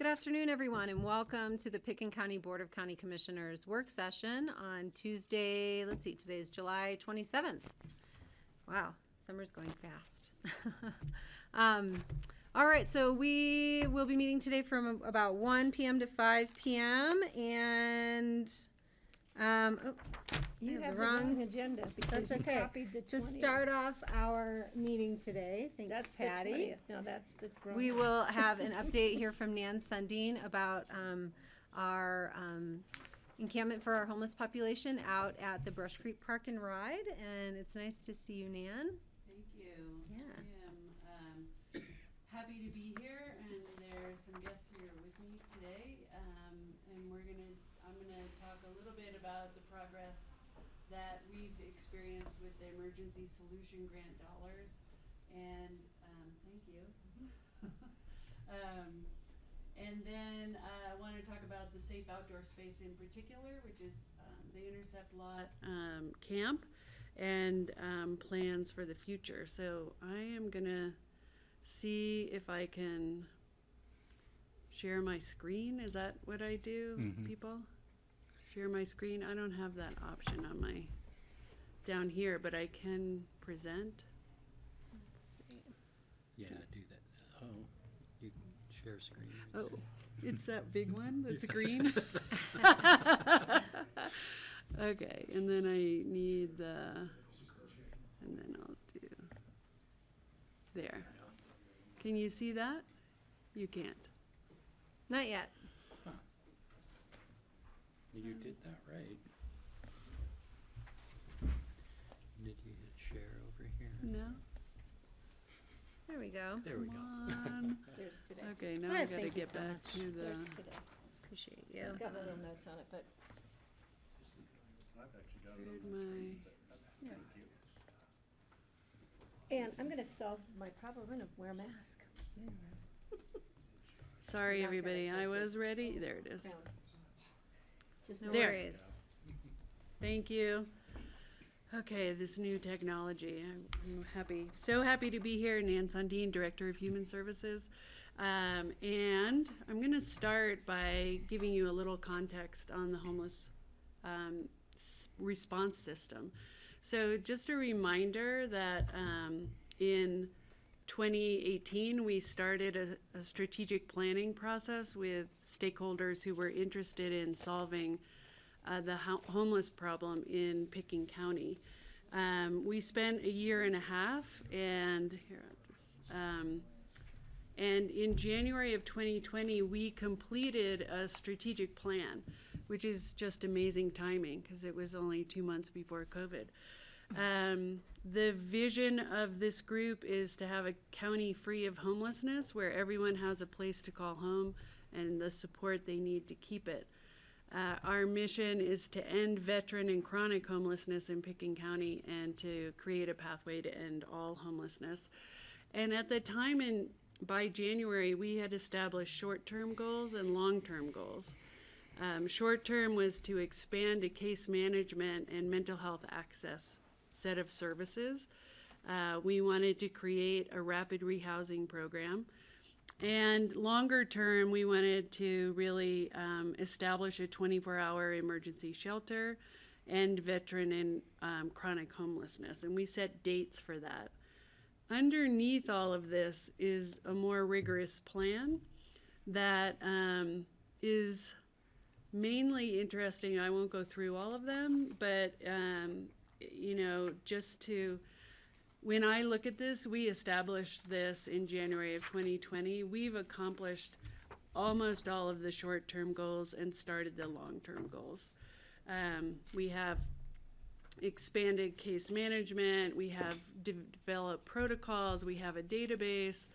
Good afternoon, everyone, and welcome to the Pickens County Board of County Commissioners work session on Tuesday. Let's see, today is July 27th. Wow, summer's going fast. All right, so we will be meeting today from about 1 p.m. to 5 p.m. And You have the wrong wrong agenda because That's you okay. copied the 20th. To start off our meeting today, thanks, That's Patty. the 20th. No, that's the wrong. We will have an update here from Nan Sundin about our encampment for our homeless population out at the Brush Creek Park and Ride. And it's nice to see you, Nan. Thank you. Yeah. I am happy to be here, and there's some guests here with me today. And I'm gonna talk a little bit about the progress that we've experienced with the Emergency Solution Grant dollars. And thank you. And then I want to talk about the safe outdoor space in particular, which is the Intercept Lot camp and plans for the future. So I am gonna see if I can share my screen. Is that what I do, people? Share my screen? I don't have that option on my down here, but I can present. Yeah, do that. Oh, you can share screen. Oh, it's that big one that's green? Okay, and then I need and then I'll do, there. Can you see that? You can't. Not yet. Huh. You did that right. Did you hit share over here? No? There we go. There we go. Come There's today. on. Okay, now Oh, I gotta thank you get so back much. to There's the, today. Appreciate It's you. got little notes on it, but I've actually got it Where'd on my screen, my- but that's thank you. and I'm gonna solve my problem. I'm gonna wear a mask. sorry, Not gonna everybody, I touch it. was ready. There it is. Crown. Just No There. worries. Thank you. Okay, this new technology. I'm happy, so happy to be here. Nan Sundin, Director of Human Services. And I'm going to start by giving you a little context on the homeless response system. So just a reminder that in 2018, we started a strategic planning process with stakeholders who were interested in solving the homeless problem in Pickens County. We spent a year and a half, and here I'll just, and in January of 2020, we completed a strategic plan, which is just amazing timing because it was only 2 months before COVID. The vision of this group is to have a county free of homelessness where everyone has a place to call home and the support they need to keep it. Our mission is to end veteran and chronic homelessness in Pickens County and to create a pathway to end all homelessness. And at the time, by January, we had established short-term goals and long-term goals. Short-term was to expand a case management and mental health access set of services. We wanted to create a rapid rehousing program. And longer term, we wanted to really establish a 24-hour emergency shelter and veteran and chronic homelessness. And we set dates for that. Underneath all of this is a more rigorous plan that is mainly interesting. I won't go through all of them, but just to, when I look at this, we established this in January of 2020. We've accomplished almost all of the short-term goals and started the long-term goals. We have expanded case management, we have developed protocols, we have a database,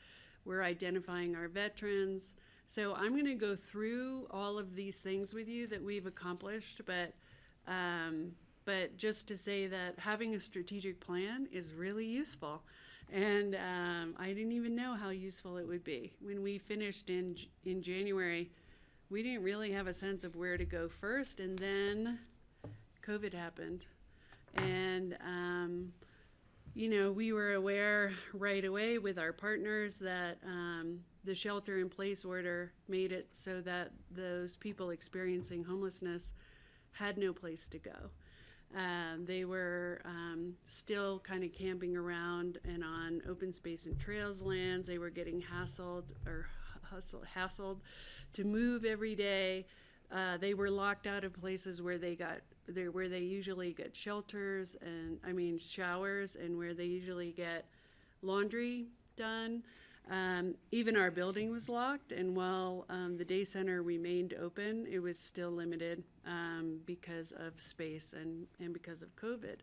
we're identifying our veterans. So I'm going to go through all of these things with you that we've accomplished, but just to say that having a strategic plan is really useful. And I didn't even know how useful it would be. When we finished in January, we didn't really have a sense of where to go first, and then COVID happened. And we were aware right away with our partners that the shelter-in-place order made it so that those people experiencing homelessness had no place to go. They were still kind of camping around and on open space and trails lands. They were getting hassled to move every day. They were locked out of places where they usually get showers, and where they usually get laundry done. Even our building was locked, and while the day center remained open, it was still limited because of space and because of COVID.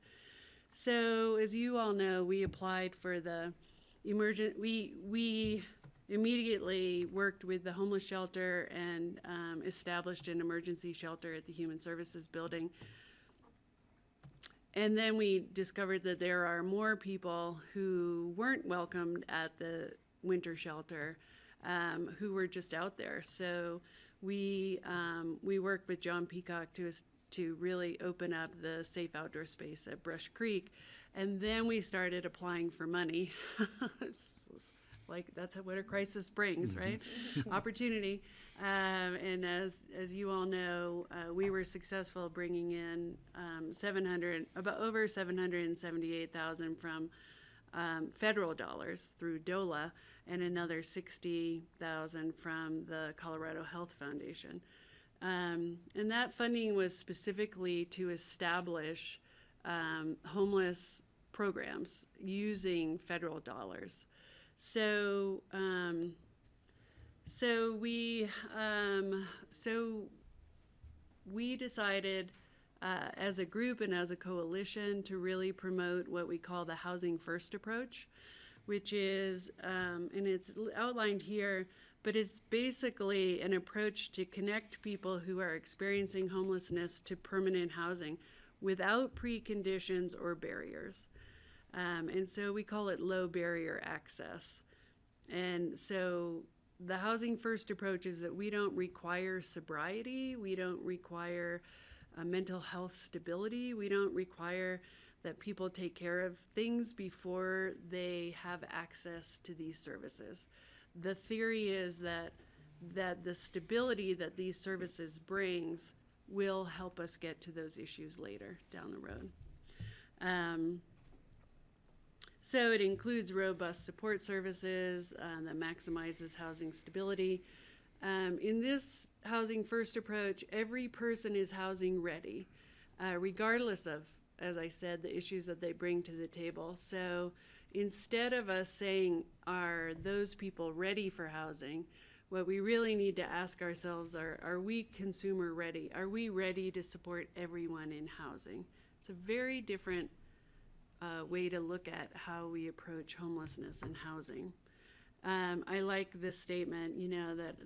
So, as you all know, we applied for the we immediately worked with the homeless shelter and established an emergency shelter at the Human Services building. And then we discovered that there are more people who weren't welcomed at the winter shelter who were just out there. So we worked with John Peacock to really open up the safe outdoor space at Brush Creek. And then we started applying for money. It's like that's what a crisis brings, right? Opportunity. And as you all know, we were successful bringing in over $778,000 from federal dollars through DOLA, and another $60,000 from the Colorado Health Foundation. And that funding was specifically to establish homeless programs using federal dollars. So we decided as a group and as a coalition to really promote what we call the Housing First approach, which is, and it's outlined here, but it's basically an approach to connect people who are experiencing homelessness to permanent housing without preconditions or barriers. And so we call it low barrier access. And so the Housing First approach is that we don't require sobriety, we don't require mental health stability, we don't require that people take care of things before they have access to these services. The theory is that the stability that these services brings will help us get to those issues later down the road. So it includes robust support services that maximizes housing stability. In this Housing First approach, every person is housing ready, regardless of, as I said, the issues that they bring to the table. So instead of us saying, are those people ready for housing, what we really need to ask ourselves are we consumer ready? Are we ready to support everyone in housing? It's a very different way to look at how we approach homelessness and housing. I like this statement,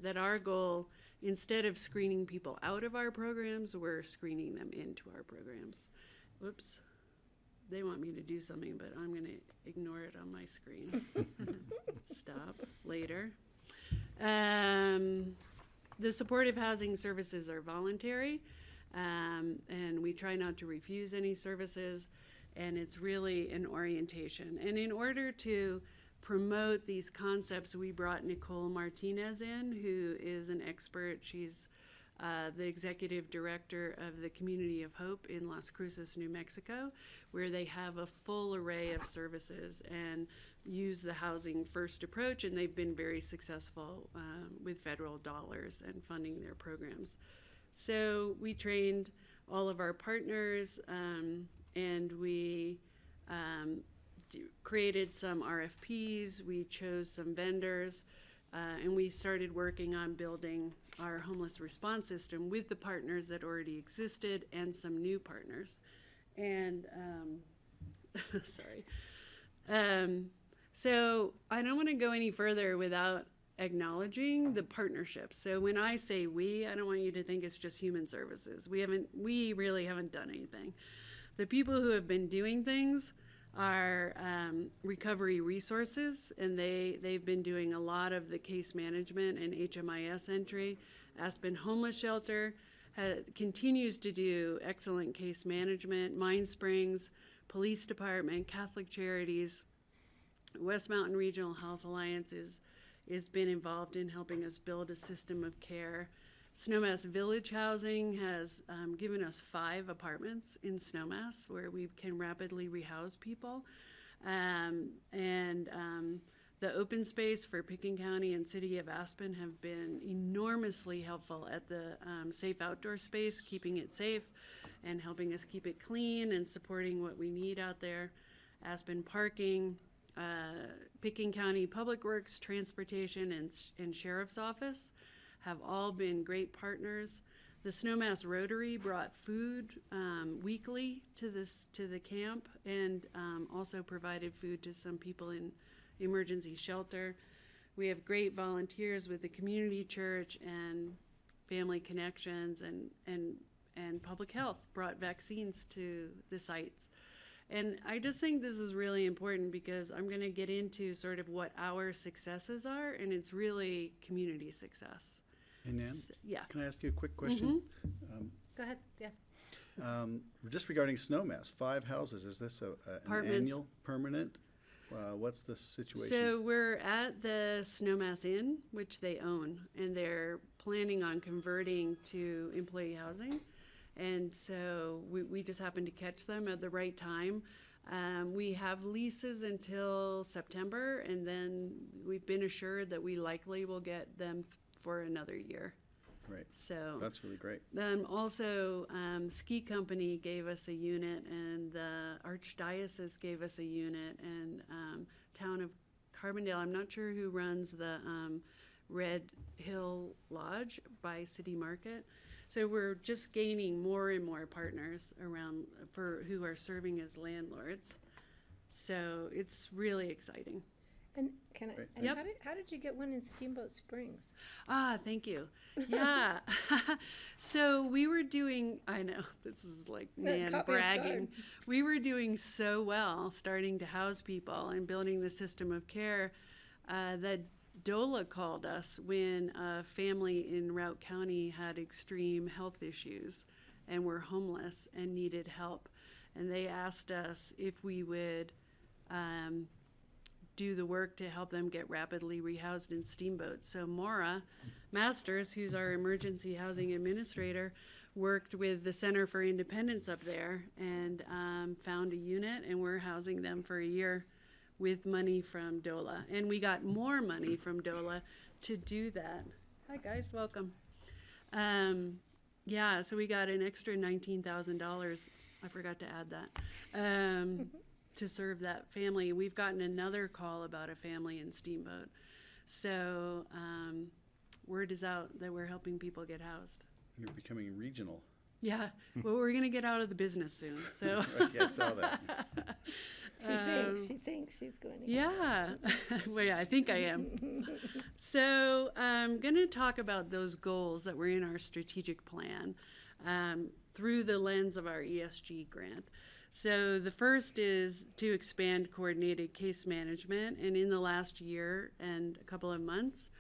that our goal, instead of screening people out of our programs, we're screening them into our programs. Whoops. They want me to do something, but I'm going to ignore it on my screen. Stop later. The supportive housing services are voluntary, and we try not to refuse any services, and it's really an orientation. And in order to promote these concepts, we brought Nicole Martinez in, who is an expert. She's the executive director of the Community of Hope in Las Cruces, New Mexico, where they have a full array of services and use the Housing First approach, and they've been very successful with federal dollars and funding their programs. So we trained all of our partners, and we created some RFPs, we chose some vendors, and we started working on building our homeless response system with the partners that already existed and some new partners. And, sorry. So I don't want to go any further without acknowledging the partnerships. So when I say we, I don't want you to think it's just Human Services. We really haven't done anything. The people who have been doing things are Recovery Resources, and they've been doing a lot of the case management and HMIS entry. Aspen Homeless Shelter continues to do excellent case management. Mind Springs police department, Catholic Charities, West Mountain Regional Health Alliance is been involved in helping us build a system of care. Snowmass Village Housing has given us 5 apartments in Snowmass where we can rapidly rehouse people. The open space for Pickens County and City of Aspen have been enormously helpful at the safe outdoor space, keeping it safe and helping us keep it clean and supporting what we need out there. Aspen Parking, Pickens County Public Works, Transportation, and Sheriff's Office have all been great partners. The Snowmass Rotary brought food weekly to the camp and also provided food to some people in emergency shelter. We have great volunteers with the community church and Family Connections and Public Health brought vaccines to the sites. And I just think this is really important because I'm going to get into sort of what our successes are, and it's really community success. Hey, Nan, Yeah. can I ask you a quick question? Go ahead, yeah. Just regarding Snowmass, 5 houses, is this an Apartments. annual, permanent? What's the situation? So we're at the Snowmass Inn, which they own, and they're planning on converting to employee housing. And so we just happened to catch them at the right time. We have leases until September, and then we've been assured that we likely will get them for another year. Great, So that's really great. also, ski company gave us a unit, and the Archdiocese gave us a unit, and town of Carbondale, I'm not sure who runs the Red Hill Lodge by City Market. So we're just gaining more and more partners around who are serving as landlords. So it's really exciting. And can I, Great, and Yep. how did you get one in Steamboat Springs? Thank you. Yeah. So we were doing, I know, this is like man caught me off bragging. guard. We were doing so well starting to house people and building the system of care that DOLA called us when a family in Routt County had extreme health issues and were homeless and needed help. And they asked us if we would do the work to help them get rapidly rehoused in Steamboat. So Maura Masters, who's our emergency housing administrator, worked with the Center for Independence up there and found a unit, and we're housing them for a year with money from DOLA. And we got more money from DOLA to do that. Hi guys, welcome. Yeah, so we got an extra $19,000. I forgot to add that. To serve that family. We've gotten another call about a family in Steamboat. So word is out that we're helping people get housed. You're becoming regional. Yeah, well, we're going to get out of the business soon. So Yeah, I saw that. She thinks she's going to. yeah, well, yeah, I think I am. So I'm going to talk about those goals that were in our strategic plan through the lens of our ESG grant. So the first is to expand coordinated case management. And in the last year and a couple of months,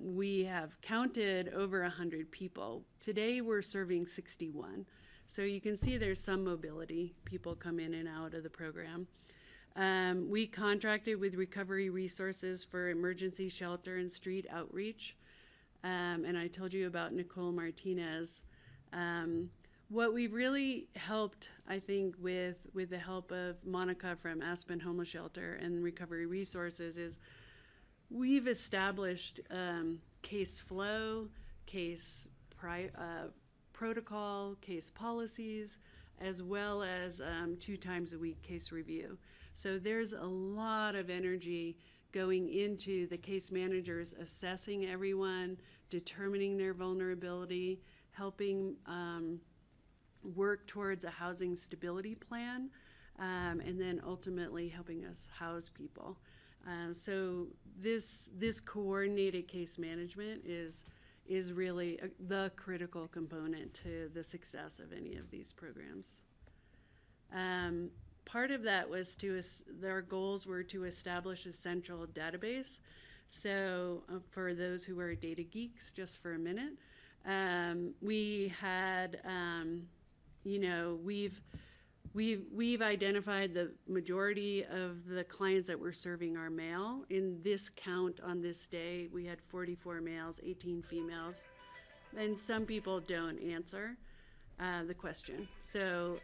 we have counted over 100 people. Today we're serving 61. So you can see there's some mobility. People come in and out of the program. We contracted with Recovery Resources for emergency shelter and street outreach. And I told you about Nicole Martinez. What we've really helped, I think, with the help of Monica from Aspen Homeless Shelter and Recovery Resources is we've established case flow, case protocol, case policies, as well as 2 times a week case review. So there's a lot of energy going into the case managers assessing everyone, determining their vulnerability, helping work towards a housing stability plan, and then ultimately helping us house people. So this coordinated case management is really the critical component to the success of any of these programs. Part of that was their goals were to establish a central database. So for those who are data geeks, just for a minute, we had, we've identified the majority of the clients that we're serving are male. In this count on this day, we had 44 males, 18 females, and some people don't answer the question. So,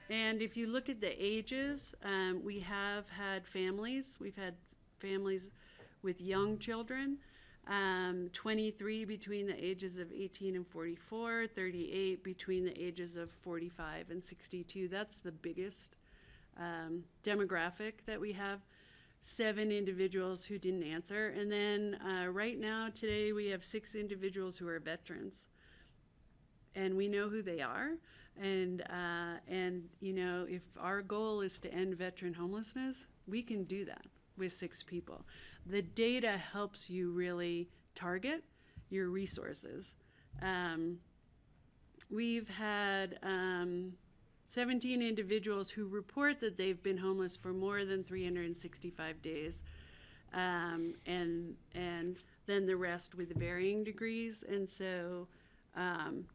and if you look at the ages, we have had families. We've had families with young children, 23 between the ages of 18 and 44, 38 between the ages of 45 and 62. That's the biggest demographic that we have. 7 individuals who didn't answer. And then right now, today, we have 6 individuals who are veterans. And we know who they are. And you know, if our goal is to end veteran homelessness, we can do that with 6 people. The data helps you really target your resources. We've had 17 individuals who report that they've been homeless for more than 365 days, and then the rest with varying degrees. And so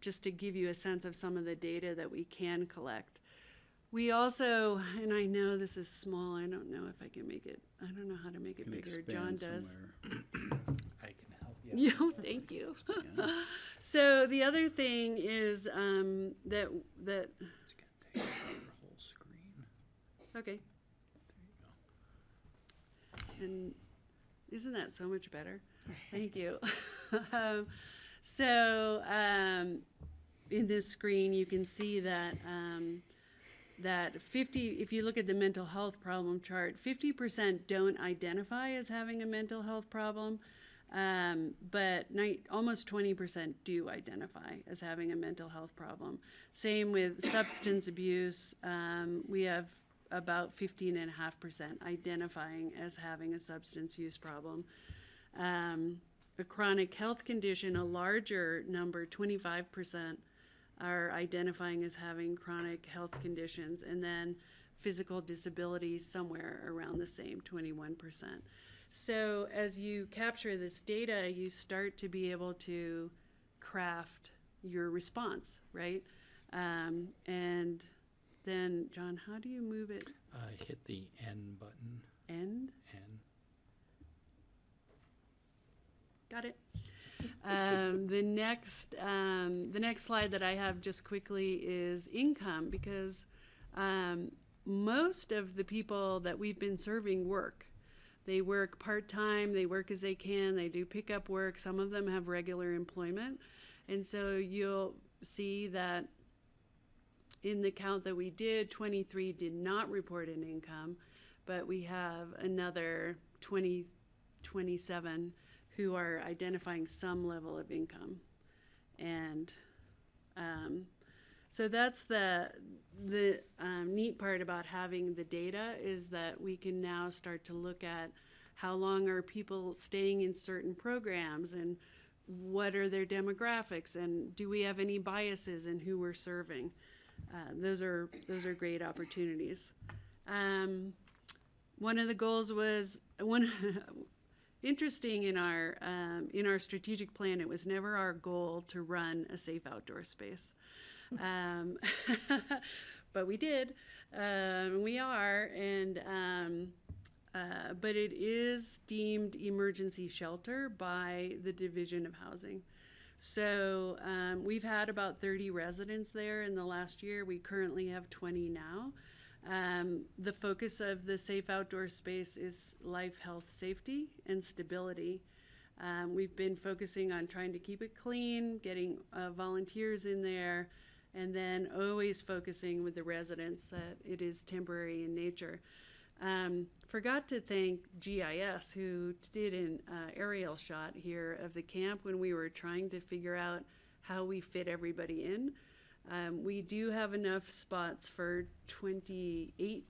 just to give you a sense of some of the data that we can collect. We also, and I know this is small, I don't know if I can make it, I don't know how to make it Can bigger. expand John does. somewhere. I can help you. Yeah, thank you. Expand. So the other thing is that It's gonna take over your whole screen. okay, There you go. and isn't that so much better? Thank you. So in this screen, you can see that that 50, if you look at the mental health problem chart, 50% don't identify as having a mental health problem, but almost 20% do identify as having a mental health problem. Same with substance abuse. We have about 15.5% identifying as having a substance use problem. A chronic health condition, a larger number, 25%, are identifying as having chronic health conditions, and then physical disability somewhere around the same, 21%. So as you capture this data, you start to be able to craft your response, right? And then, John, how do you move it? Hit the N button. End? N. Got it. The next slide that I have just quickly is income, because most of the people that we've been serving work. They work part-time, they work as they can, they do pickup work, some of them have regular employment. And so you'll see that in the count that we did, 23 did not report an income, but we have another 27 who are identifying some level of income. And so that's the neat part about having the data, is that we can now start to look at how long are people staying in certain programs, and what are their demographics, and do we have any biases in who we're serving. Those are great opportunities. One of the goals was interesting in our strategic plan. It was never our goal to run a safe outdoor space, but we did. We are, but it is deemed emergency shelter by the Division of Housing. So we've had about 30 residents there in the last year. We currently have 20 now. The focus of the safe outdoor space is life, health, safety, and stability. We've been focusing on trying to keep it clean, getting volunteers in there, and then always focusing with the residents that it is temporary in nature. Forgot to thank GIS, who did an aerial shot here of the camp when we were trying to figure out how we fit everybody in. We do have enough spots for 28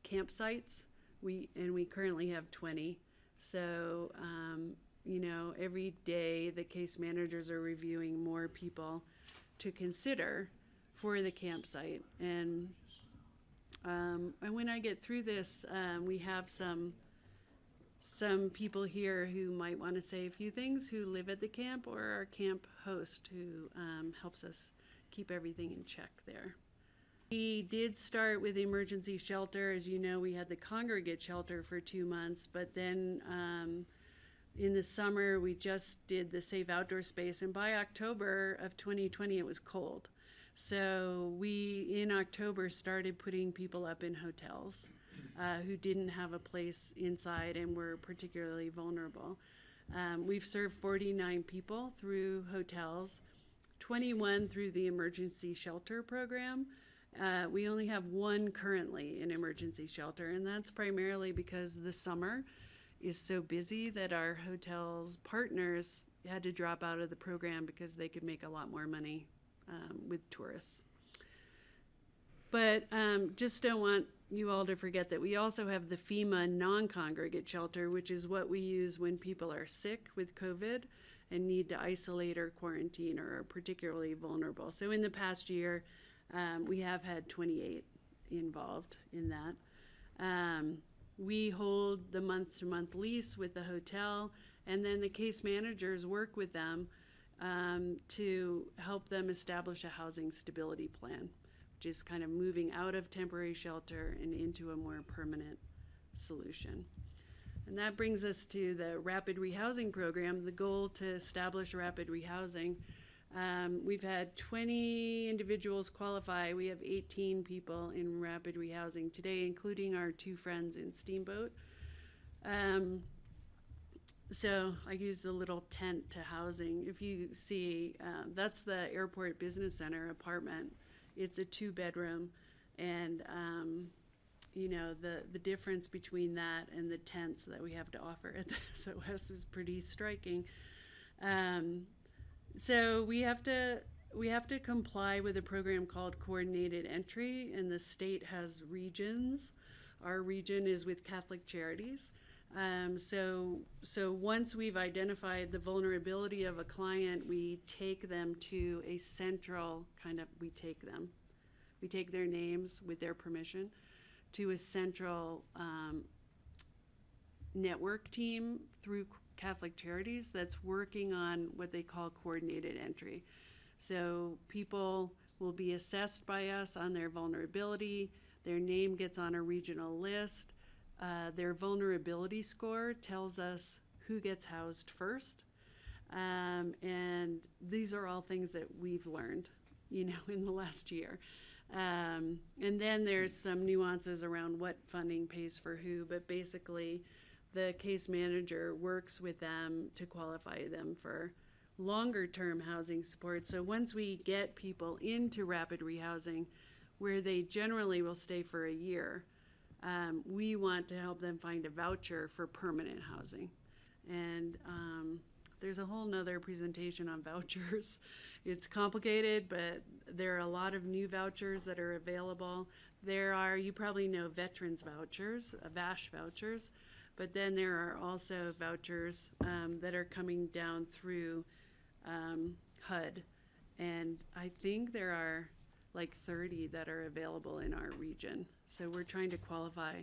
campsites. We currently have 20. So, every day the case managers are reviewing more people to consider for the campsite. And when I get through this, we have some people here who might want to say a few things, who live at the camp, or our camp host who helps us keep everything in check there. We did start with emergency shelter. As you know, we had the congregate shelter for 2 months, but then in the summer, we just did the safe outdoor space. And by October of 2020, it was cold. So we, in October, started putting people up in hotels who didn't have a place inside and were particularly vulnerable. We've served 49 people through hotels, 21 through the emergency shelter program. We only have one currently in emergency shelter, and that's primarily because the summer is so busy that our hotels partners had to drop out of the program because they could make a lot more money with tourists. But just don't want you all to forget that we also have the FEMA non-congregate shelter, which is what we use when people are sick with COVID and need to isolate or quarantine or are particularly vulnerable. So in the past year, we have had 28 involved in that. We hold the month-to-month lease with the hotel, and then the case managers work with them to help them establish a housing stability plan, which is kind of moving out of temporary shelter and into a more permanent solution. And that brings us to the rapid rehousing program, the goal to establish rapid rehousing. We've had 20 individuals qualify. We have 18 people in rapid rehousing today, including our 2 friends in Steamboat. So I use the little tent to housing. If you see, that's the Airport Business Center apartment. It's a 2-bedroom, and you know, the difference between that and the tents that we have to offer at the SOS is pretty striking. So we have to comply with a program called coordinated entry, and the state has regions. Our region is with Catholic Charities. So once we've identified the vulnerability of a client, we take them to a central we take their names with their permission to a central network team through Catholic Charities that's working on what they call coordinated entry. So people will be assessed by us on their vulnerability, their name gets on a regional list, their vulnerability score tells us who gets housed first, and these are all things that we've learned, you know, in the last year. And then there's some nuances around what funding pays for who, but basically the case manager works with them to qualify them for longer term housing support. So once we get people into rapid rehousing, where they generally will stay for a year, we want to help them find a voucher for permanent housing. And there's a whole nother presentation on vouchers. It's complicated, but there are a lot of new vouchers that are available. There are, you probably know, veterans vouchers, VASH vouchers, but then there are also vouchers that are coming down through HUD. And I think there are like 30 that are available in our region. So we're trying to qualify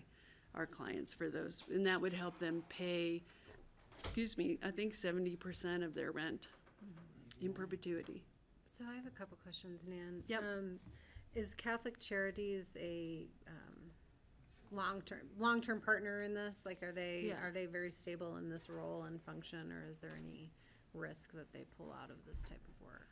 our clients for those. And that would help them pay, I think 70% of their rent in perpetuity. So I have a couple questions, Nan. Yep. Is Catholic Charities a long-term partner in this? Like, are they very stable in this role and function, or is there any risk that they pull out of this type of work?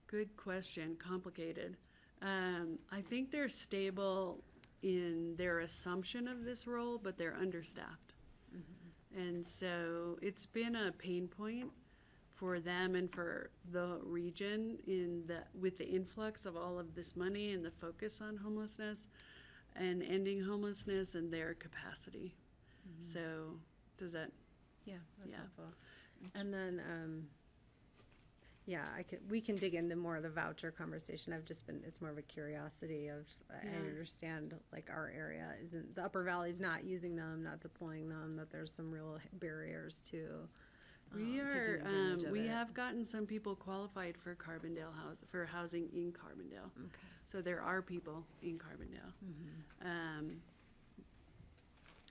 Good question. Complicated. I think they're stable in their assumption of this role, but they're understaffed. Mm-hmm. And so it's been a pain point for them and for the region with the influx of all of this money and the focus on homelessness and ending homelessness and their capacity. Mm-hmm. So does that? Yeah, that's helpful. And then, we can dig into more of the voucher conversation. It's more of a curiosity of, I understand, like, our area the Upper Valley's not using them, not deploying them, that there's some real barriers to taking advantage of it. Have gotten some people qualified for for housing in Carbondale. Okay. So there are people in Carbondale. Mm-hmm.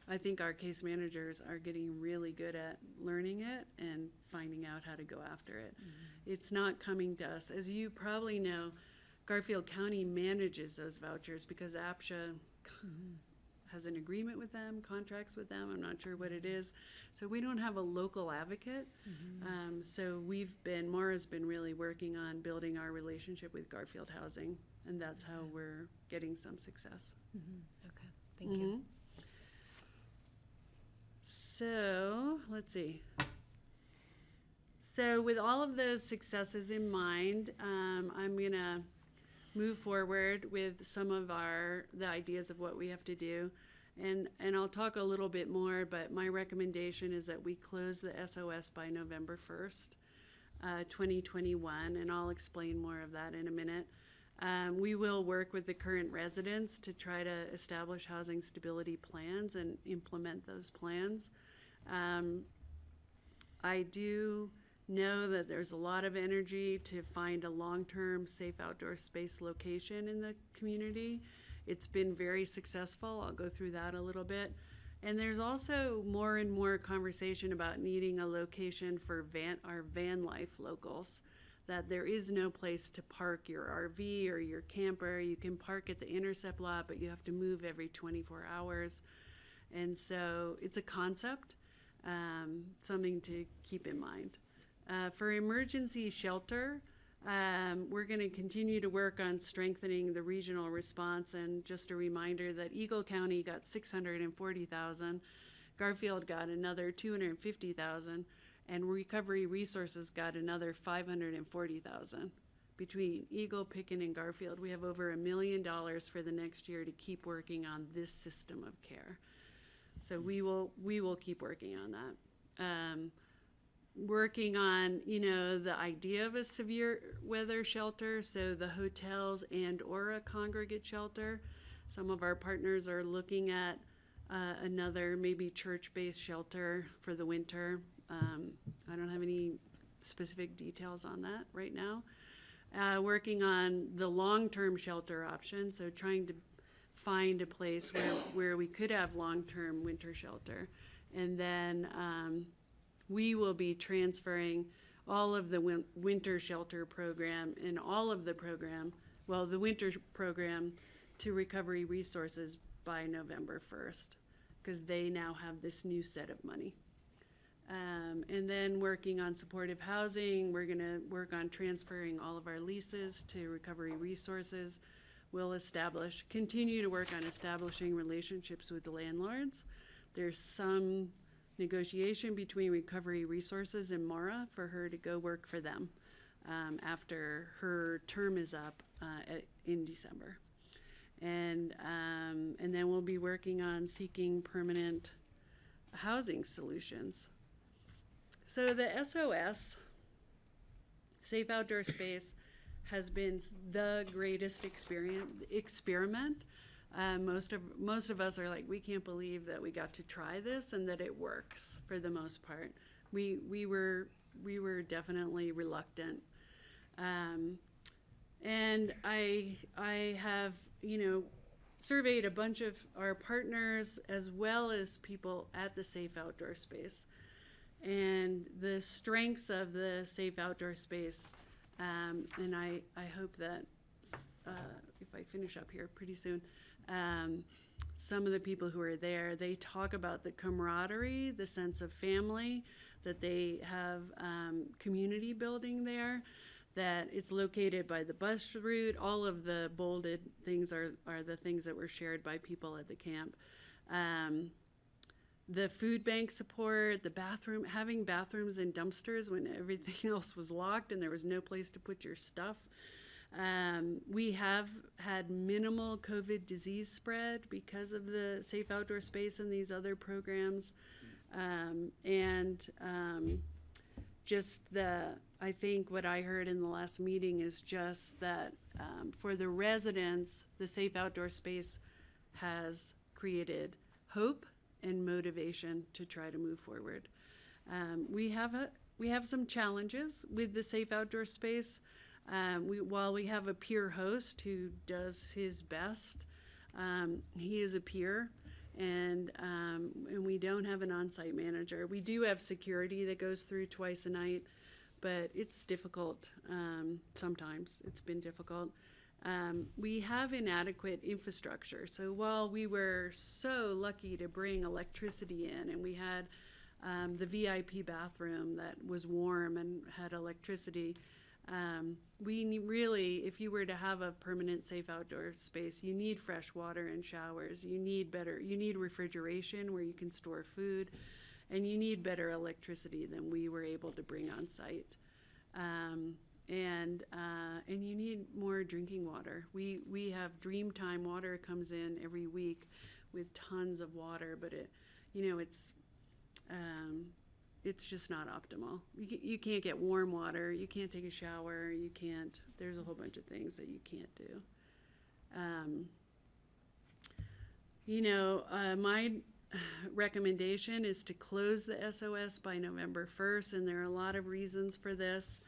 I think our case managers are getting really good at learning it and finding out how to go after it. Mm-hmm. It's not coming to us. As you probably know, Garfield County manages those vouchers because APSHA has an agreement with them, contracts with them. I'm not sure what it is. So we don't have a local advocate. So Maura's been really working on building our relationship with Garfield Housing, and that's how we're getting some success. Okay, thank you. So let's see. So with all of those successes in mind, I'm gonna move forward with some of the ideas of what we have to do. And I'll talk a little bit more, but my recommendation is that we close the SOS by November 1st, 2021, and I'll explain more of that in a minute. We will work with the current residents to try to establish housing stability plans and implement those plans. I do know that there's a lot of energy to find a long-term safe outdoor space location in the community. It's been very successful. I'll go through that a little bit. And there's also more and more conversation about needing a location for our van life locals, that there is no place to park your RV or your camper. You can park at the intercept lot, but you have to move every 24 hours. And so it's a concept, something to keep in mind. For emergency shelter, we're going to continue to work on strengthening the regional response. And just a reminder that Eagle County got $640,000, Garfield got another $250,000, and Recovery Resources got another $540,000. Between Eagle, Picken, and Garfield, we have over $1 million for the next year to keep working on this system of care. So we will keep working on that. Working on, the idea of a severe weather shelter, so the hotels or a congregate shelter. Some of our partners are looking at another maybe church-based shelter for the winter. I don't have any specific details on that right now. Working on the long-term shelter option, so trying to find a place where we could have long-term winter shelter. And then we will be transferring all of the winter shelter program and all of the the winter program to Recovery Resources by November 1st, because they now have this new set of money. And then working on supportive housing, we're gonna work on transferring all of our leases to Recovery Resources. We'll continue to work on establishing relationships with the landlords. There's some negotiation between Recovery Resources and Maura for her to go work for them after her term is up in December. And then we'll be working on seeking permanent housing solutions. So the SOS, Safe Outdoor Space, has been the greatest experiment. Most of us are like, we can't believe that we got to try this and that it works for the most part. We were definitely reluctant. And I have, surveyed a bunch of our partners as well as people at the Safe Outdoor Space. And the strengths of the Safe Outdoor Space, and I hope that if I finish up here pretty soon, some of the people who are there, they talk about the camaraderie, the sense of family, that they have community building there, that it's located by the bus route. All of the bolded things are the things that were shared by people at the camp. The food bank support, having bathrooms and dumpsters when everything else was locked and there was no place to put your stuff. We have had minimal COVID disease spread because of the Safe Outdoor Space and these other programs. I think what I heard in the last meeting is just that for the residents, the Safe Outdoor Space has created hope and motivation to try to move forward. We have some challenges with the Safe Outdoor Space. While we have a peer host who does his best, he is a peer, and we don't have an on-site manager. We do have security that goes through twice a night, but it's difficult sometimes. It's been difficult. we have inadequate infrastructure. So while we were so lucky to bring electricity in, and we had the VIP bathroom that was warm and had electricity, really, if you were to have a permanent safe outdoor space, you need fresh water and showers. You need refrigeration where you can store food, and you need better electricity than we were able to bring on site. And you need more drinking water. We have Dreamtime water comes in every week with tons of water, but it's just not optimal. You can't get warm water. You can't take a shower. There's a whole bunch of things that you can't do. My recommendation is to close the SOS by November 1st, and there are a lot of reasons for this,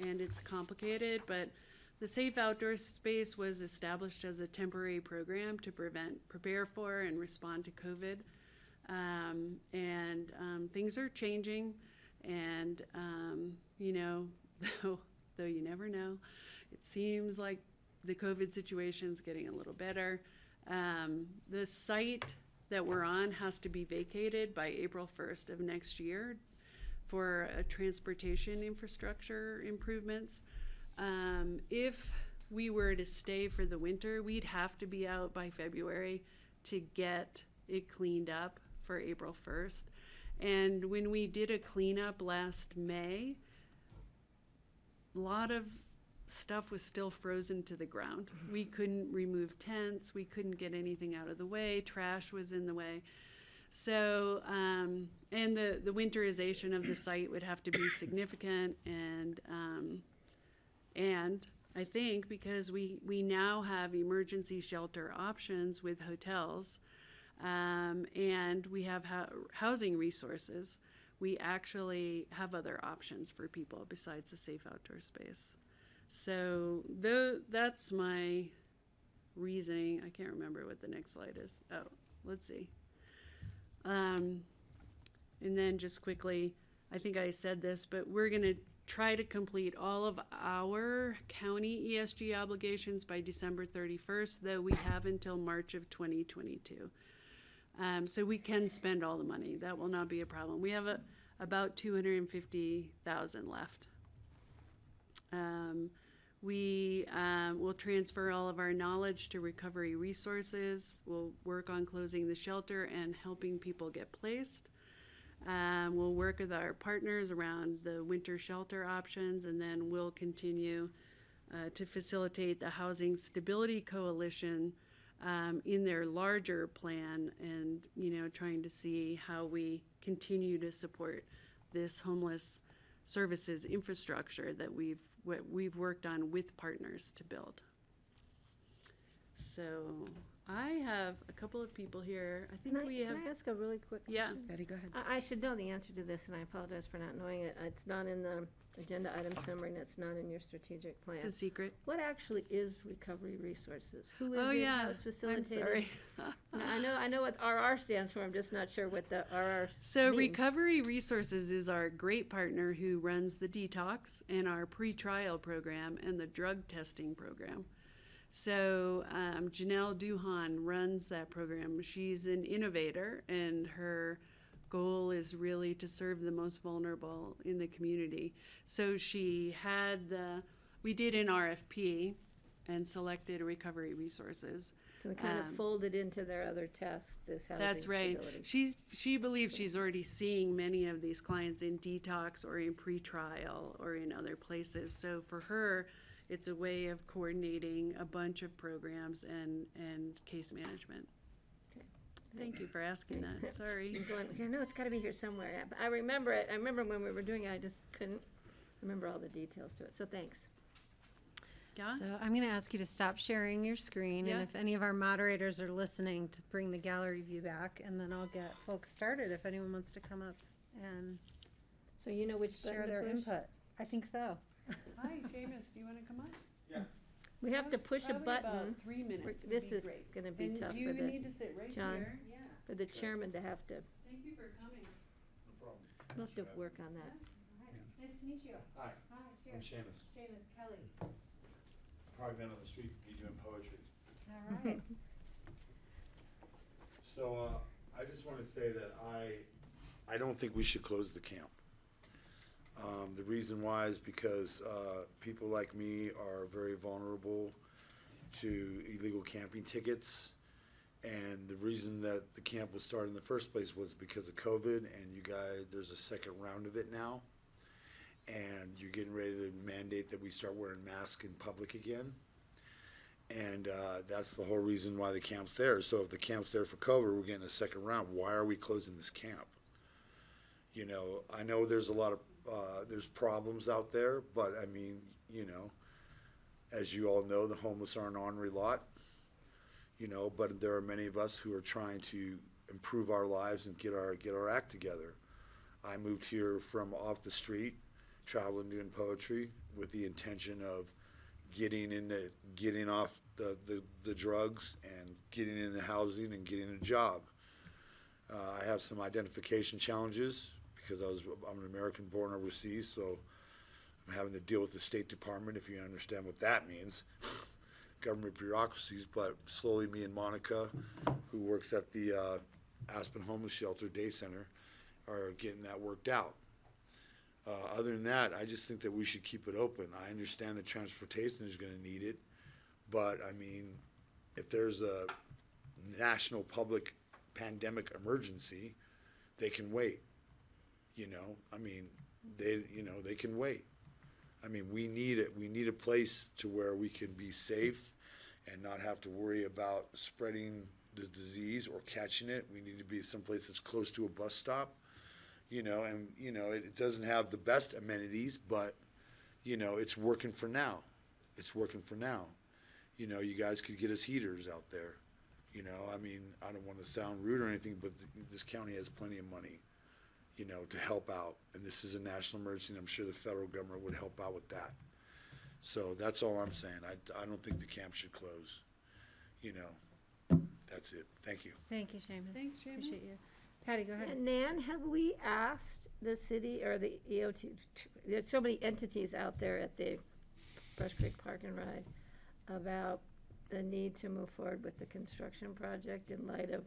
and it's complicated, but the Safe Outdoor Space was established as a temporary program to prepare for, and respond to COVID. Things are changing, and though you never know, it seems like the COVID situation's getting a little better. The site that we're on has to be vacated by April 1st of next year for transportation infrastructure improvements. If we were to stay for the winter, we'd have to be out by February to get it cleaned up for April 1st. And when we did a cleanup last May, a lot of stuff was still frozen to the ground. We couldn't remove tents, we couldn't get anything out of the way, trash was in the way. So, and the winterization of the site would have to be significant, and I think because we now have emergency shelter options with hotels, and we have housing resources, we actually have other options for people besides the Safe Outdoor Space. So that's my reasoning. I can't remember what the next slide is. Oh, let's see. And then just quickly, I think I said this, but we're going to try to complete all of our county ESG obligations by December 31st, though we have until March of 2022. So we can spend all the money. That will not be a problem. We have about $250,000 left. We will transfer all of our knowledge to recovery resources. We'll work on closing the shelter and helping people get placed. We'll work with our partners around the winter shelter options, and then we'll continue to facilitate the Housing Stability Coalition in their larger plan, and trying to see how we continue to support this homeless services infrastructure that we've worked on with partners to build. So I have a couple of people here. I think we have. Can I ask a really quick question? Yeah. Betty, go ahead. I should know the answer to this, and I apologize for not knowing it. It's not in the agenda item summary, and it's not in your strategic plan. It's a secret. What actually is Recovery Resources? Who is Oh it? yeah, How it's facilitated? I'm sorry. I know what RR stands for. I'm just not sure what the RR So means. Recovery Resources is our great partner who runs the detox and our pre-trial program and the drug testing program. So Janelle Duhan runs that program. She's an innovator, and her goal is really to serve the most vulnerable in the community. So we did an RFP and selected Recovery Resources. So we kind of folded into their other tests as housing That's right. stability. She believes she's already seeing many of these clients in detox or in pretrial or in other places. So for her, it's a way of coordinating a bunch of programs and case management. Okay. Thank you for asking that. Sorry. I'm going, I know it's got to be here somewhere. I remember it. I remember when we were doing it. I just couldn't remember all the details to it. So thanks. Yeah? So I'm going to ask you to stop sharing your screen, Yeah. and if any of our moderators are listening, to bring the gallery view back, and then I'll get folks started if anyone wants to come up and So you know which button share to their push? input. I think so. Hi, Seamus. Do you want to come on? We have to push a Probably button. about 3 minutes. would This be is great. going to be And tough you for the need to sit right John. here. for the chairman to have to. Thank you for coming. No problem. We'll have to work on that. Nice to meet you. Hi, Hi, I'm cheers. Seamus. Seamus, Kelly. probably been on the street, be doing poetry. All right. So, I just wanna say that I don't think we should close the camp. The reason why is because, people like me are very vulnerable to illegal camping tickets. And the reason that the camp was started in the first place was because of COVID, and you guys, there's a second round of it now. And you're getting ready to mandate that we start wearing masks in public again. And that's the whole reason why the camp's there. So if the camp's there for COVID, we're getting a second round. Why are we closing this camp? You know, I know there's a lot of, there's problems out there, but I mean, you know, as you all know, the homeless are an ornery lot. You know, but there are many of us who are trying to improve our lives and get our act together. I moved here from off the street, traveling doing poetry with the intention of getting off the drugs and getting into housing and getting a job. I have some identification challenges because I'm an American born overseas, so I'm having to deal with the State Department, if you understand what that means. Government bureaucracies, but slowly me and Monica, who works at the Aspen Homeless Shelter Day Center, are getting that worked out. Other than that, I just think that we should keep it open. I understand that transportation is going to need it, but I mean, if there's a national public pandemic emergency, they can wait. You know, I mean, they can wait. I mean, we need it. We need a place to where we can be safe and not have to worry about spreading the disease or catching it. We need to be someplace that's close to a bus stop, you know, and, you know, it doesn't have the best amenities, but, you know, it's working for now. It's working for now. You know, you guys could get us heaters out there. You know, I mean, I don't want to sound rude or anything, but this county has plenty of money, you know, to help out. And this is a national emergency, and I'm sure the federal government would help out with that. So that's all I'm saying. I don't think the camp should close. You know, that's it. Thank you. Thank you, Seamus. Thanks, Seamus. Appreciate you. Patty, go ahead. And Nan, have we asked the city or the EOT, there's so many entities out there at the Brush Creek Park and Ride about the need to move forward with the construction project in light of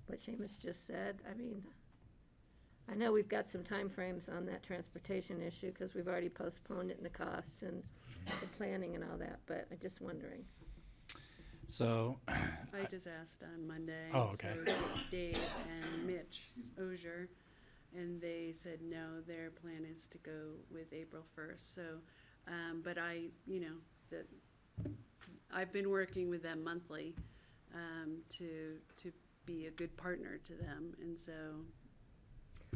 what Seamus just said? I mean, I know we've got some timeframes on that transportation issue because we've already postponed it and the costs and the planning and all that, but I'm just wondering. So, I just asked on Monday. Oh, okay. So Dave and Mitch Osier, and they said no, their plan is to go with April 1st. So, but I've been working with them monthly to be a good partner to them, and so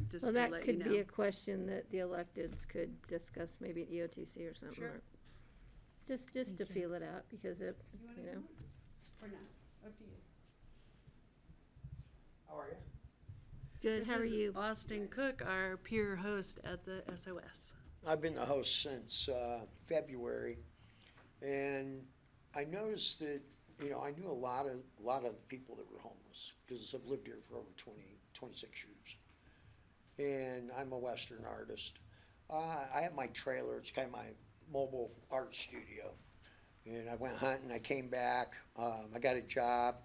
just Well, to that let you could know. be a question that the electeds could discuss maybe at EOTC or something. Sure. Or just to feel it out because it, you know. Or not, up to you. How are you? Good, This how are is you? Austin Cook, our peer host at the SOS. I've been the host since February, and I noticed that, you know, I knew a lot of people that were homeless because I've lived here for over 26 years. And I'm a Western artist. I have my trailer, it's kind of my mobile art studio. And I went hunting, I came back, I got a job,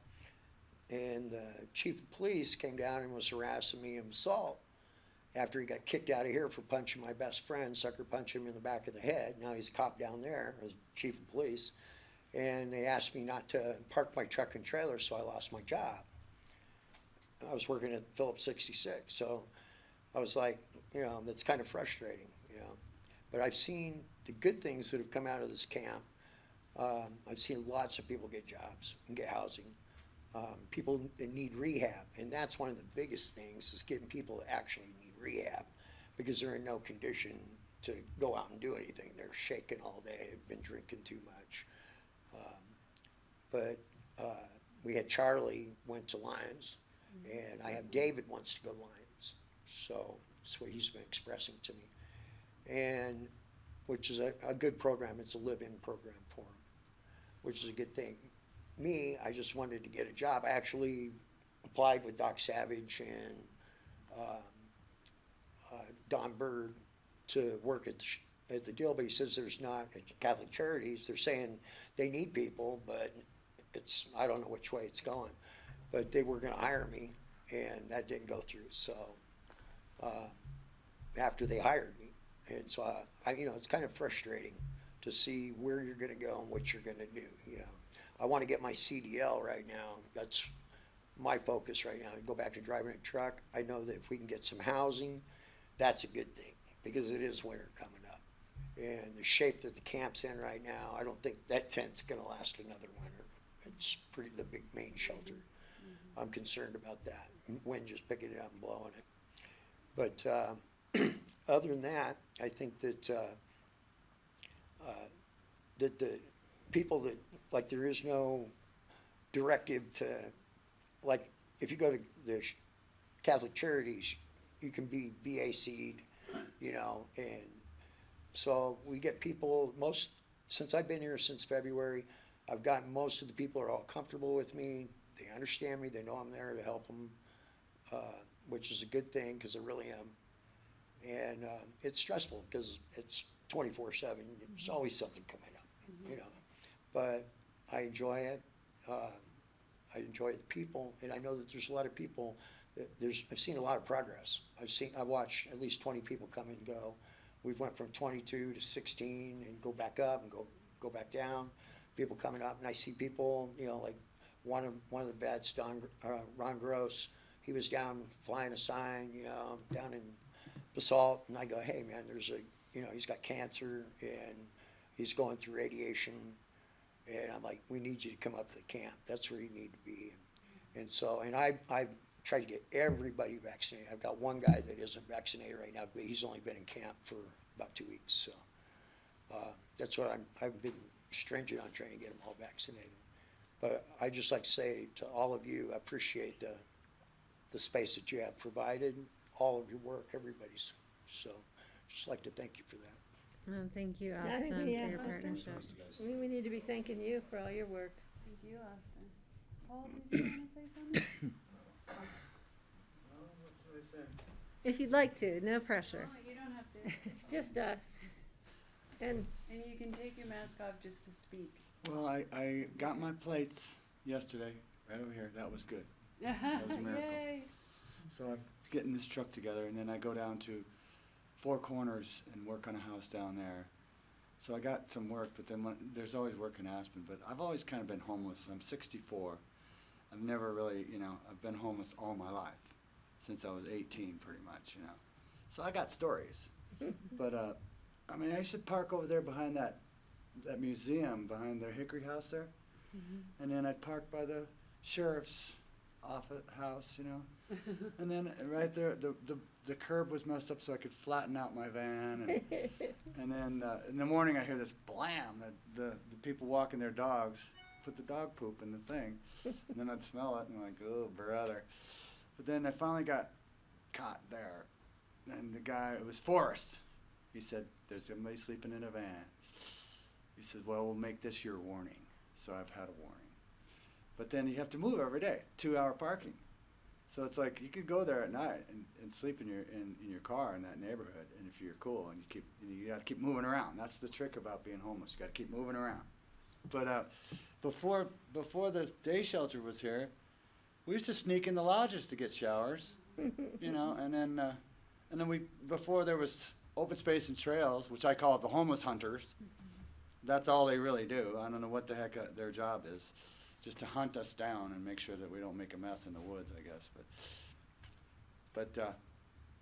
and the chief of police came down and was harassing me in assault after he got kicked out of here for punching my best friend, sucker punching him in the back of the head. Now he's a cop down there as chief of police. And they asked me not to park my truck and trailer, so I lost my job. I was working at Phillips 66, so I was like, you know, that's kind of frustrating, you know. But I've seen the good things that have come out of this camp. I've seen lots of people get jobs and get housing. People that need rehab, and that's one of the biggest things is getting people that actually need rehab because they're in no condition to go out and do anything. They're shaking all day, have been drinking too much. But we had Charlie went to Lions, and I have David wants to go to Lions. So that's what he's been expressing to me, and which is a good program. It's a live-in program for him, which is a good thing. Me, I just wanted to get a job. I actually applied with Doc Savage and Don Bird to work at at the deal, but he says there's not, at Catholic Charities, they're saying they need people, but I don't know which way it's going. But they were gonna hire me, and that didn't go through, so, after they hired me. And so it's kind of frustrating to see where you're gonna go and what you're gonna do, I wanna get my CDL right now. That's my focus right now. Go back to driving a truck. I know that if we can get some housing, that's a good thing, because it is winter coming up. And the shape that the camp's in right now, I don't think that tent's gonna last another winter. It's the big main shelter. I'm concerned about that. Wind just picking it up and blowing it. But other than that, I think that that the people that, like, there is no directive to, like, if you go to the Catholic Charities, you can be BAC'd, and so we get people, since I've been here since February, I've gotten most of the people are all comfortable with me. They understand me. They know I'm there to help them, which is a good thing, because I really am. And it's stressful because it's 24/7. There's always something coming up, But I enjoy it. I enjoy the people, and I know that there's a lot of people. I've seen a lot of progress. I watched at least 20 people come and go. We've went from 22 to 16 and go back up and go back down. People coming up, and I see people, like one of the vets, Ron Gross. He was down flying a sign, down in Basalt, and I go, hey man, he's got cancer and he's going through radiation, and I'm like, we need you to come up to the camp. That's where you need to be. And so, and I tried to get everybody vaccinated. I've got one guy that isn't vaccinated right now, but he's only been in camp for about 2 weeks. So that's what I've been stringent on trying to get them all vaccinated. But I just like to say to all of you, I appreciate the space that you have provided, all of your work, everybody's. So just like to thank you for that. Oh, thank you, I think Austin, we- for yeah, your Austin. partnership. We need to be thanking you for all your work. Thank you, Austin. Paul, did you want to say something? If you'd like to, no pressure. No, you don't have to. It's just us. And And you can take your mask off just to speak. Well, I got my plates yesterday, right over here. That was good. was a miracle. Yay. So I'm getting this truck together, and then I go down to Four Corners and work on a house down there. So I got some work, but then there's always work in Aspen. But I've always kind of been homeless. I'm 64. I've never really, I've been homeless all my life, since I was 18 pretty much, So I got stories. But, I used to park over there behind that museum, behind the Hickory House there. And then I'd park by the sheriff's office house, And then right there, the curb was messed up so I could flatten out my van. And then in the morning I hear this blam, the people walking their dogs put the dog poop in the thing. And then I'd smell it and I'm like, oh, brother. But then I finally got caught there. And the guy, it was Forrest. He said, there's somebody sleeping in a van. He said, well, we'll make this your warning. So I've had a warning. But then you have to move every day, 2-hour parking. So it's like you could go there at night and sleep in your car in that neighborhood, and if you're cool, and you got to keep moving around. That's the trick about being homeless. You got to keep moving around. But before the day shelter was here, we used to sneak in the lodges to get showers, and then before there was open space and trails, which I call it the homeless hunters. That's all they really do. I don't know what the heck their job is. Just to hunt us down and make sure that we don't make a mess in the woods, I guess.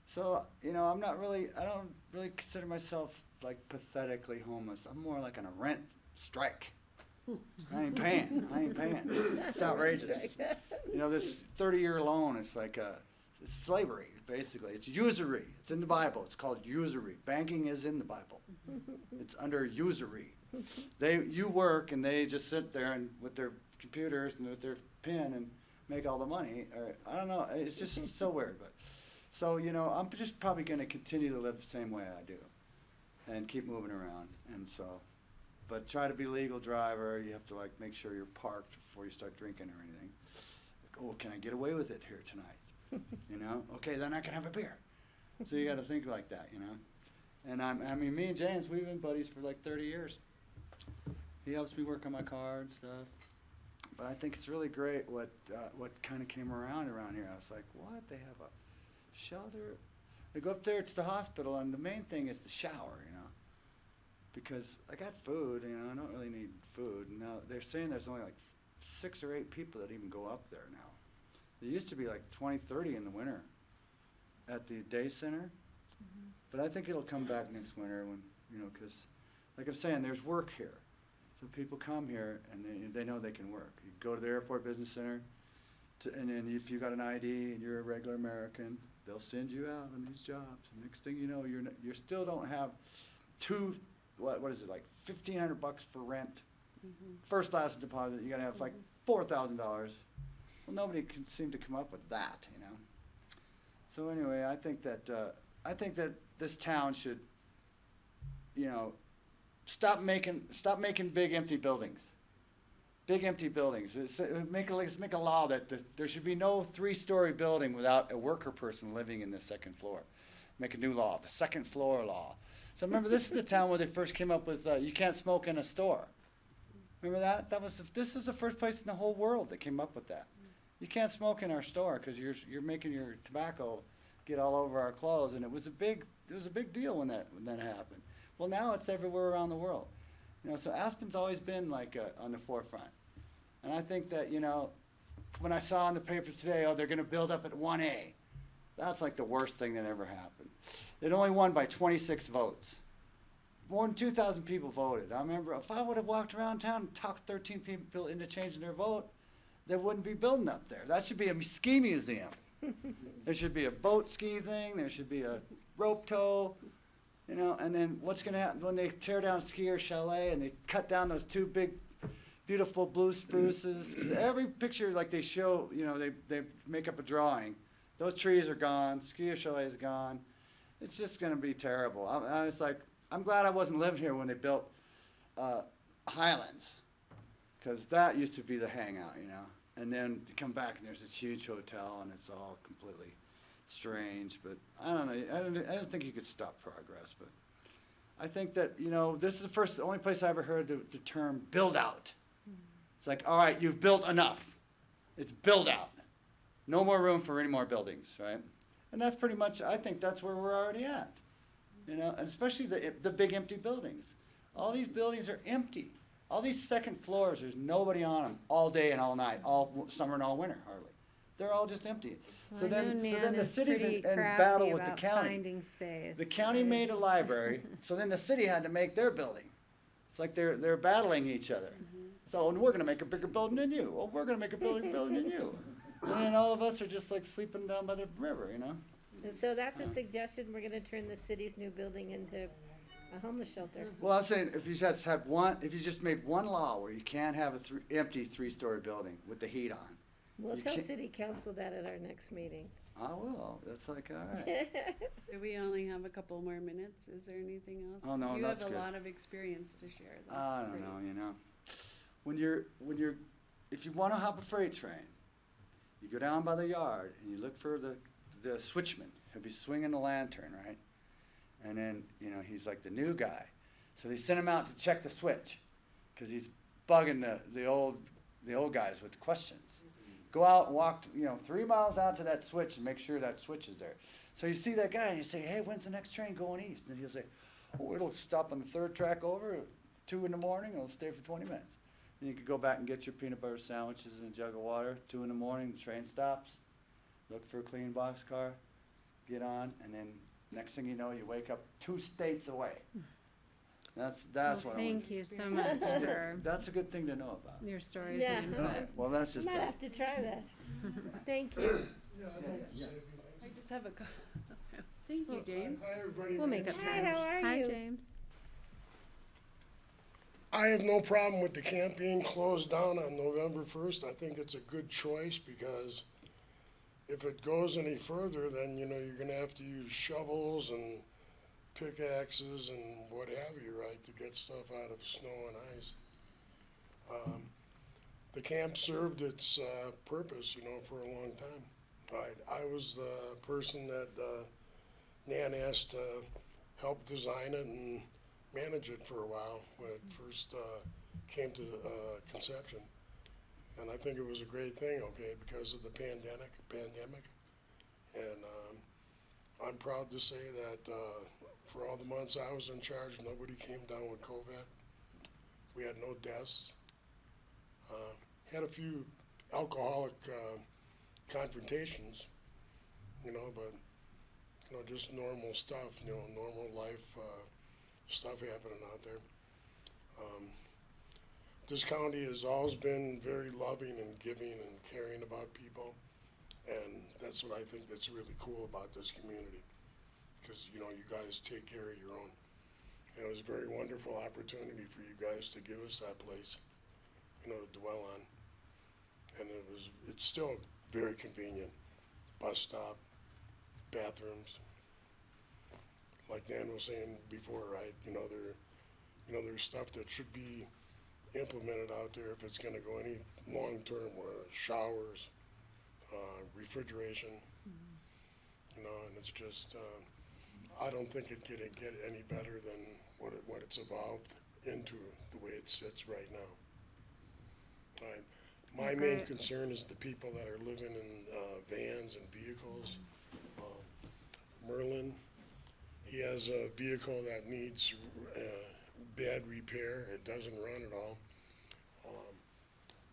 So, I don't really consider myself like pathetically homeless. I'm more like on a rent strike. I ain't paying. It's outrageous. This 30-year loan, it's like it's slavery, basically. It's usury. It's in the Bible. It's called usury. Banking is in the Bible. It's under usury. You work and they just sit there and with their computers and with their pen and make all the money. Or I don't know. It's just so weird. But so I'm just probably going to continue to live the same way I do, and keep moving around. And so, but try to be a legal driver. You have to make sure you're parked before you start drinking or anything. Oh, can I get away with it here tonight? Okay, then I can have a beer. So you got to think like that, And I mean, me and James, we've been buddies for like 30 years. He helps me work on my car and stuff. But I think it's really great what kind of came around here. I was like, what? They have a shelter? They go up there to the hospital, and the main thing is the shower, you know. Because I got food, you know, I don't really need food. Now, they're saying there's only like 6 or 8 people that even go up there now. There used to be like 20, 30 in the winter at the day center. But I think it'll come back next winter when, you know, because like I'm saying, there's work here. So people come here and they know they can work. You go to the Airport Business Center, and then if you got an ID and you're a regular American, they'll send you out on these jobs. And next thing you know, you still don't have what is it, like $1,500 for rent, first class deposit. You got to have like $4,000. Well, nobody can seem to come up with that, you know. So anyway, I think that this town should, you know, stop making big empty buildings. Big empty buildings. Let's make a law that there should be no 3-story building without a worker person living in the second floor. Make a new law, the second floor law. So remember, this is the town where they first came up with you can't smoke in a store. Remember that? This is the first place in the whole world that came up with that. You can't smoke in our store because you're making your tobacco get all over our clothes, and it was a big deal when that happened. Well, now it's everywhere around the world. You know, so Aspen's always been like on the forefront. And I think that, you know, when I saw in the paper today, oh, they're going to build up at 1A, that's like the worst thing that ever happened. It only won by 26 votes. More than 2,000 people voted. I remember if I would have walked around town and talked 13 people into changing their vote, they wouldn't be building up there. That should be a ski museum. There should be a boat ski thing. There should be a rope tow. You know, and then what's going to happen when they tear down Skier Chalet and they cut down those 2 big, beautiful blue spruces? 'Cause every picture, like they show, you know, they make up a drawing. Those trees are gone. Skier Chalet is gone. It's just going to be terrible. I was like, I'm glad I wasn't living here when they built Highlands, because that used to be the hangout, you know. And then you come back and there's this huge hotel and it's all completely strange. But I don't know. I don't think you could stop progress. But I think that, you know, this is the only place I ever heard the term build out. It's like, all right, you've built enough. It's build out. No more room for any more buildings, right? And that's pretty much, I think that's where we're already at. You know, and especially the big empty buildings. All these buildings are empty. All these second floors, there's nobody on them all day and all night, all summer and all winter, hardly. They're all just empty. Well, So I know then Nan the is city's pretty in crafty battle with the about county. finding space. The county made a library, so then the city had to make their building. It's like they're battling each other. So we're going to make a bigger building than you. Oh, we're going to make a bigger building than you. And then all of us are just like sleeping down by the river, you know. And so that's a suggestion, we're gonna turn the city's new building into a homeless shelter. Well, I'm saying if you just made one law where you can't have a empty 3-story building with the heat on. We'll You tell can't- city council that at our next meeting. I will. That's like, all right. So we only have a couple more minutes. Is there anything else? Oh, no, you that's have a good. lot of experience to share. That's I don't great. know, you know. If you want to hop a freight train, you go down by the yard and you look for the switchman. He'll be swinging the lantern, right? And then, you know, he's like the new guy. So they send him out to check the switch because he's bugging the old guys with questions. Go out and walk, 3 miles out to that switch and make sure that switch is there. So you see that guy and you say, hey, when's the next train going east? And he'll say, oh, it'll stop on the 3rd track over at 2 in the morning. It'll stay for 20 minutes. And you can go back and get your peanut butter sandwiches and a jug of water. 2 in the morning, the train stops. Look for a clean boxcar, get on, and then next thing you know, you wake up 2 states away. That's what I want. Thank you so much for That's a good thing to know about. your stories Yeah. and All input. right, well, that's I just might it. have to try that. Thank you. I just have a. Thank you, James. Hi, everybody. We'll make up Hi, time. how are Hi, you? James. I have no problem with the camp being closed down on November 1st. I think it's a good choice because if it goes any further, then, you're gonna have to use shovels and pickaxes and what have you, right, to get stuff out of snow and ice. The camp served its purpose, for a long time. I was the person that Nan asked to helped design it and manage it for a while when it first came to conception. And I think it was a great thing, okay, because of the pandemic. And I'm proud to say that for all the months I was in charge, nobody came down with COVID. We had no deaths. Had a few alcoholic confrontations, you know, but, you know, just normal stuff, you know, normal life stuff happening out there. This county has always been very loving and giving and caring about people, and that's what I think that's really cool about this community, because, you know, you guys take care of your own. And it was a very wonderful opportunity for you guys to give us that place, you know, to dwell on. And it's still very convenient. Bus stop, bathrooms. Like Dan was saying before, right? There's stuff that should be implemented out there if it's gonna go any long term, showers, refrigeration, you know, and it's just, I don't think it can get any better than what it's evolved into the way it sits right now. My main Great. concern is the people that are living in vans and vehicles. Merlin, he has a vehicle that needs bad repair. It doesn't run at all.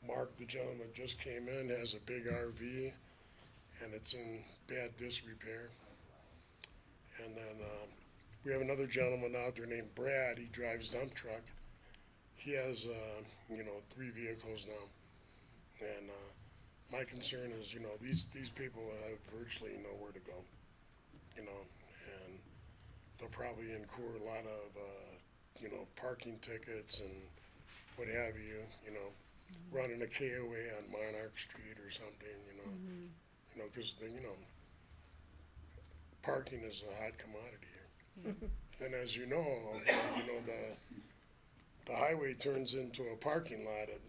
Mark, the gentleman just came in, has a big RV, and it's in bad disrepair. And then we have another gentleman out there named Brad. He drives dump truck. He has, 3 vehicles now. And my concern is, you know, these people have virtually nowhere to go, you know, and they'll probably incur a lot of, parking tickets and what have you, you know, running a KOA on Monarch Street or something, you know, because, parking is a hot commodity here. And as you know, the highway turns into a parking lot at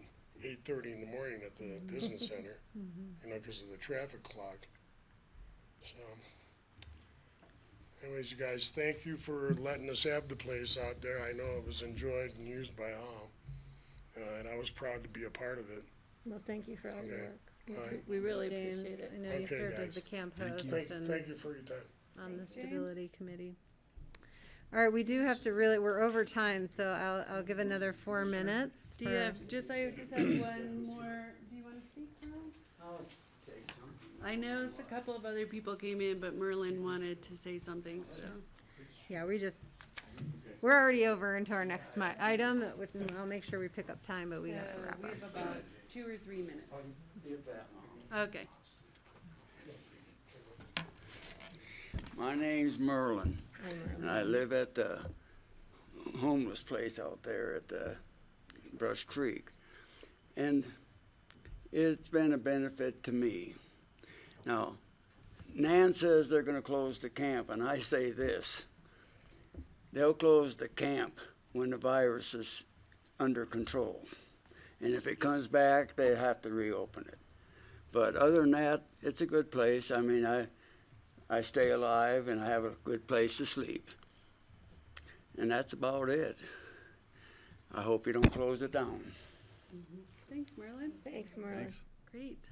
8:30 in the morning at the business center, you know, because of the traffic clog. So, anyways, you guys, thank you for letting us have the place out there. I know it was enjoyed and used by all, and I was proud to be a part of it. Well, thank you for all your Okay. work. All right. We really James, appreciate it. I know you Okay, served as guys. the camp Thank host you. and Thank you for your time. on the Thanks, James. stability committee. All right, we do have to we're over time, so I'll give another 4 minutes. Do you have, I just have one more, do you want to speak, Merlin? I'll say something. I know a couple of other people came in, but Merlin wanted to say something, so. Yeah, we're already over into our next item, which I'll make sure we pick up time, but we gotta So wrap we up. have about 2 or 3 minutes. If that long. Okay. My name's Merlin, and I live at the homeless place out there at the Brush Creek. And it's been a benefit to me. Now, Nan says they're gonna close the camp, and I say this. They'll close the camp when the virus is under control. And if it comes back, they have to reopen it. But other than that, it's a good place. I mean, I stay alive and I have a good place to sleep. And that's about it. I hope you don't close it down. Thanks, Merlin. Thanks, Merlin. Thanks. Great.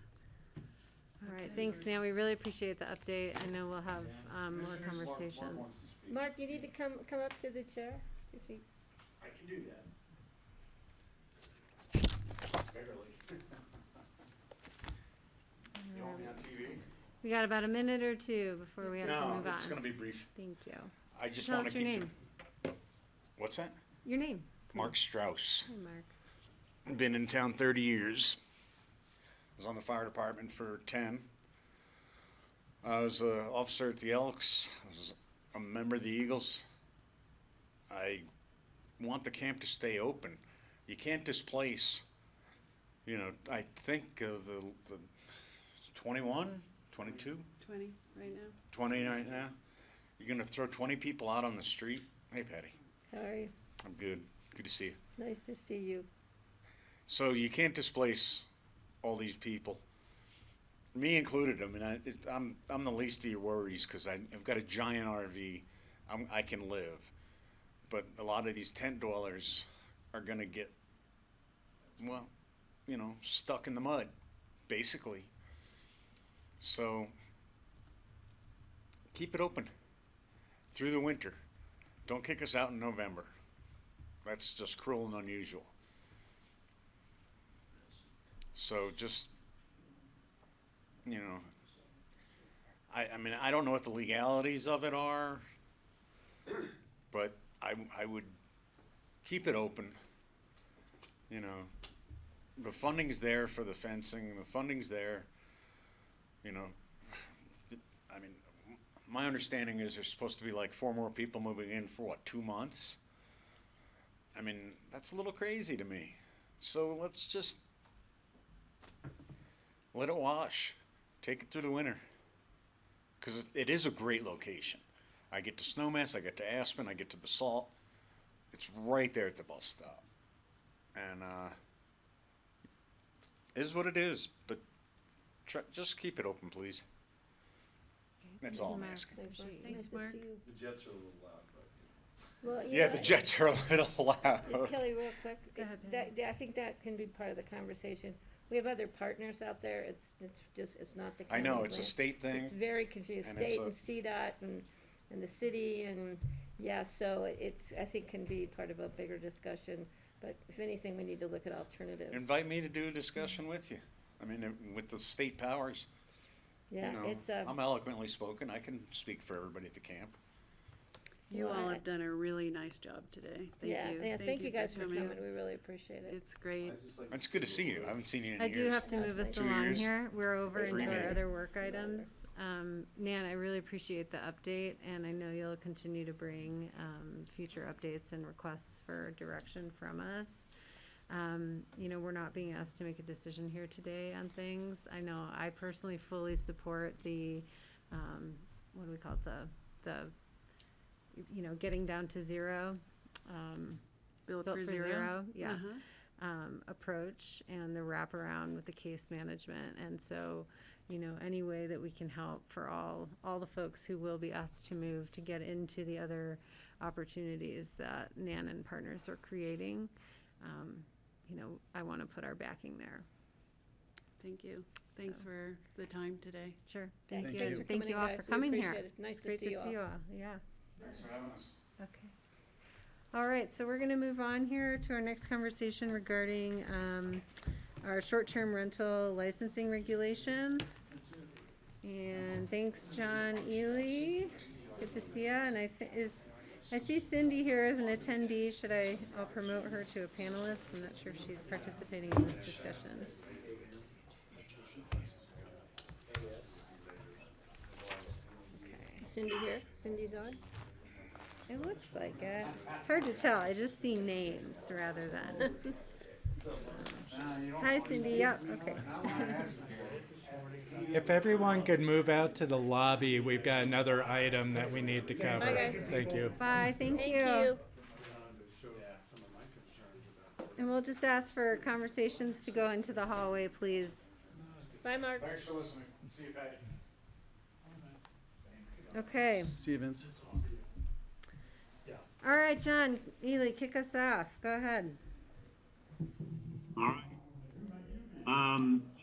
All right, thanks, Nan. We really appreciate the update. I know we'll have more conversations. Mark, you need to come up to the chair. If you, I can do that. Barely. You want me on TV? We got about a minute or two before we have to No, move on. it's gonna be brief. Thank you. I just Tell wanna us your keep. name. What's that? Your name. Mark Strauss. Hi, Mark. Been in town 30 years. Was on the fire department for 10. I was an officer at the Elks. I was a member of the Eagles. I want the camp to stay open. You can't displace, I think the 21, 22, 20 right now. 20 right now. You're gonna throw 20 people out on the street? Hey, Patty. how are you? I'm good. Good to see you. Nice to see you. So you can't displace all these people, me included. I mean, I'm the least of your worries because I've got a giant RV I can live. But a lot of these tent dwellers are gonna get, well, you know, stuck in the mud, basically. So keep it open through the winter. Don't kick us out in November. That's just cruel and unusual. So just, you know, I mean, I don't know what the legalities of it are, but I would keep it open. You know, the funding's there for the fencing, the funding's there, you know. I mean, my understanding is there's supposed to be like 4 more people moving in for what, 2 months? I mean, that's a little crazy to me. So let's just let it wash. Take it through the winter. Because it is a great location. I get to Snowmass, I get to Aspen, I get to Basalt. It's right there at the bus stop. And it is what it is, but just keep it open, please. That's all I'm asking. Thanks, Mark. The Jets are a little loud, but. Well, Yeah, the Jets are a little loud. Kelly, real quick, Go ahead, I think that can be part of the conversation. We have other partners out there. It's not the I county. know, it's a plan. state thing. It's very confusing. and it's State and CDOT and the city and, yeah, so I think can be part of a bigger discussion. But if anything, we need to look at alternatives. Invite me to do a discussion with you. I mean, with the state powers. Yeah, You know, it's, I'm eloquently spoken. I can speak for everybody at the camp. You Well, all I- have done a really nice job today. Thank yeah, you. yeah, thank you guys for coming. We really appreciate it. It's great. It's good to see you. I haven't seen you in I years. do have to move us 2 along years. here. We're over 3 into our maybe. other work items. Nan, I really appreciate the update, and I know you'll continue to bring future updates and requests for direction from us. You know, we're not being asked to make a decision here today on things. I know I personally fully support the, what do we call it, the you know, getting down to zero. Built Built for for zero. zero, yeah. Uh-huh. Approach and the wraparound with the case management. And so, you know, any way that we can help for all the folks who will be asked to move to get into the other opportunities that Nan and partners are creating, you know, I want to put our backing there. Thank you. Thanks for the time today. Sure. Thank Thank you guys you. for Thank coming you in, all guys. for We coming here. appreciate it. Nice It's to great see to you see you all. all. Yeah. Thanks for having us. Okay. All right, so we're going to move on here to our next conversation regarding our short-term rental licensing regulation. And thanks, John Ely. Good to see you. And I see Cindy here as an attendee. I'll promote her to a panelist. I'm not sure if she's participating in this discussion. Cindy here? Cindy's on? It looks like it. It's hard to tell. I just see names rather than. Hi, Cindy. Yep. Okay. if everyone could move out to the lobby, we've got another item that we need to cover. Bye, guys. Thank you. Bye. Thank you. And we'll just ask for conversations to go into the hallway, please. Bye, Mark. Thanks for listening. See you, Patty. Okay. Stevens. All right, John Ely, kick us off. Go ahead. All right.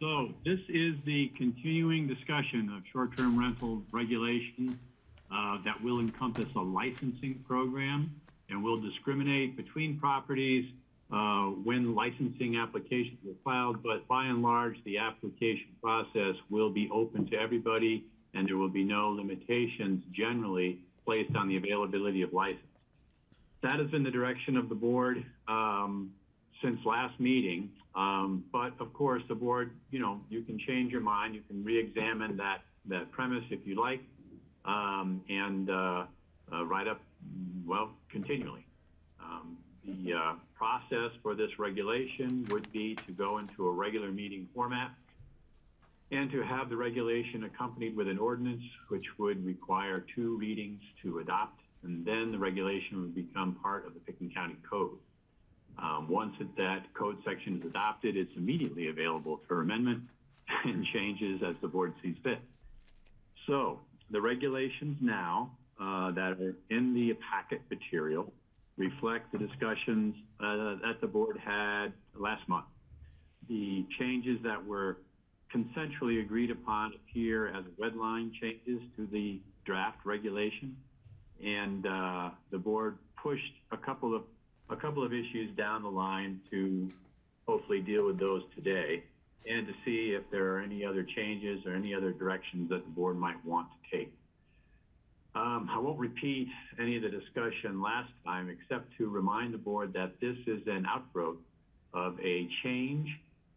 So this is the continuing discussion of short-term rental regulation that will encompass a licensing program and will discriminate between properties when licensing applications are filed. But by and large, the application process will be open to everybody, and there will be no limitations generally placed on the availability of license. That has been the direction of the board since last meeting. But of course, the board, you can change your mind. You can re-examine that premise if you like, and write up, continually. The process for this regulation would be to go into a regular meeting format and to have the regulation accompanied with an ordinance, which would require 2 readings to adopt, and then the regulation would become part of the Pickens County Code. Once that code section is adopted, it's immediately available for amendment and changes as the board sees fit. So the regulations now that are in the packet material reflect the discussions that the board had last month. The changes that were consensually agreed upon appear as red line changes to the draft regulation, and the board pushed a couple of issues down the line to hopefully deal with those today, and to see if there are any other changes or any other directions that the board might want to take. I won't repeat any of the discussion last time, except to remind the board that this is an outgrowth of a change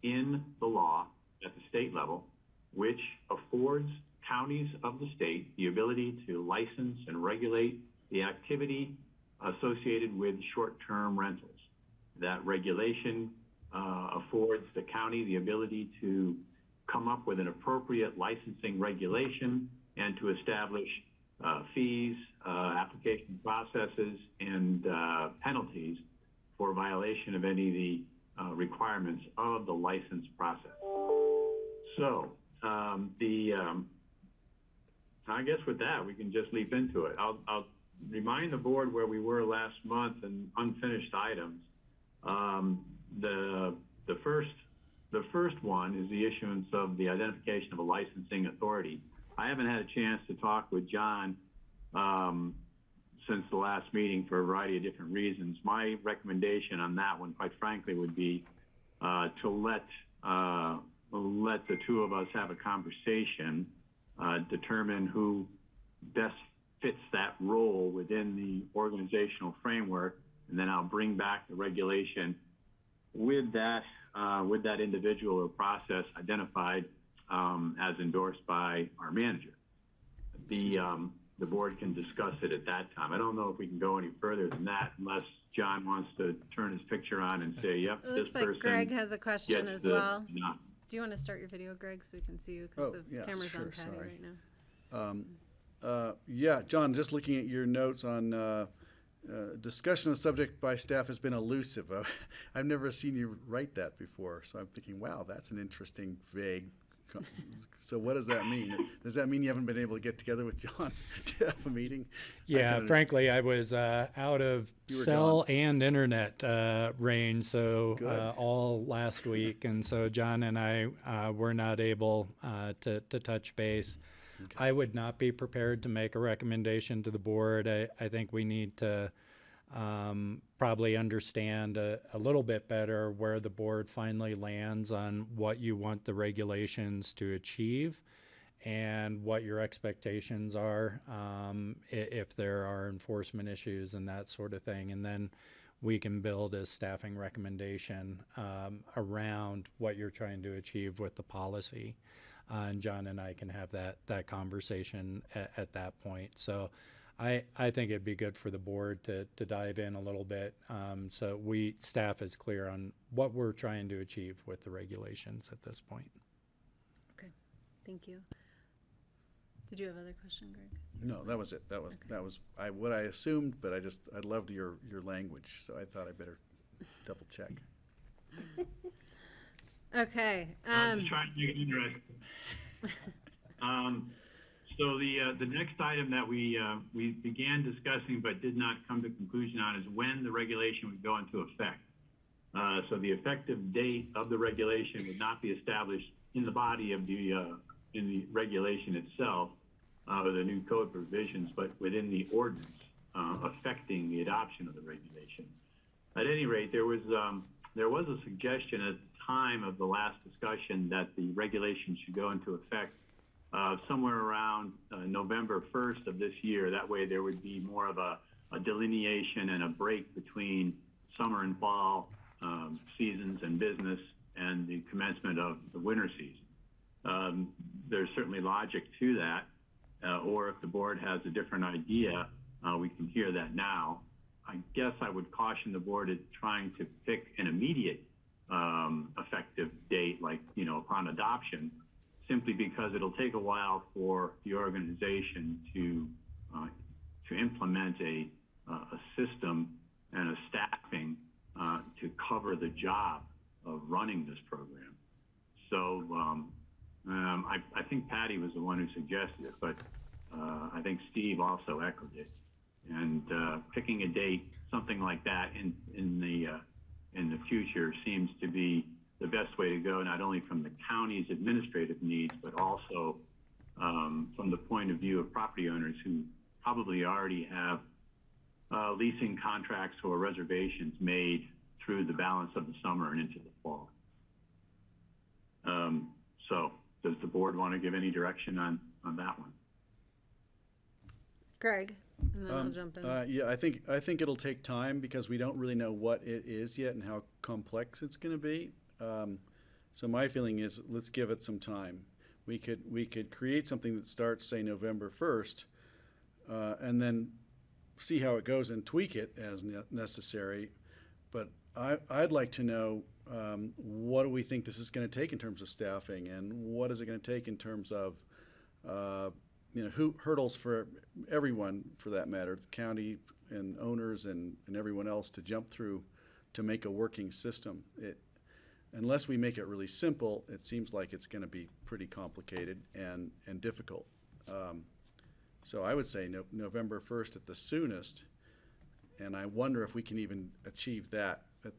in the law at the state level, which affords counties of the state the ability to license and regulate the activity associated with short-term rentals. That regulation affords the county the ability to come up with an appropriate licensing regulation and to establish fees, application processes, and penalties for violation of any of the requirements of the license process. So I guess with that, we can just leap into it. I'll remind the board where we were last month in unfinished items. The first one is the issuance of the identification of a licensing authority. I haven't had a chance to talk with John since the last meeting for a variety of different reasons. My recommendation on that one, quite frankly, would be to let the two of us have a conversation, determine who best fits that role within the organizational framework, and then I'll bring back the regulation with that individual or process identified as endorsed by our manager. The board can discuss it at that time. I don't know if we can go any further than that unless John wants to turn his picture on and say, yep, It this looks like person Greg has a question gets as the well. nod. Do you want to start your video, Greg, so we can see you? Because the yes, camera's sure, on Patty sorry. right now. Yeah, John, just looking at your notes on discussion of the subject by staff has been elusive. I've never seen you write that before, so I'm thinking, wow, that's an interesting, vague. So what does that mean? Does that mean you haven't been able to get together with John to have a meeting? Yeah, frankly, I was out of cell and internet range, so all last week, and so John and I were not able to touch base. Okay. I would not be prepared to make a recommendation to the board. I think we need to probably understand a little bit better where the board finally lands on what you want the regulations to achieve and what your expectations are, if there are enforcement issues and that sort of thing. And then we can build a staffing recommendation around what you're trying to achieve with the policy. And John and I can have that conversation at that point. So I think it'd be good for the board to dive in a little bit, so staff is clear on what we're trying to achieve with the regulations at this point. Okay, thank you. Did you have other question, Greg? No, that was it. That was what I assumed, but I loved your language, so I thought I better double check. Okay. I'm just trying to make it interesting. So the next item that we began discussing but did not come to conclusion on is when the regulation would go into effect. So the effective date of the regulation would not be established in the body of in the regulation itself or the new code provisions, but within the ordinance affecting the adoption of the regulation. At any rate, there was a suggestion at the time of the last discussion that the regulation should go into effect somewhere around November 1st of this year. That way there would be more of a delineation and a break between summer and fall seasons and business and the commencement of the winter season. There's certainly logic to that, or if the board has a different idea, we can hear that now. I guess I would caution the board at trying to pick an immediate effective date, like, upon adoption, simply because it'll take a while for the organization to implement a system and a staffing to cover the job of running this program. So I think Patty was the one who suggested it, but I think Steve also echoed it. And picking a date, something like that in the future seems to be the best way to go, not only from the county's administrative needs, but also from the point of view of property owners who probably already have leasing contracts or reservations made through the balance of the summer and into the fall. So does the board want to give any direction on that one? Greg, and then I'll jump in. Yeah, I think it'll take time because we don't really know what it is yet and how complex it's going to be. So my feeling is let's give it some time. We could create something that starts, say, November 1st, and then see how it goes and tweak it as necessary. But I'd like to know what do we think this is going to take in terms of staffing, and what is it going to take in terms of hurdles for everyone, for that matter, the county and owners and everyone else to jump through to make a working system. Unless we make it really simple, it seems like it's going to be pretty complicated and difficult. So I would say November 1st at the soonest, and I wonder if we can even achieve that at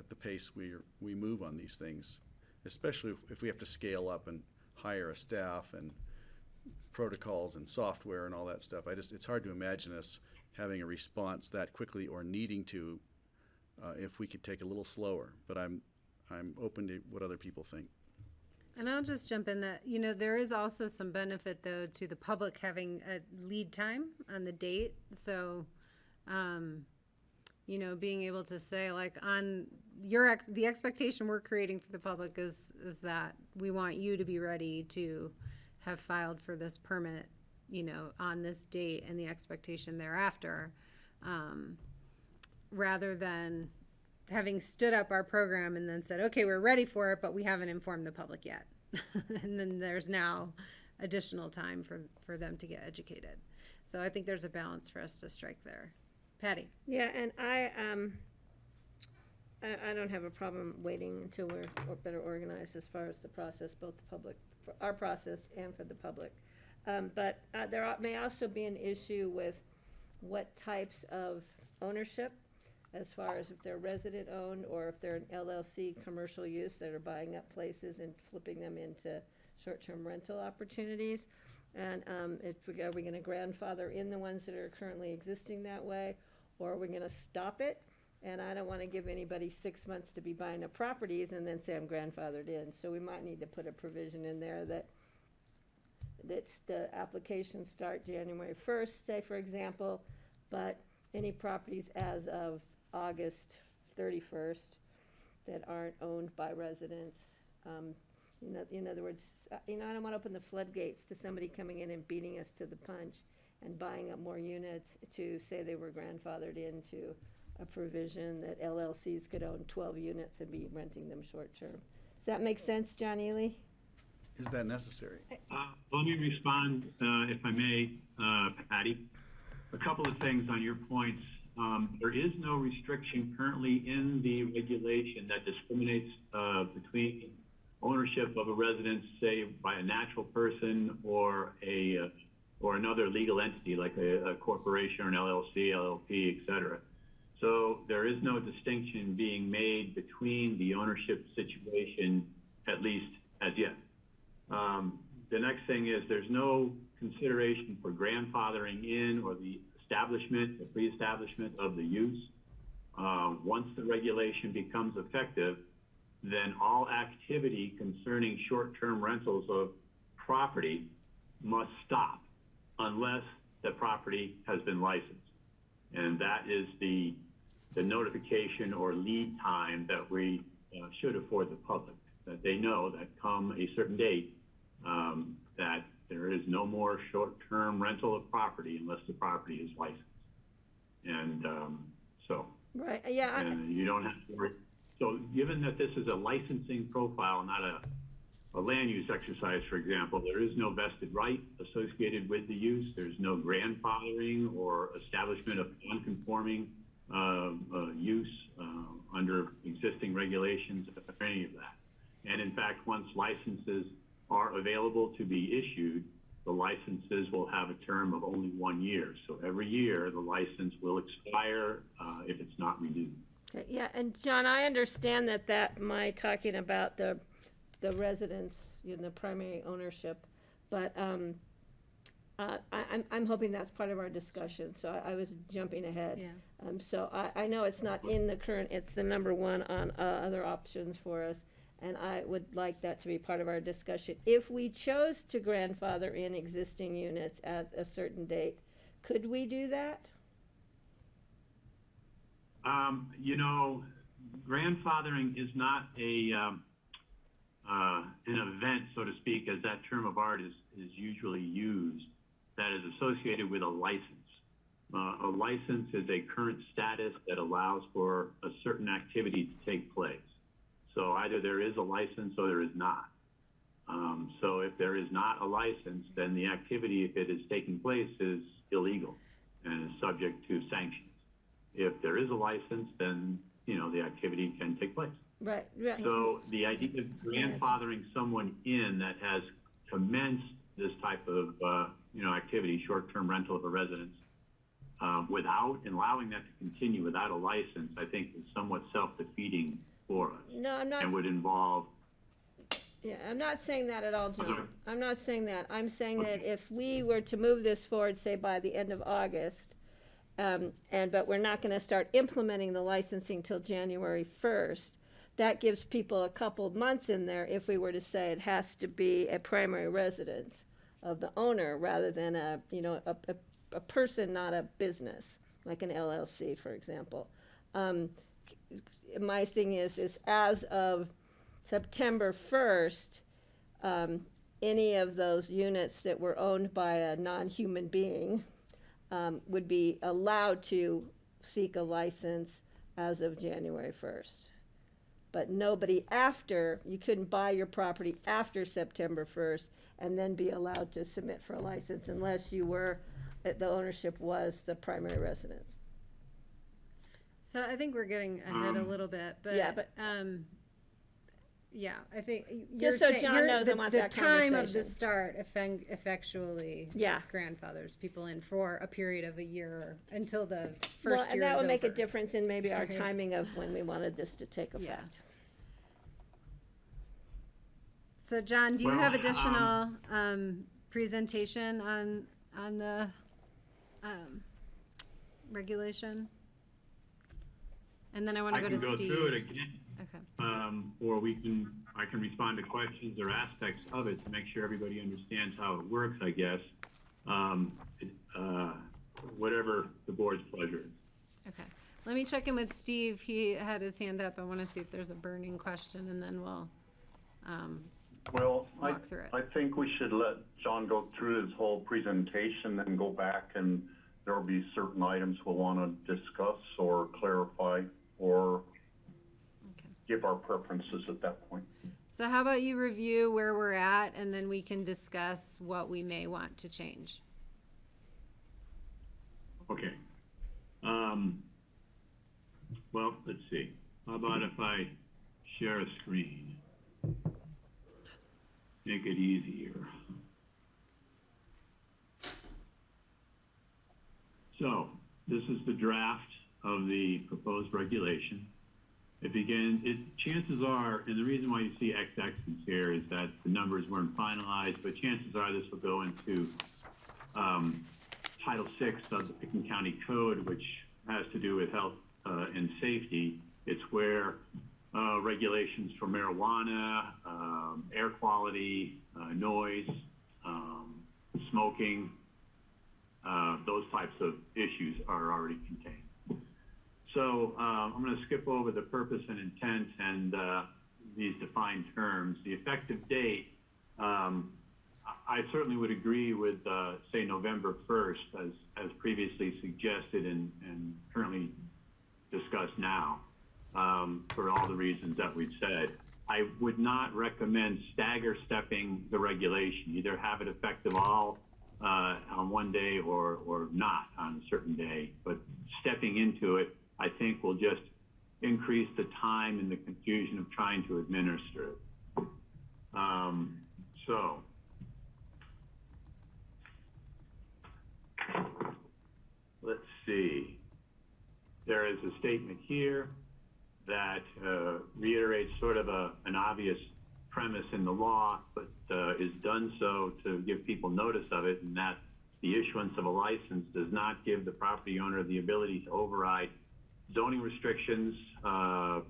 the pace we move on these things, especially if we have to scale up and hire a staff and protocols and software and all that stuff. It's hard to imagine us having a response that quickly or needing to if we could take a little slower. But I'm open to what other people think. And I'll just jump in that, there is also some benefit, though, to the public having a lead time on the date. So, being able to say, like, on the expectation we're creating for the public is that we want you to be ready to have filed for this permit, on this date, and the expectation thereafter, rather than having stood up our program and then said, okay, we're ready for it, but we haven't informed the public yet. And then there's now additional time for them to get educated. So I think there's a balance for us to strike there. Patty? Yeah, and I don't have a problem waiting until we're better organized as far as the process, both the public, for our process and for the public. But there may also be an issue with what types of ownership, as far as if they're resident owned or if they're an LLC commercial use that are buying up places and flipping them into short-term rental opportunities. And are we going to grandfather in the ones that are currently existing that way, or are we going to stop it? And I don't want to give anybody 6 months to be buying up properties and then say I'm grandfathered in. So we might need to put a provision in there that the applications start January 1st, say, for example, but any properties as of August 31st that aren't owned by residents. In other words, I don't want to open the floodgates to somebody coming in and beating us to the punch and buying up more units to say they were grandfathered into a provision that LLCs could own 12 units and be renting them short term. Does that make sense, John Ely? Is that necessary? Let me respond, if I may, Patty. A couple of things on your points. There is no restriction currently in the regulation that discriminates between ownership of a residence, say, by a natural person or another legal entity like a corporation or an LLC, LLP, et cetera. So there is no distinction being made between the ownership situation, at least as yet. The next thing is there's no consideration for grandfathering in or the pre-establishment of the use. Once the regulation becomes effective, then all activity concerning short-term rentals of property must stop unless the property has been licensed. And that is the notification or lead time that we should afford the public, that they know that come a certain date that there is no more short-term rental of property unless the property is licensed. And Right, yeah. And you don't have to worry. So given that this is a licensing profile, not a land use exercise, for example, there is no vested right associated with the use. There's no grandfathering or establishment of non-conforming use under existing regulations or any of that. And in fact, once licenses are available to be issued, the licenses will have a term of only 1 year. So every year, the license will expire if it's not renewed. Okay, yeah, and John, I understand that my talking about the residents, the primary ownership, but I'm hoping that's part of our discussion, so I was jumping ahead. Yeah. So I know it's not in the current, it's the number one on other options for us, and I would like that to be part of our discussion. If we chose to grandfather in existing units at a certain date, could we do that? Grandfathering is not an event, so to speak, as that term of art is usually used, that is associated with a license. A license is a current status that allows for a certain activity to take place. So either there is a license or there is not. So if there is not a license, then the activity, if it is taking place, is illegal and is subject to sanctions. If there is a license, then, the activity can take place. Right. So the idea of grandfathering someone in that has commenced this type of, activity, short-term rental of a residence, without and allowing that to continue without a license, I think is somewhat self-defeating for us. No, I'm not. And would involve. Yeah, I'm not saying that at all, John. I'm not saying that. I'm saying that if we were to move this forward, say by the end of August, but we're not going to start implementing the licensing till January 1st, that gives people a couple of months in there if we were to say it has to be a primary residence of the owner rather than a person, not a business, like an LLC, for example. My thing is as of September 1st, any of those units that were owned by a non-human being would be allowed to seek a license as of January 1st. But nobody you couldn't buy your property after September 1st and then be allowed to submit for a license unless the ownership was the primary residence. So I think we're getting ahead a little bit, but yeah, I think you're Just so saying John knows I want the that time of the conversation. start effectually grandfathers people in for a period of a year until the first year and that is would make a over. difference in maybe our Okay. timing of when we wanted this to take effect. Yeah. So John, do you have additional presentation on the regulation? And then I want to go to Steve. I can go through it again. Okay. Or I can respond to questions or aspects of it to make sure everybody understands how it works, I guess. Whatever the board's pleasure is. Okay. Let me check in with Steve. He had his hand up. I want to see if there's a burning question, and then we'll walk through it. I think we should let John go through his whole presentation and go back, and there will be certain items we'll want to discuss or clarify or give our preferences at that point. So how about you review where we're at, and then we can discuss what we may want to change. Okay. Well, let's see. How about if I share a screen? Make it easier. So, this is the draft of the proposed regulation. Chances are, and the reason why you see XX here is that the numbers weren't finalized, but chances are this will go into Title VI of the Pickens County Code, which has to do with health and safety. It's where regulations for marijuana, air quality, noise, smoking, those types of issues are already contained. So I'm going to skip over the purpose and intent and these defined terms. The effective date, I certainly would agree with, say, November 1st, as previously suggested and currently discussed now, for all the reasons that we've said. I would not recommend stagger stepping the regulation, either have it effective all on one day or not on a certain day, but stepping into it, I think, will just increase the time and the confusion of trying to administer it. So see. There is a statement here that reiterates sort of an obvious premise in the law, but is done so to give people notice of it, and that the issuance of a license does not give the property owner the ability to override zoning restrictions,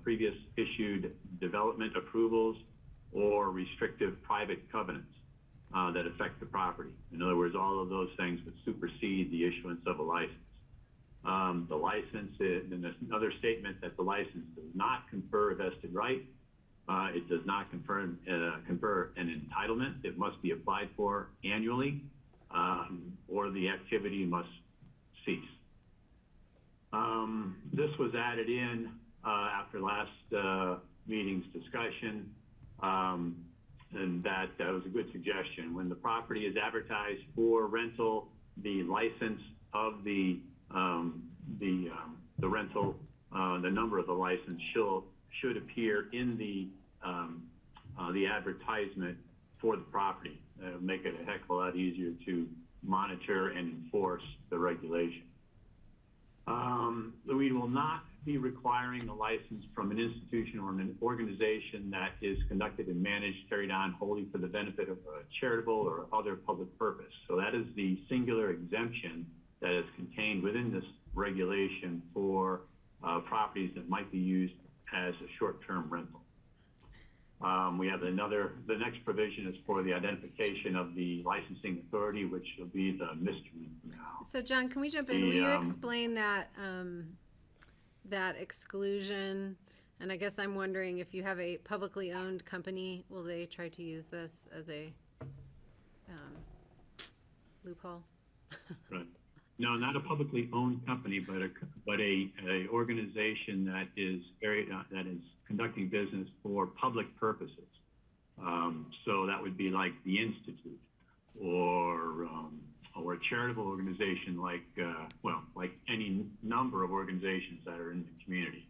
previous issued development approvals, or restrictive private covenants that affect the property. In other words, all of those things that supersede the issuance of a license. The license, and there's another statement that the license does not confer a vested right. It does not confer an entitlement. It must be applied for annually, or the activity must cease. This was added in after last meeting's discussion, and that was a good suggestion. When the property is advertised for rental, the license of the rental, the number of the license should appear in the advertisement for the property. It'll make it a heck of a lot easier to monitor and enforce the regulation. We will not be requiring a license from an institution or an organization that is conducted and managed, carried on wholly for the benefit of a charitable or other public purpose. So that is the singular exemption that is contained within this regulation for properties that might be used as a short-term rental. We have the next provision is for the identification of the licensing authority, which will be the mystery now. So John, can we jump in? Will you explain that, that exclusion? And I guess I'm wondering if you have a publicly owned company, will they try to use this as a loophole? Right. No, not a publicly owned company, but a organization that is conducting business for public purposes. So that would be like the Institute, or a charitable organization like any number of organizations that are in the community.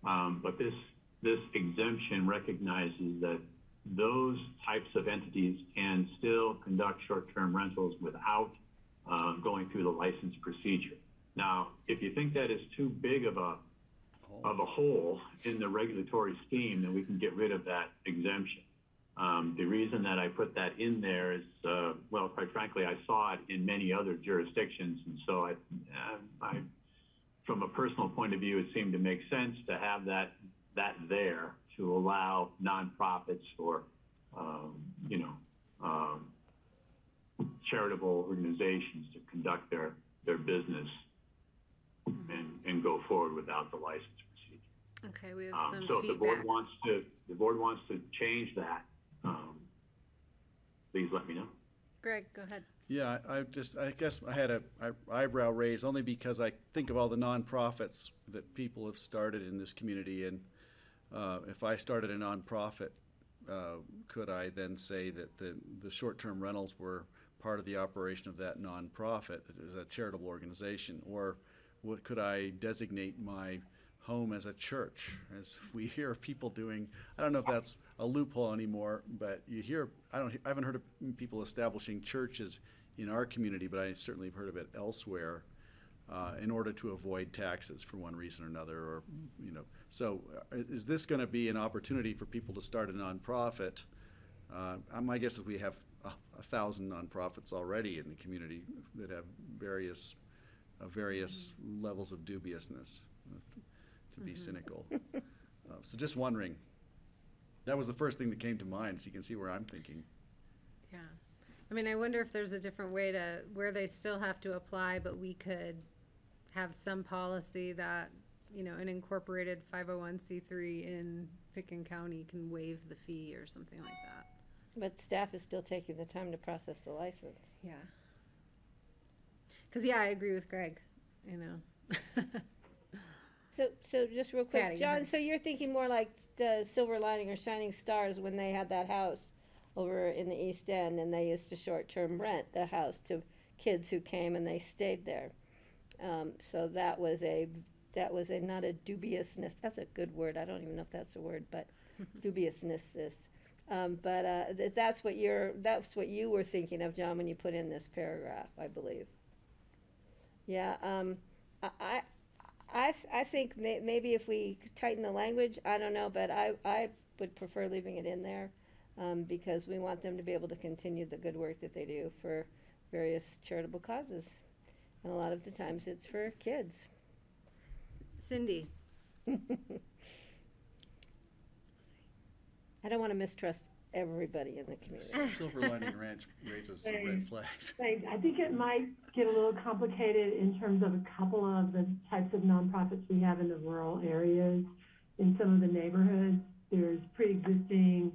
But this exemption recognizes that those types of entities can still conduct short-term rentals without going through the license procedure. Now, if you think that is too big of a hole in the regulatory scheme, then we can get rid of that exemption. The reason that I put that in there is, well, quite frankly, I saw it in many other jurisdictions, and so I from a personal point of view, it seemed to make sense to have that there to allow nonprofits or charitable organizations to conduct their business and go forward without the license procedure. Okay, we have some so if feedback. the board wants to change that, please let me know. Greg, go ahead. Yeah, I guess I had a eyebrow raise only because I think of all the nonprofits that people have started in this community, and if I started a nonprofit, could I then say that the short-term rentals were part of the operation of that nonprofit as a charitable organization, or could I designate my home as a church, as we hear of people doing? I don't know if that's a loophole anymore, but you hear, I haven't heard of people establishing churches in our community, but I certainly have heard of it elsewhere, in order to avoid taxes for one reason or another, or So is this going to be an opportunity for people to start a nonprofit? My guess is we have 1,000 nonprofits already in the community that have various levels of dubiousness, to be cynical. So just wondering. That was the first thing that came to mind, so you can see where I'm thinking. Yeah. I mean, I wonder if there's a different way to, where they still have to apply, but we could have some policy that, an incorporated 501c3 in Picken County can waive the fee or something like that. But staff is still taking the time to process the license. Yeah. Because, I agree with Greg, So just real quick, Patty, go John, ahead. so you're thinking more like the Silver Lining or Shining Stars when they had that house over in the East End, and they used to short-term rent the house to kids who came and they stayed there. So that was not a dubiousness. That's a good word. I don't even know if that's a word, but dubiousness is. That's what you were thinking of, John, when you put in this paragraph, I believe. Yeah. I think maybe if we tighten the language, I don't know, but I would prefer leaving it in there, because we want them to be able to continue the good work that they do for various charitable causes. And a lot of the times it's for kids. Cindy. I don't want to mistrust everybody in the community. Silver Lining Ranch raises some red flags. Thanks. I think it might get a little complicated in terms of a couple of the types of nonprofits we have in the rural areas. In some of the neighborhoods, there's pre-existing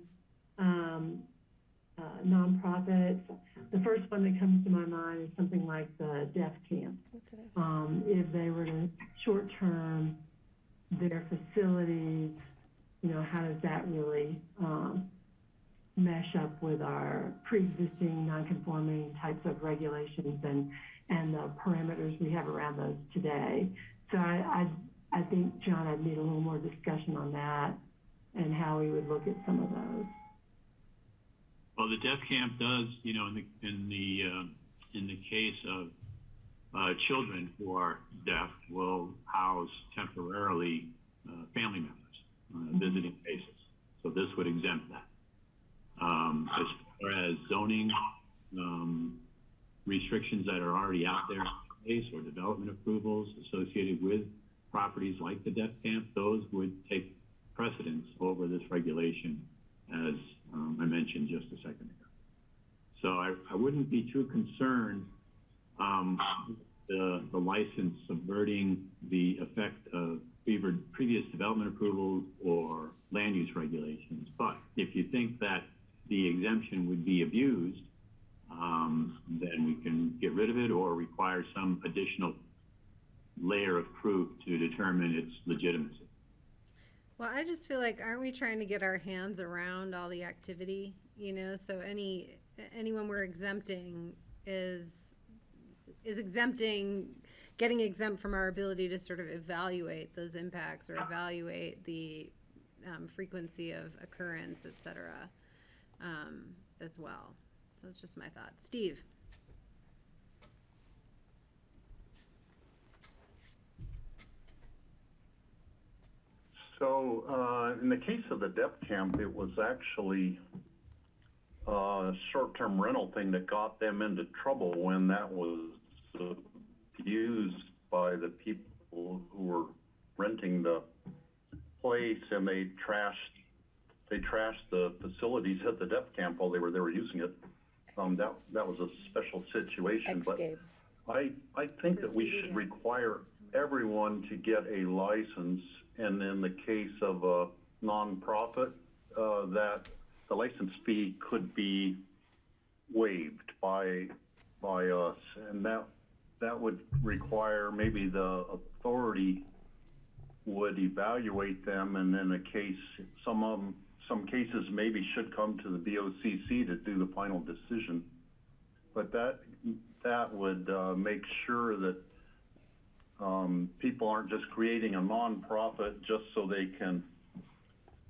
nonprofits. The first one that comes to my mind is something like the Deaf Camp. If they were to short-term their facilities, how does that really mesh up with our pre-existing non-conforming types of regulations and the parameters we have around those today? So I think, John, I'd need a little more discussion on that and how we would look at some of those. Well, the Deaf Camp does, in the case of children who are deaf, will house temporarily family members on a visiting basis. So this would exempt that. As far as zoning restrictions that are already out there in place or development approvals associated with properties like the Deaf Camp, those would take precedence over this regulation, as I mentioned just a second ago. So I wouldn't be too concerned the license subverting the effect of previous development approvals or land use regulations. But if you think that the exemption would be abused, then we can get rid of it or require some additional layer of proof to determine its legitimacy. Well, I just feel like, aren't we trying to get our hands around all the activity? So anyone we're exempting is getting exempt from our ability to sort of evaluate those impacts or evaluate the frequency of occurrence, et cetera, as well. So that's just my thought. Steve. So in the case of the Deaf Camp, it was actually a short-term rental thing that got them into trouble when that was abused by the people who were renting the place, and they trashed the facilities at the Deaf Camp while they were using it. That was a special situation, but I think that we should require everyone to get a license, and in the case of a nonprofit, that the license fee could be waived by us, and that would require maybe the authority would evaluate them, and in a case, some cases maybe should come to the BOCC to do the final decision. But that would make sure that people aren't just creating a nonprofit just so they can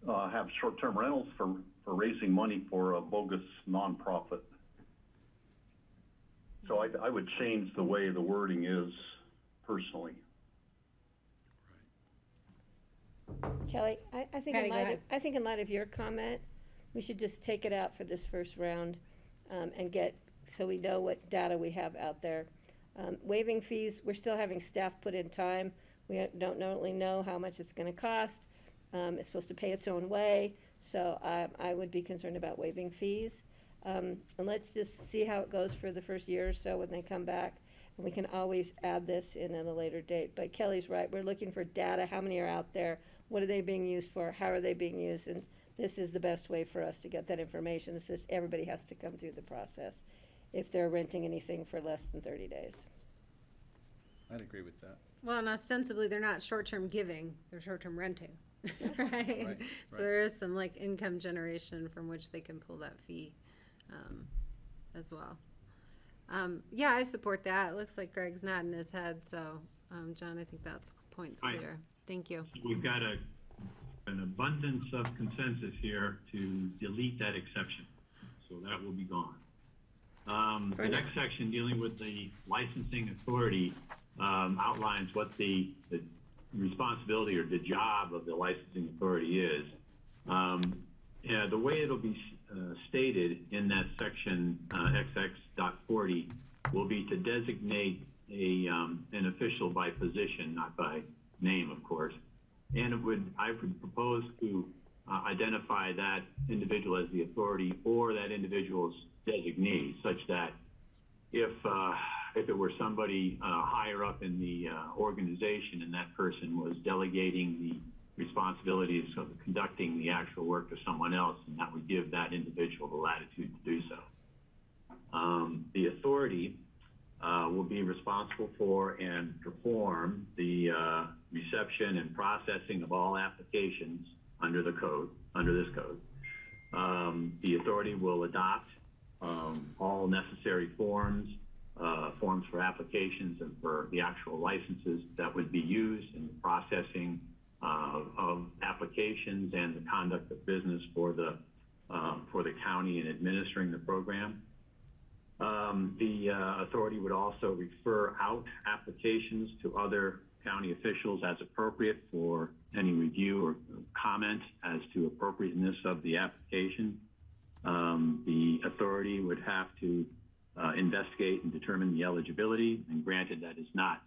have short-term rentals for raising money for a bogus nonprofit. So I would change the way the wording is personally. Kelly, I think Patty, in light of your comment, we should just take it out for this first round and so we know what data we have out there. Waiving fees, we're still having staff put in time. We don't really know how much it's going to cost. It's supposed to pay its own way, so I would be concerned about waiving fees. And let's just see how it goes for the first year or so when they come back. And we can always add this in at a later date. But Kelly's right. We're looking for data. How many are out there? What are they being used for? How are they being used? And this is the best way for us to get that information. It's just everybody has to come through the process if they're renting anything for less than 30 days. I'd agree with that. Well, and ostensibly, they're not short-term giving, they're short-term renting, right? So there is some income generation from which they can pull that fee as well. Yeah, I support that. It looks like Greg's nodding his head, so John, I think that's point's clear. Thank you. We've got an abundance of consensus here to delete that exception, so that will be gone. The next section dealing with the licensing authority, outlines what the responsibility or the job of the licensing authority is. The way it'll be stated in that section XX.40 will be to designate an official by position, not by name, of course. And I would propose to identify that individual as the authority or that individual's designee, such that if it were somebody higher up in the organization and that person was delegating the responsibilities of conducting the actual work to someone else, and that would give that individual the latitude to do so. The authority will be responsible for and perform the reception and processing of all applications under this code. The authority will adopt all necessary forms for applications and for the actual licenses that would be used in the processing of applications and the conduct of business for the county in administering the program. The authority would also refer out applications to other county officials as appropriate for any review or comment as to appropriateness of the application. The authority would have to investigate and determine the eligibility, and granted that is not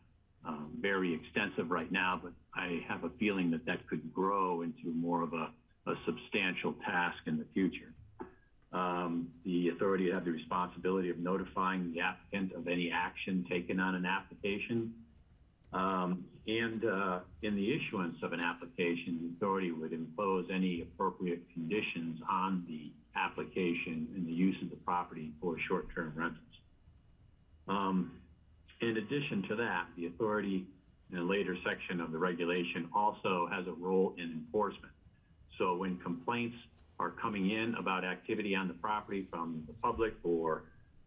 very extensive right now, but I have a feeling that that could grow into more of a substantial task in the future. The authority would have the responsibility of notifying the applicant of any action taken on an application. And in the issuance of an application, the authority would impose any appropriate conditions on the application and the use of the property for short-term rentals. In addition to that, the authority in a later section of the regulation also has a role in enforcement. So when complaints are coming in about activity on the property from the public or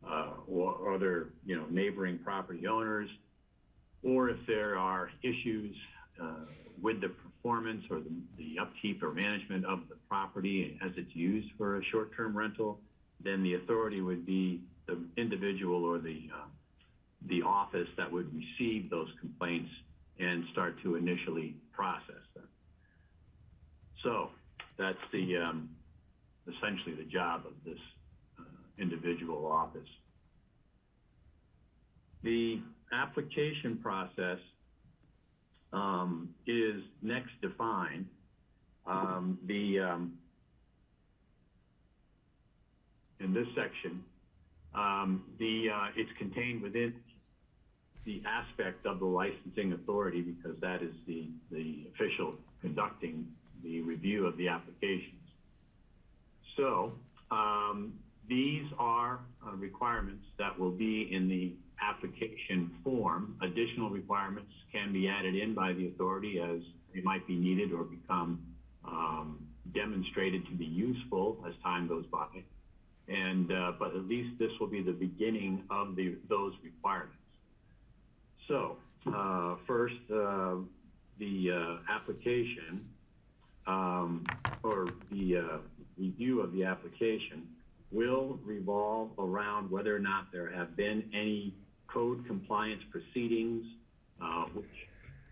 other neighboring property owners, or if there are issues with the performance or the upkeep or management of the property as it's used for a short-term rental, then the authority would be the individual or the office that would receive those complaints and start to initially process them. So that's essentially the job of this individual office. The application process is next defined. In this section, it's contained within the aspect of the licensing authority, because that is the official conducting the review of the applications. So these are requirements that will be in the application form. Additional requirements can be added in by the authority as they might be needed or become demonstrated to be useful as time goes by. And but at least this will be the beginning of those requirements. So first, the application or the review of the application will revolve around whether or not there have been any code compliance proceedings, which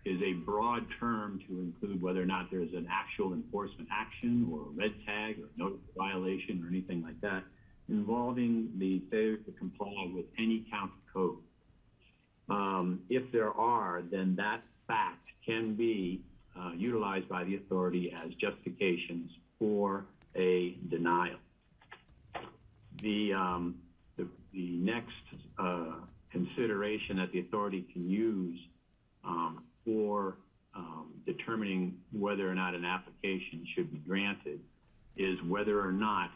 is a broad term to include whether or not there's an actual enforcement action or a red tag or notice of violation or anything like that involving the failure to comply with any county code. If there are, then that fact can be utilized by the authority as justifications for a denial. The next consideration that the authority can use for determining whether or not an application should be granted is whether or not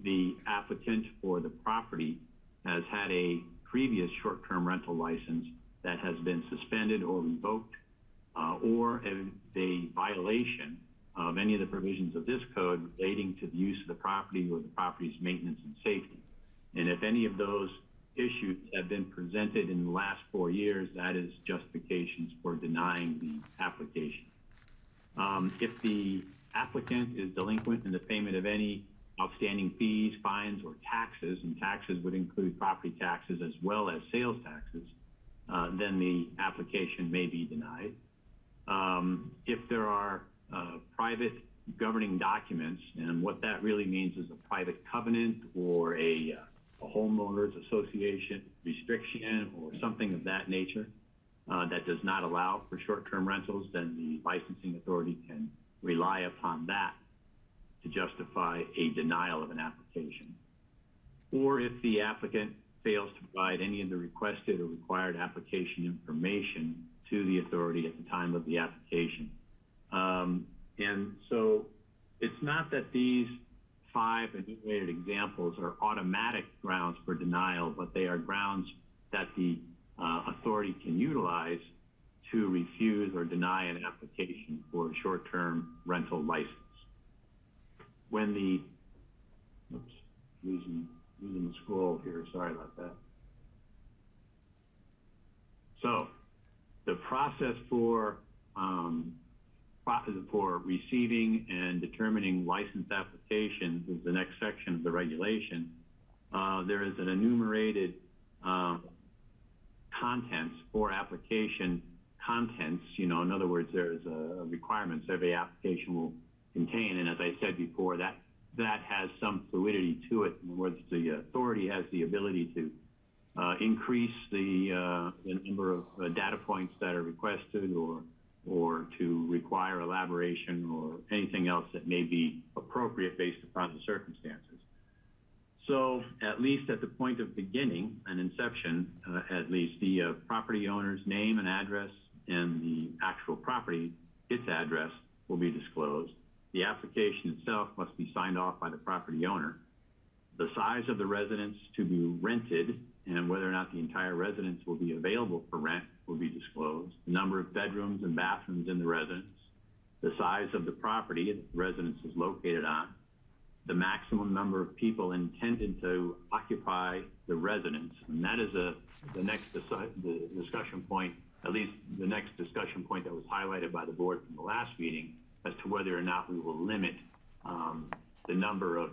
the applicant for the property has had a previous short-term rental license that has been suspended or revoked, or a violation of any of the provisions of this code relating to the use of the property or the property's maintenance and safety. And if any of those issues have been presented in the last 4 years, that is justifications for denying the application. If the applicant is delinquent in the payment of any outstanding fees, fines, or taxes, and taxes would include property taxes as well as sales taxes, then the application may be denied. If there are private governing documents, and what that really means is a private covenant or a homeowners association restriction or something of that nature that does not allow for short-term rentals, then the licensing authority can rely upon that to justify a denial of an application. Or if the applicant fails to provide any of the requested or required application information to the authority at the time of the application. And so it's not that these 5 enumerated examples are automatic grounds for denial, but they are grounds that the authority can utilize to refuse or deny an application for a short-term rental license. When the, oops, losing the scroll here, sorry about that. So the process for receiving and determining license applications is the next section of the regulation. There is an enumerated contents for application contents. You know, in other words, there's a requirements every application will contain, and as I said before, that has some fluidity to it. In other words, the authority has the ability to increase the number of data points that are requested, or to require elaboration or anything else that may be appropriate based upon the circumstances. So at least at the point of beginning and inception, at least the property owner's name and address and the actual property, its address, will be disclosed. The application itself must be signed off by the property owner. The size of the residence to be rented and whether or not the entire residence will be available for rent will be disclosed. The number of bedrooms and bathrooms in the residence, the size of the property that the residence is located on, the maximum number of people intended to occupy the residence, and that is the next discussion point, at least the next discussion point that was highlighted by the board from the last meeting, as to whether or not we will limit the number of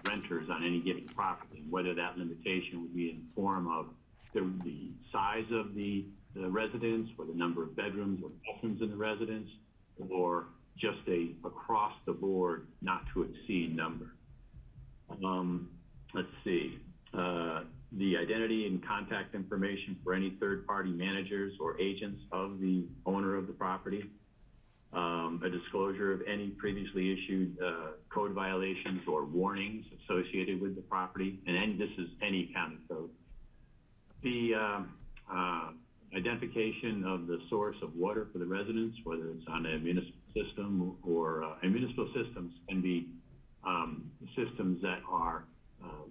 renters on any given property, whether that limitation would be in the form of the size of the residence, or the number of bedrooms or bathrooms in the residence, or just a across the board not to exceed number. Let's see. The identity and contact information for any third-party managers or agents of the owner of the property. A disclosure of any previously issued code violations or warnings associated with the property, and this is any county code. The identification of the source of water for the residents, whether it's on a municipal system or municipal systems can be systems that are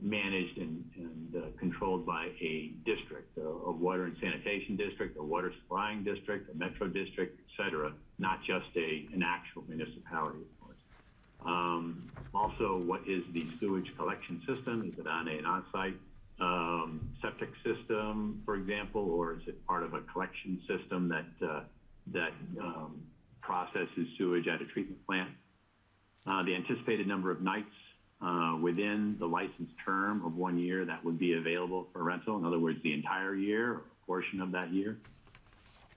managed and controlled by a district, a water and sanitation district, a water supplying district, a metro district, et cetera, not just an actual municipality, of course. Also, what is the sewage collection system? Is it on an on-site septic system, for example, or is it part of a collection system that processes sewage at a treatment plant? The anticipated number of nights within the license term of 1 year that would be available for rental, in other words, the entire year or a portion of that year.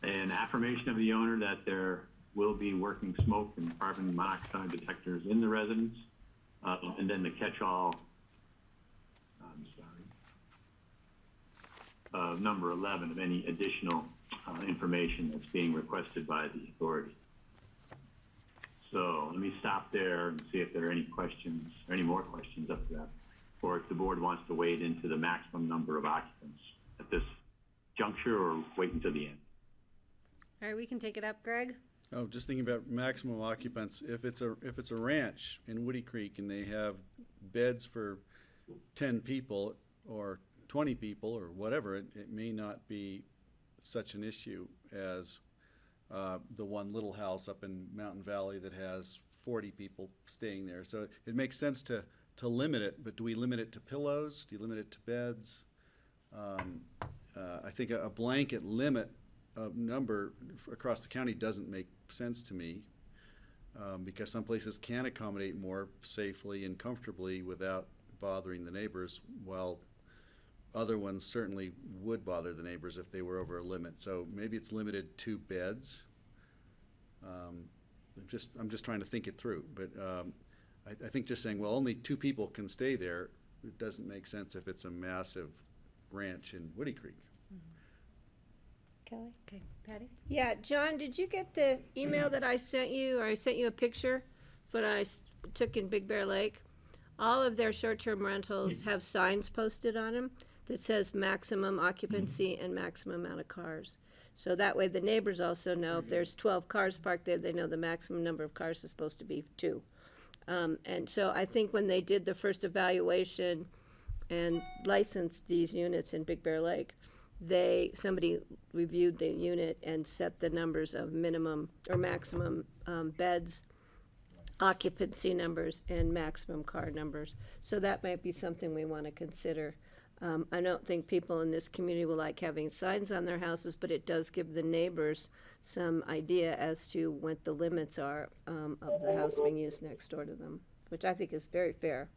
An affirmation of the owner that there will be working smoke and carbon monoxide detectors in the residence, and then the catch-all, number 11 of any additional information that's being requested by the authority. So let me stop there and see if there are any questions, or any more questions up to that, or if the board wants to wade into the maximum number of occupants at this juncture, or wait until the end. All right, we can take it up, Greg. Oh, just thinking about maximum occupants. If it's a ranch in Woody Creek and they have beds for 10 people or 20 people or whatever, it may not be such an issue as the one little house up in Mountain Valley that has 40 people staying there. So it makes sense to limit it, but do we limit it to pillows? Do you limit it to beds? I think a blanket limit of number across the county doesn't make sense to me, because some places can accommodate more safely and comfortably without bothering the neighbors, while other ones certainly would bother the neighbors if they were over a limit. So maybe it's limited to beds. I'm just trying to think it through, but I think just saying, well, only 2 people can stay there, it doesn't make sense if it's a massive ranch in Woody Creek. Kelly? Okay, Patty? Yeah, John, did you get the email that I sent you, or I sent you a picture, but took in Big Bear Lake? All of their short-term rentals have signs posted on them that says maximum occupancy and maximum amount of cars. So that way the neighbors also know if there's 12 cars parked there, they know the maximum number of cars is supposed to be 2. And so I think when they did the first evaluation and licensed these units in Big Bear Lake, somebody reviewed the unit and set the numbers of minimum or maximum beds, occupancy numbers, and maximum car numbers. So that might be something we want to consider. I don't think people in this community will like having signs on their houses, but it does give the neighbors some idea as to what the limits are of the house being used next door to them, which I think is very fair.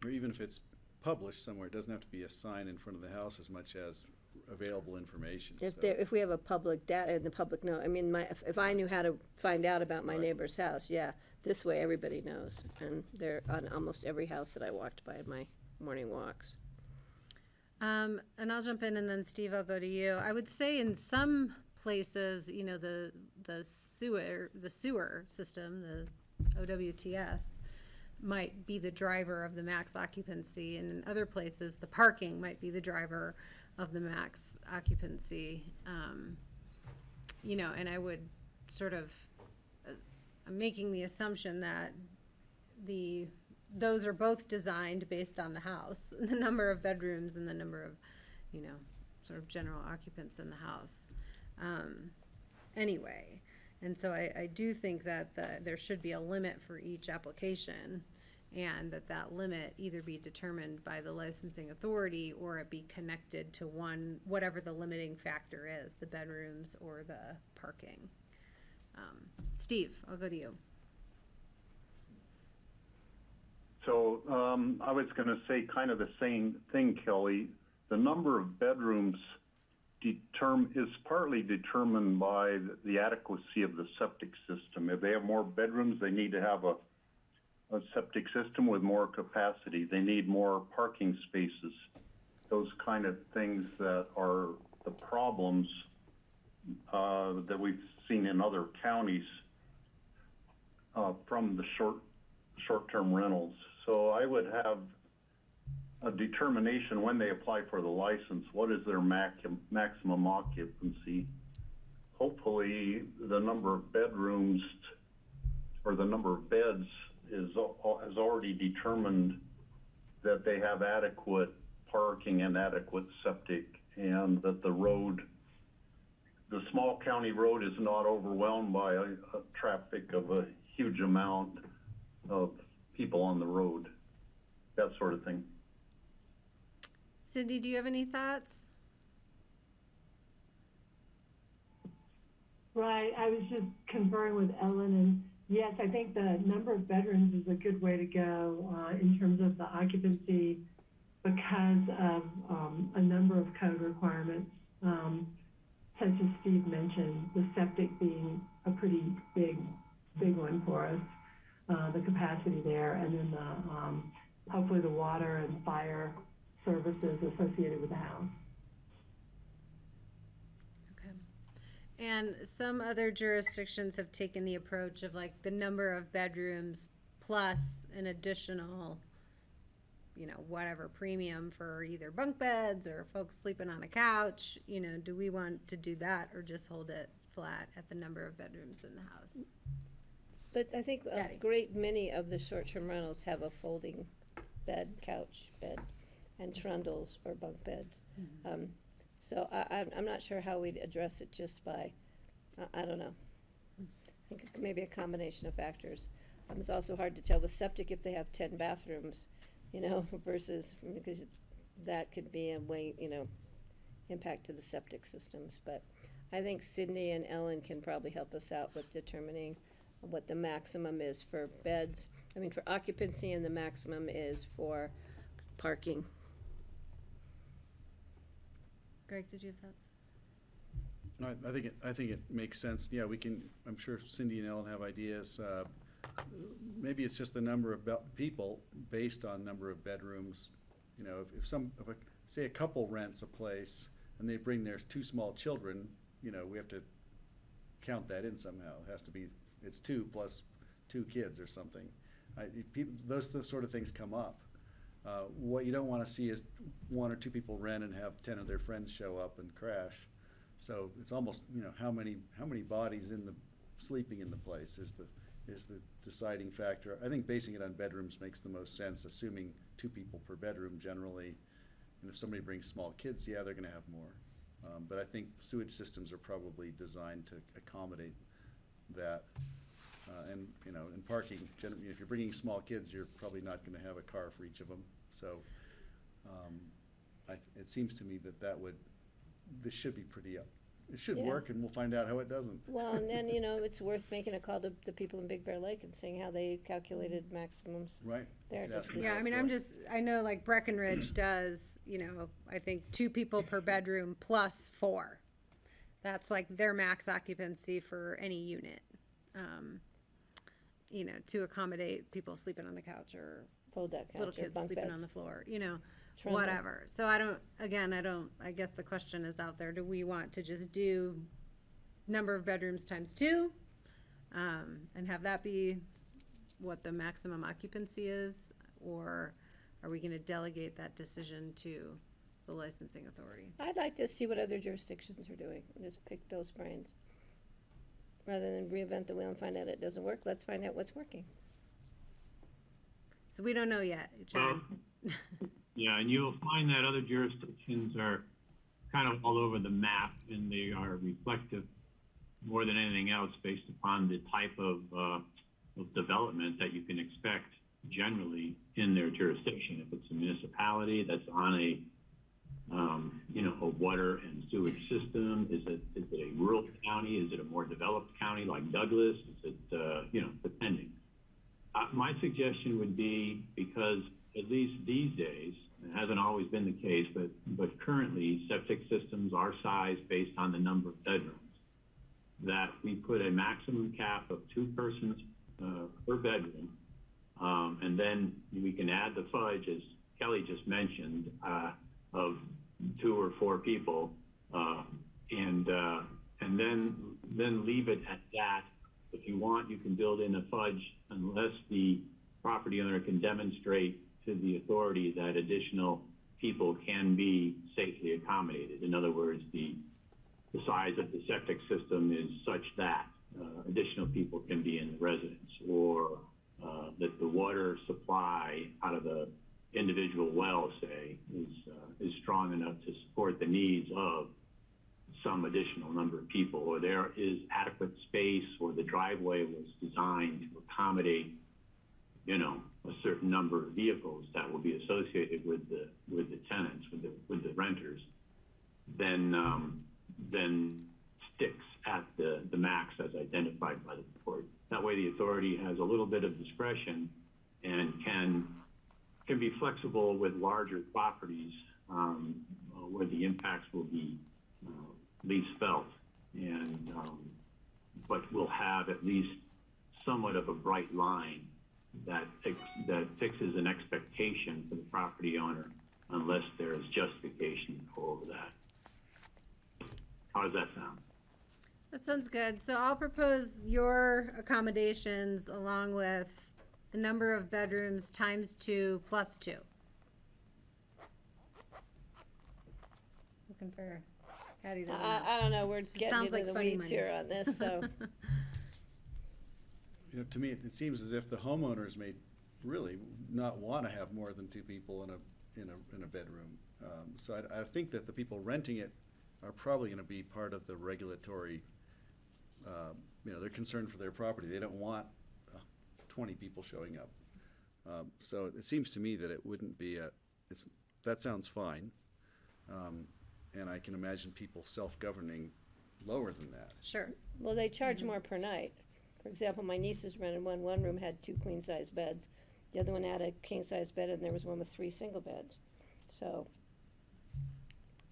Or even if it's published somewhere, it doesn't have to be a sign in front of the house as much as available information. If we have a public data in the public know, I mean, if I knew how to find out about my neighbor's house, yeah, this way everybody knows, and they're on almost every house that I walked by in my morning walks. And I'll jump in, and then Steve, I'll go to you. I would say in some places, you know, the sewer system, the OWTS, might be the driver of the max occupancy, and in other places, the parking might be the driver of the max occupancy. You know, and I would sort of, I'm making the assumption that those are both designed based on the house, the number of bedrooms and the number of, you know, sort of general occupants in the house. Anyway, and so I do think that there should be a limit for each application, and that limit either be determined by the licensing authority or it be connected to whatever the limiting factor is, the bedrooms or the parking. Steve, I'll go to you. So I was going to say kind of the same thing, Kelly. The number of bedrooms is partly determined by the adequacy of the septic system. If they have more bedrooms, they need to have a septic system with more capacity. They need more parking spaces. Those kind of things that are the problems that we've seen in other counties from the short-term rentals. So I would have a determination when they apply for the license, what is their maximum occupancy? Hopefully the number of bedrooms or the number of beds is already determined that they have adequate parking and adequate septic, and that the small county road is not overwhelmed by a traffic of a huge amount of people on the road, that sort of thing. Cindy, do you have any thoughts? Right, I was just conferring with Ellen, and yes, I think the number of bedrooms is a good way to go in terms of the occupancy because of a number of code requirements, such as Steve mentioned, the septic being a pretty big one for us, the capacity there, and then hopefully the water and fire services associated with the house. Okay. And some other jurisdictions have taken the approach of like the number of bedrooms plus an additional, you know, whatever premium for either bunk beds or folks sleeping on a couch. You know, do we want to do that or just hold it flat at the number of bedrooms in the house? But I think a great many of the short-term rentals have a folding bed, couch bed, and trundles or bunk beds. Mm-hmm. So I'm not sure how we'd address it just by, I don't know. I think maybe a combination of factors. It's also hard to tell with septic if they have 10 bathrooms, you know, versus, because that could be a way, you know, impact to the septic systems. But I think Cindy and Ellen can probably help us out with determining what the maximum is for beds. I mean, for occupancy, and the maximum is for parking. Greg, did you have thoughts? No, I think it makes sense. Yeah, we can, I'm sure Cindy and Ellen have ideas. Maybe it's just the number of people based on number of bedrooms. You know, if say a couple rents a place and they bring their 2 small children, you know, we have to count that in somehow. It has to be, it's 2 plus 2 kids or something. Those sort of things come up. What you don't want to see is 1 or 2 people rent and have 10 of their friends show up and crash. So it's almost, you know, how many bodies sleeping in the place is the deciding factor. I think basing it on bedrooms makes the most sense, assuming 2 people per bedroom generally. And if somebody brings small kids, yeah, they're going to have more. But I think sewage systems are probably designed to accommodate that. And, you know, in parking, if you're bringing small kids, you're probably not going to have a car for each of them. So it seems to me this should be pretty it should work, and we'll find out how it doesn't. Well, and then, you know, it's worth making a call to the people in Big Bear Lake and seeing how they calculated maximums. Right. There. Yeah, I mean, I know like Breckenridge does, you know, I think 2 people per bedroom plus 4. That's like their max occupancy for any unit. You know, to accommodate people sleeping on the couch or full deck couch, little kids sleeping beds. on the floor, you know, Trundle. whatever. So I guess the question is out there, do we want to just do number of bedrooms times 2 and have that be what the maximum occupancy is? Or are we going to delegate that decision to the licensing authority? I'd like to see what other jurisdictions are doing and just pick those brains. Rather than reinvent the wheel and find out it doesn't work, let's find out what's working. So we don't know yet, John. Yeah, and you'll find that other jurisdictions are kind of all over the map, and they are reflective more than anything else based upon the type of development that you can expect generally in their jurisdiction. If it's a municipality that's on a a water and sewage system, is it a rural county? Is it a more developed county like Douglas? Is it depending. My suggestion would be, because at least these days, it hasn't always been the case, but currently septic systems are sized based on the number of bedrooms, that we put a maximum cap of 2 persons per bedroom, and then we can add the fudge, as Kelly just mentioned, of 2 or 4 people, and then leave it at that. If you want, you can build in a fudge unless the property owner can demonstrate to the authority that additional people can be safely accommodated. In other words, the size of the septic system is such that additional people can be in the residence, or that the water supply out of the individual well, say, is strong enough to support the needs of some additional number of people, or there is adequate space, or the driveway was designed to accommodate, a certain number of vehicles that will be associated with the tenants, with the renters, then sticks at the max as identified by the court. That way, the authority has a little bit of discretion and can be flexible with larger properties where the impacts will be least felt, and but we'll have at least somewhat of a bright line that fixes an expectation for the property owner, unless there is justification for that. How does that sound? That sounds good. So I'll propose your accommodations along with the number of bedrooms times 2 plus 2. Looking for Patty to I don't know, we're getting into the weeds here on this, so. To me, it seems as if the homeowners may really not want to have more than 2 people in a bedroom. So I think that the people renting it are probably going to be part of the regulatory. They're concerned for their property. They don't want 20 people showing up. So it seems to me that it wouldn't be that sounds fine. And I can imagine people self-governing lower than that. Sure. Well, they charge more per night. For example, my nieces rented one. One room had 2 queen-size beds. The other one had a king-size bed, and there was one with 3 single beds. So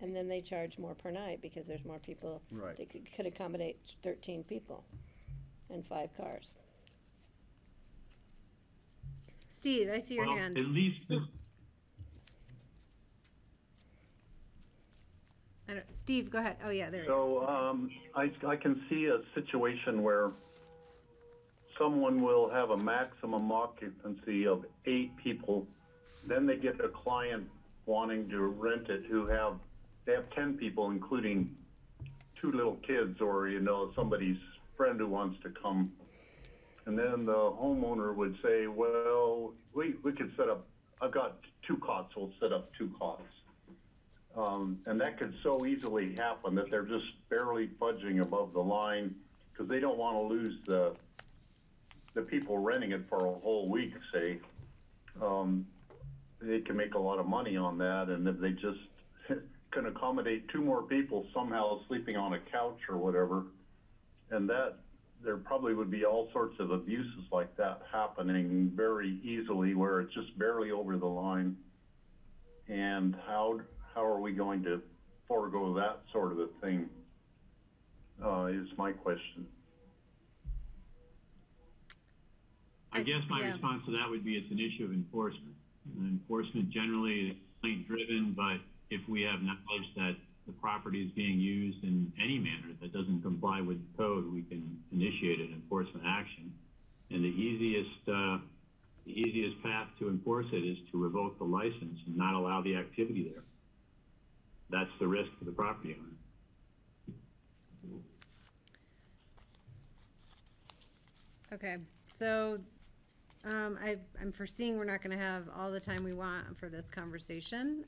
and then they charge more per night because there's more people. Right. They could accommodate 13 people and 5 cars. Steve, I see your Well, hand. at least, Steve, go ahead. Oh, yeah, there he is. So I can see a situation where someone will have a maximum occupancy of 8 people. Then they get a client wanting to rent it they have 10 people, including 2 little kids or, somebody's friend who wants to come. And then the homeowner would say, well, we could set up, I've got 2 cots, we'll set up 2 cots. And that could so easily happen that they're just barely fudging above the line because they don't want to lose the people renting it for a whole week, say. They can make a lot of money on that, and if they just can accommodate 2 more people somehow sleeping on a couch or whatever, and that there probably would be all sorts of abuses like that happening very easily where it's just barely over the line. And how are we going to forego that sort of a thing, is my question. I guess my yeah. response to that would be it's an issue of enforcement. Enforcement generally is complaint driven, but if we have knowledge that the property is being used in any manner that doesn't comply with the code, we can initiate an enforcement action. And the easiest path to enforce it is to revoke the license and not allow the activity there. That's the risk to the property owner. Okay, so I'm foreseeing we're not going to have all the time we want for this conversation,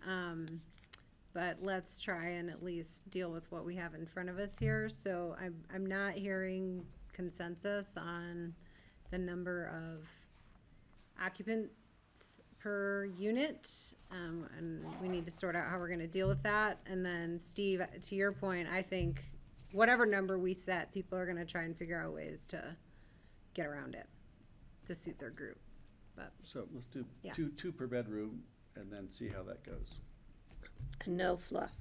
but let's try and at least deal with what we have in front of us here. So I'm not hearing consensus on the number of occupants per unit, and we need to sort out how we're going to deal with that. And then Steve, to your point, I think whatever number we set, people are going to try and figure out ways to get around it to suit their group. But So let's do Yeah. two per bedroom and then see how that goes. And no fluff.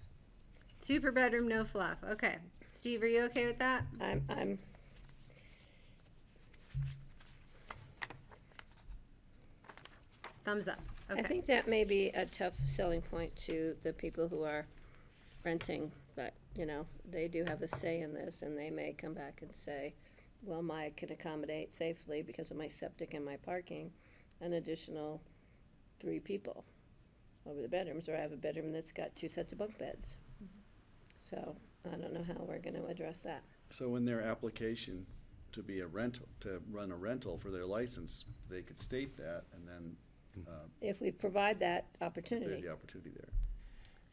2 per bedroom, no fluff. Okay, Steve, are you okay with that? I'm Thumbs up. Okay. I think that may be a tough selling point to the people who are renting, but, they do have a say in this, and they may come back and say, well, I can accommodate safely because of my septic and my parking, an additional 3 people over the bedrooms, or I have a bedroom that's got 2 sets of bunk beds. So I don't know how we're gonna address that. So in their application to be a rental, to run a rental for their license, they could state that, and then If we provide that if there's opportunity. the opportunity there.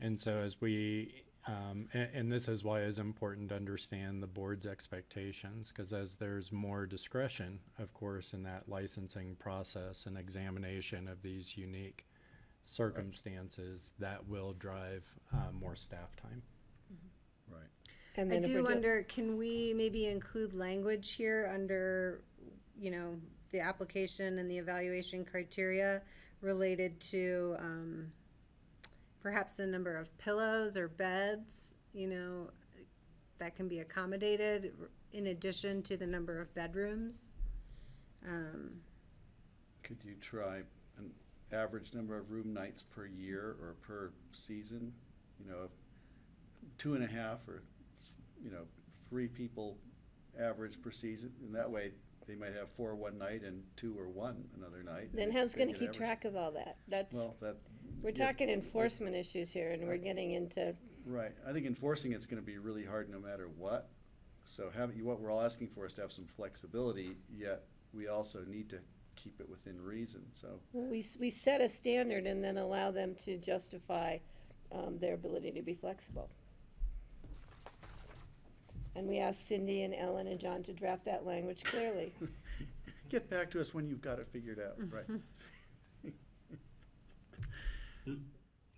And so as we, and this is why it's important to understand the board's expectations, because as there's more discretion, of course, in that licensing process and examination of these unique circumstances, that will drive more staff time. Right. And I then if do we're wonder, can we maybe include language here under, the application and the evaluation criteria related to perhaps the number of pillows or beds, that can be accommodated in addition to the number of bedrooms? Could you try an average number of room nights per year or per season? 2.5 or 3 people average per season, and that way they might have 4 one night and 2 or 1 another night. Then and how's they gonna get keep average. track of all that? We're yeah, talking enforcement issues here, and we're getting into, Right. I think enforcing it's going to be really hard no matter what. So what we're all asking for is to have some flexibility, yet we also need to keep it within reason. So we set a standard and then allow them to justify their ability to be flexible. And we asked Cindy and Ellen and John to draft that language clearly. get back to us when you've got it figured out. Right.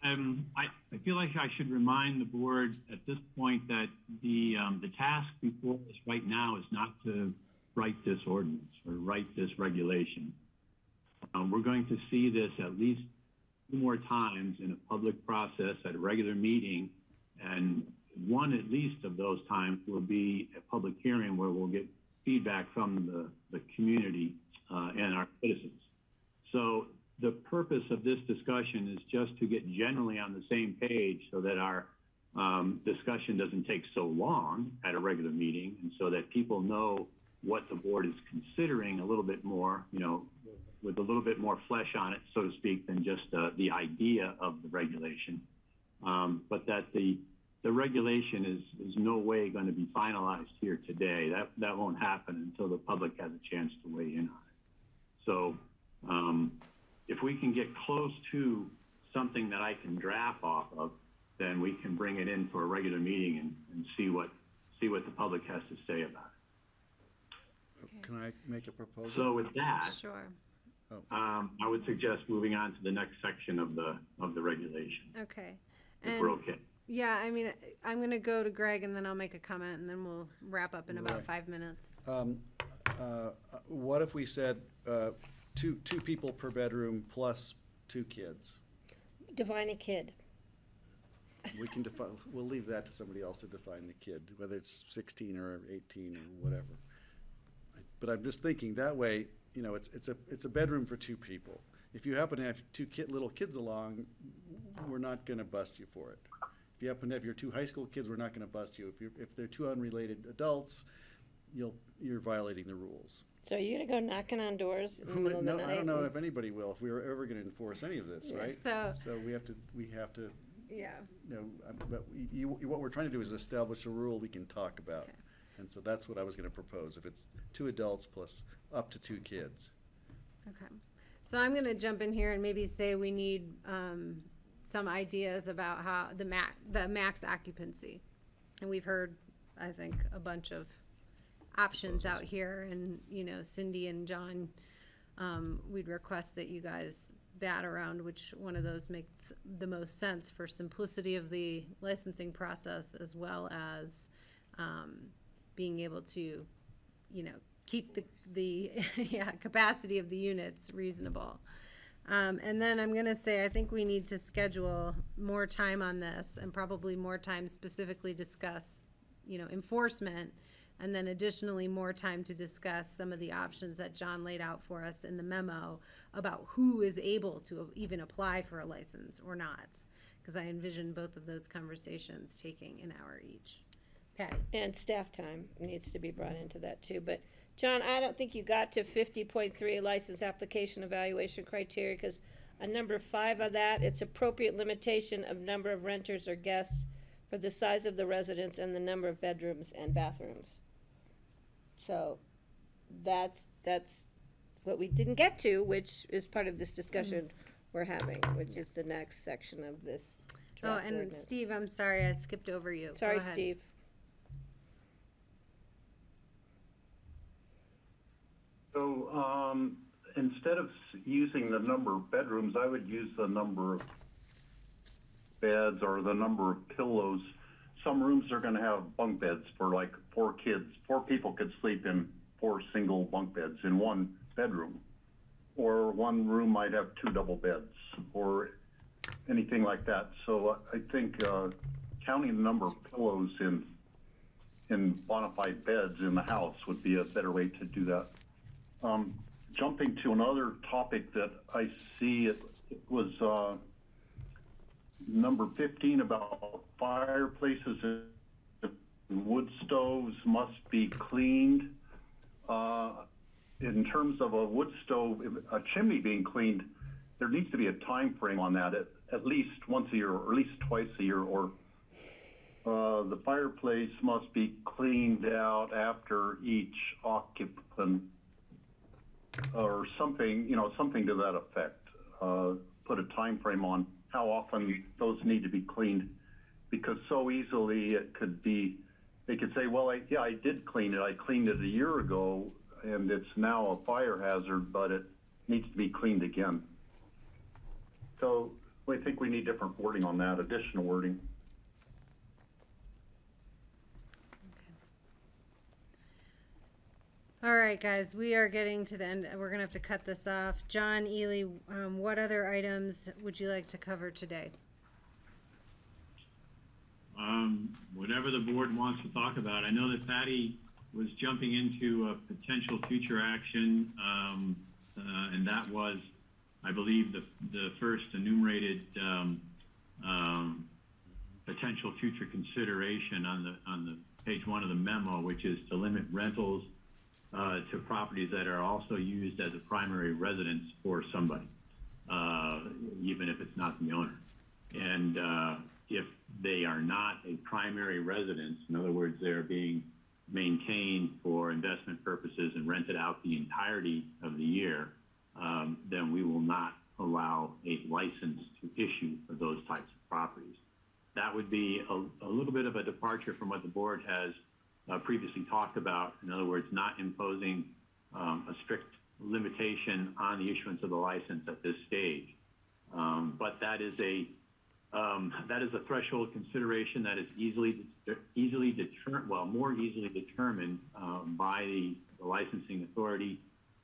I feel like I should remind the board at this point that the task before us right now is not to write this ordinance or write this regulation. We're going to see this at least 2 more times in a public process at a regular meeting, And one at least of those times will be a public hearing where we'll get feedback from the community and our citizens. So the purpose of this discussion is just to get generally on the same page so that our discussion doesn't take so long at a regular meeting, and so that people know what the board is considering a little bit more, you know, with a little bit more flesh on it, so to speak, than just the idea of the regulation. But that the regulation is no way going to be finalized here today. That won't happen until the public has a chance to weigh in on it. So if we can get close to something that I can draft off of, then we can bring it in for a regular meeting and see what the public has to say about it. Can I make a proposal? So with that, Sure. I would suggest moving on to the next section of the regulation, Okay. if we're okay. Yeah, I mean, I'm going to go to Greg and then I'll make a comment and then we'll wrap up in about Right. 5 minutes. What if we said two people per bedroom plus 2 kids? Define a kid. We can define. We'll leave that to somebody else to define the kid, whether it's 16 or 18 or whatever. But I'm just thinking that way. You know, it's a bedroom for 2 people. If you happen to have 2 little kids along, we're not going to bust you for it. If you happen to have your 2 high school kids, we're not going to bust you. If they're 2 unrelated adults, you're violating the rules. So are you gonna go knocking on doors in the middle of the No, night? I don't know if anybody will. If we were ever going to enforce any of this, Yeah, right? so- we have to. Yeah. You know, but what we're trying to do is establish a rule we can talk about. Okay. And so that's what I was going to propose, if it's 2 adults plus up to 2 kids. Okay. So I'm going to jump in here and maybe say we need some ideas about how the max occupancy. And we've heard, I think, a bunch of options out here. And, you know, Cindy and John, we'd request that you guys bat around which one of those makes the most sense for simplicity of the licensing process, as well as being able to, you know, keep the capacity of the units reasonable. And then I'm going to say I think we need to schedule more time on this, and probably more time specifically discuss, you know, enforcement, and then additionally more time to discuss some of the options that John laid out for us in the memo about who is able to even apply for a license or not, because I envision both of those conversations taking an hour each. Patty? And staff time needs to be brought into that too. But John, I don't think you got to 50.3 license application evaluation criteria, because on number 5 of that, it's appropriate limitation of number of renters or guests for the size of the residence and the number of bedrooms and bathrooms. So that's what we didn't get to, which is part of this discussion we're having, which is the next section of this draft And ordinance. Steve, I'm sorry, I skipped over you. Go Sorry, ahead. Steve. So instead of using the number of bedrooms, I would use the number of beds or the number of pillows. Some rooms are going to have bunk beds for like 4 kids. 4 people could sleep in 4 single bunk beds in one bedroom. Or one room might have 2 double beds or anything like that. So I think counting the number of pillows in bona fide beds in the house would be a better way to do that. Jumping to another topic that I see, it was number 15 about fireplaces and wood stoves must be cleaned. In terms of a wood stove, a chimney being cleaned, there needs to be a time frame on that, at least once a year or at least twice a year, or the fireplace must be cleaned out after each occupant, or something, you know, something to that effect. Put a time frame on how often those need to be cleaned, because so easily it could be, they could say, well, I did clean it. I cleaned it a year ago, and it's now a fire hazard, but it needs to be cleaned again. So I think we need different wording on that, additional wording. All right, guys, we are getting to the end. We're going to have to cut this off. John, Ely, what other items would you like to cover today? whatever the board wants to talk about. I know that Patty was jumping into a potential future action, and that was, I believe, the first enumerated potential future consideration on the page 1 of the memo, which is to limit rentals to properties that are also used as a primary residence for somebody, even if it's not the owner. And if they are not a primary residence, in other words, they're being maintained for investment purposes and rented out the entirety of the year, then we will not allow a license to issue for those types of properties. That would be a little bit of a departure from what the board has previously talked about. In other words, not imposing a strict limitation on the issuance of the license at this stage. But that is a threshold consideration that is more easily determined by the licensing authority,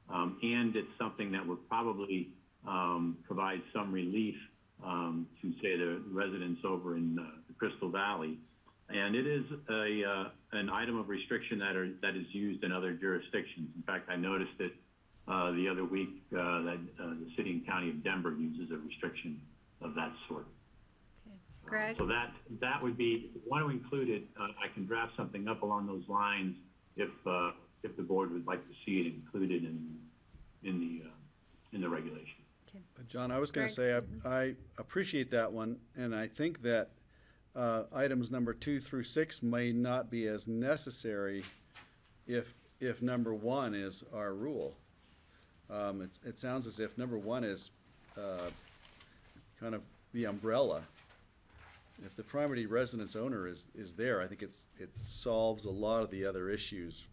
and it's something that would probably provide some relief to, say, the residents over in the Crystal Valley. And it is an item of restriction that is used in other jurisdictions. In fact, I noticed it the other week that the city and county of Denver uses a restriction of that sort. Okay. Greg? So that would be, if you want to include it, I can draft something up along those lines if the board would like to see it included in the regulation. John, I was going to say I appreciate that one, and I think that items number 2 through 6 may not be as necessary if number 1 is our rule. It sounds as if number 1 is kind of the umbrella. If the primary residence owner is there, I think it solves a lot of the other issues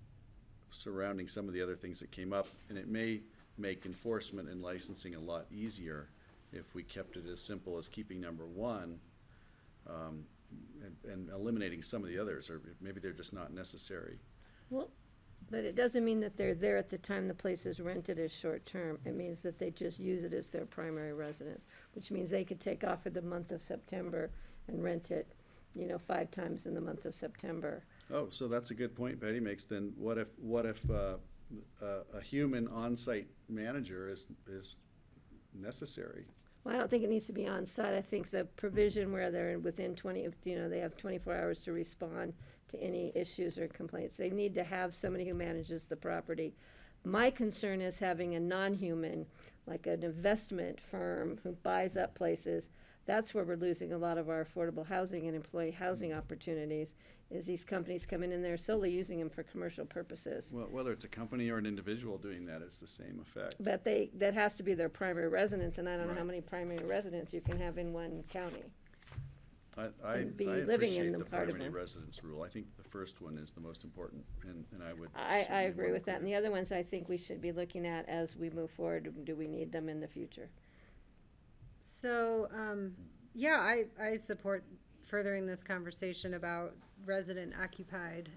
surrounding some of the other things that came up, and it may make enforcement and licensing a lot easier if we kept it as simple as keeping number 1 and eliminating some of the others, or maybe they're just not necessary. Well, but it doesn't mean that they're there at the time the place is rented as short-term. It means that they just use it as their primary residence, which means they could take off for the month of September and rent it, 5 times in the month of September. Oh, so that's a good point Betty makes. Then what if a human on-site manager is necessary? Well, I don't think it needs to be on site. I think the provision where they're within 20, they have 24 hours to respond to any issues or complaints. They need to have somebody who manages the property. My concern is having a non-human, like an investment firm who buys up places. That's where we're losing a lot of our affordable housing and employee housing opportunities, is these companies come in and they're solely using them for commercial purposes. Well, whether it's a company or an individual doing that, it's the same effect. But that has to be their primary residence, and I don't know how many primary residents you can have in one county. I living appreciate in the the part of primary them. residence rule. I think the first one is the most important, and I would. I certainly agree want with to that, and the other ones I think we should be looking at as we move forward. Do we need them in the future? So, yeah, I support furthering this conversation about resident occupied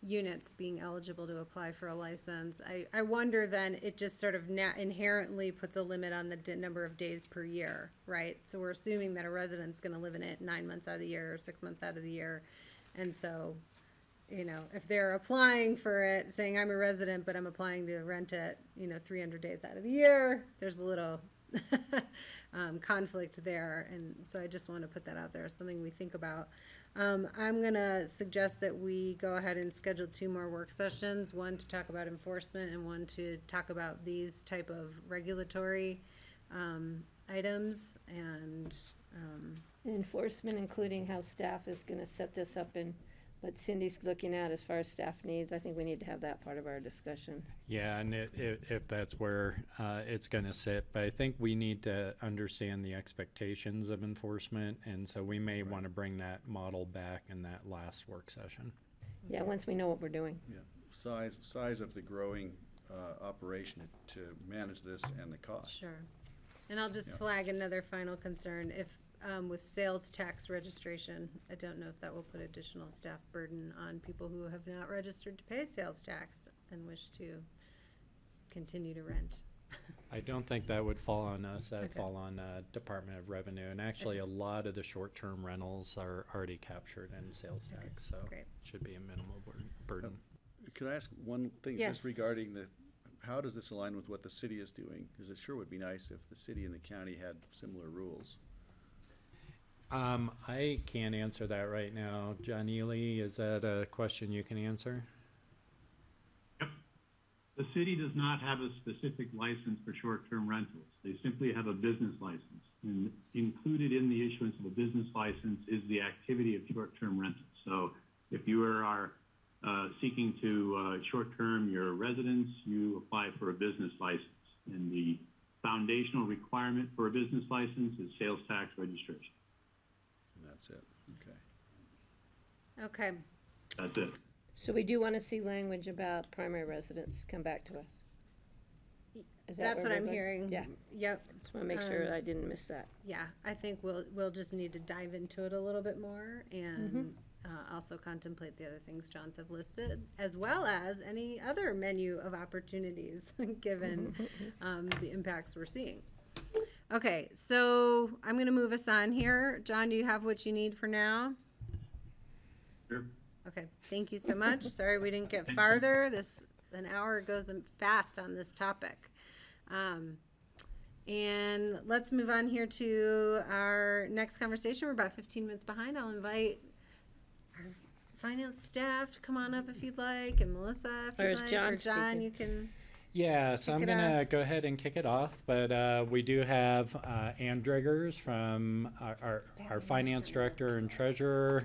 units being eligible to apply for a license. I wonder then, it just sort of inherently puts a limit on the number of days per year, right? So we're assuming that a resident's going to live in it 9 months out of the year or 6 months out of the year. And so, if they're applying for it, saying I'm a resident, but I'm applying to rent it, 300 days out of the year, there's a little conflict there. And so I just want to put that out there as something we think about. I'm going to suggest that we go ahead and schedule 2 more work sessions, one to talk about enforcement and one to talk about these type of regulatory items. And Enforcement, including how staff is going to set this up and what Cindy's looking at as far as staff needs. I think we need to have that part of our discussion. Yeah, and if that's where it's going to sit, but I think we need to understand the expectations of enforcement, and so we may want to bring that model back in that last work session. Yeah, once we know what we're doing. Yeah, size of the growing operation to manage this and the cost. Sure. And I'll just flag another final concern. If with sales tax registration, I don't know if that will put additional staff burden on people who have not registered to pay sales tax and wish to continue to rent. I don't think that would fall on us. That'd Okay. fall on Department of Revenue. And actually, a lot of the short-term rentals are already captured in sales tax, so Great. should be a minimal burden. Could I ask one thing Yes. just regarding how does this align with what the city is doing? Because it sure would be nice if the city and the county had similar rules. I can't answer that right now. John Ely, is that a question you can answer? The city does not have a specific license for short-term rentals. They simply have a business license. And included in the issuance of a business license is the activity of short-term rentals. So if you are seeking to short-term your residence, you apply for a business license. And the foundational requirement for a business license is sales tax registration. And that's it. Okay. Okay. That's it. So we do want to see language about primary residence come back to us. Is that That's where what I'm we're going? hearing. Yeah. Yep. Just want to make sure I didn't miss that. Yeah, I think we'll just need to dive into it a little bit more and also contemplate the other things John's have listed, as well as any other menu of opportunities given the impacts we're seeing. Okay, so I'm going to move us on here. John, do you have what you need for now? Sure. Okay, thank you so much. Sorry we didn't get farther. An hour goes fast on this topic. And let's move on here to our next conversation. We're about 15 minutes behind. I'll invite our finance staff to come on up if you'd like, and Melissa if Or you'd is like, John or John, speaking? you can. Yeah, so I'm Kick it gonna off. go ahead and kick it off, but we do have Ann Driggers from our finance director and treasurer,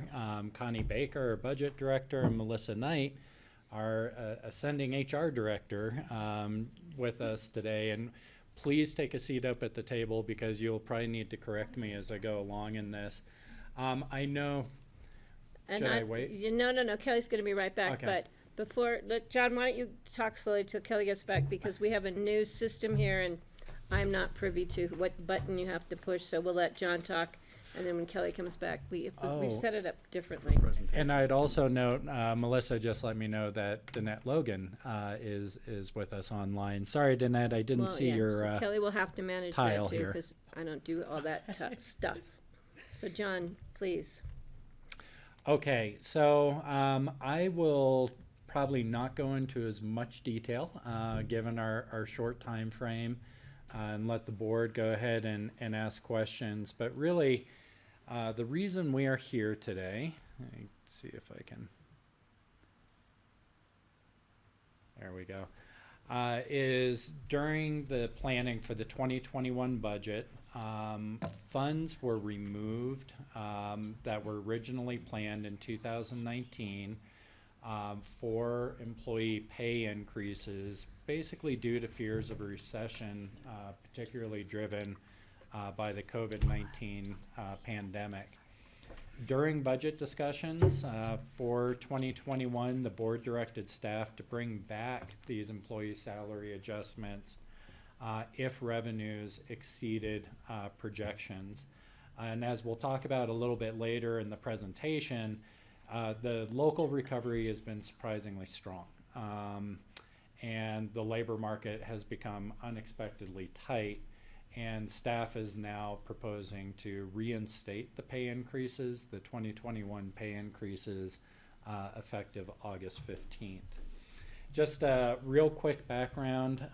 Connie Baker, our budget director, and Melissa Knight, our ascending HR director, with us today. And please take a seat up at the table because you'll probably need to correct me as I go along in this. I know. And Should I wait? No. Kelly's going to be right back. Okay. But before, John, why don't you talk slowly till Kelly gets back, because we have a new system here and I'm not privy to what button you have to push. So we'll let John talk, and then when Kelly comes back, we've set it up differently. And I'd also note, Melissa just let me know that Danette Logan is with us online. Sorry, Danette, I didn't see your so Kelly will have to manage tile that too, here. because I don't do all that stuff. So John, please. Okay, so I will probably not go into as much detail given our short time frame and let the board go ahead and ask questions. But really, the reason we are here today, let's see if I can, there we go, is during the planning for the 2021 budget, funds were removed that were originally planned in 2019 for employee pay increases, basically due to fears of a recession, particularly driven by the COVID-19 pandemic. During budget discussions for 2021, the board directed staff to bring back these employee salary adjustments if revenues exceeded projections. And as we'll talk about a little bit later in the presentation, the local recovery has been surprisingly strong. And the labor market has become unexpectedly tight, and staff is now proposing to reinstate the pay increases, the 2021 pay increases, effective August 15th. Just a real quick background,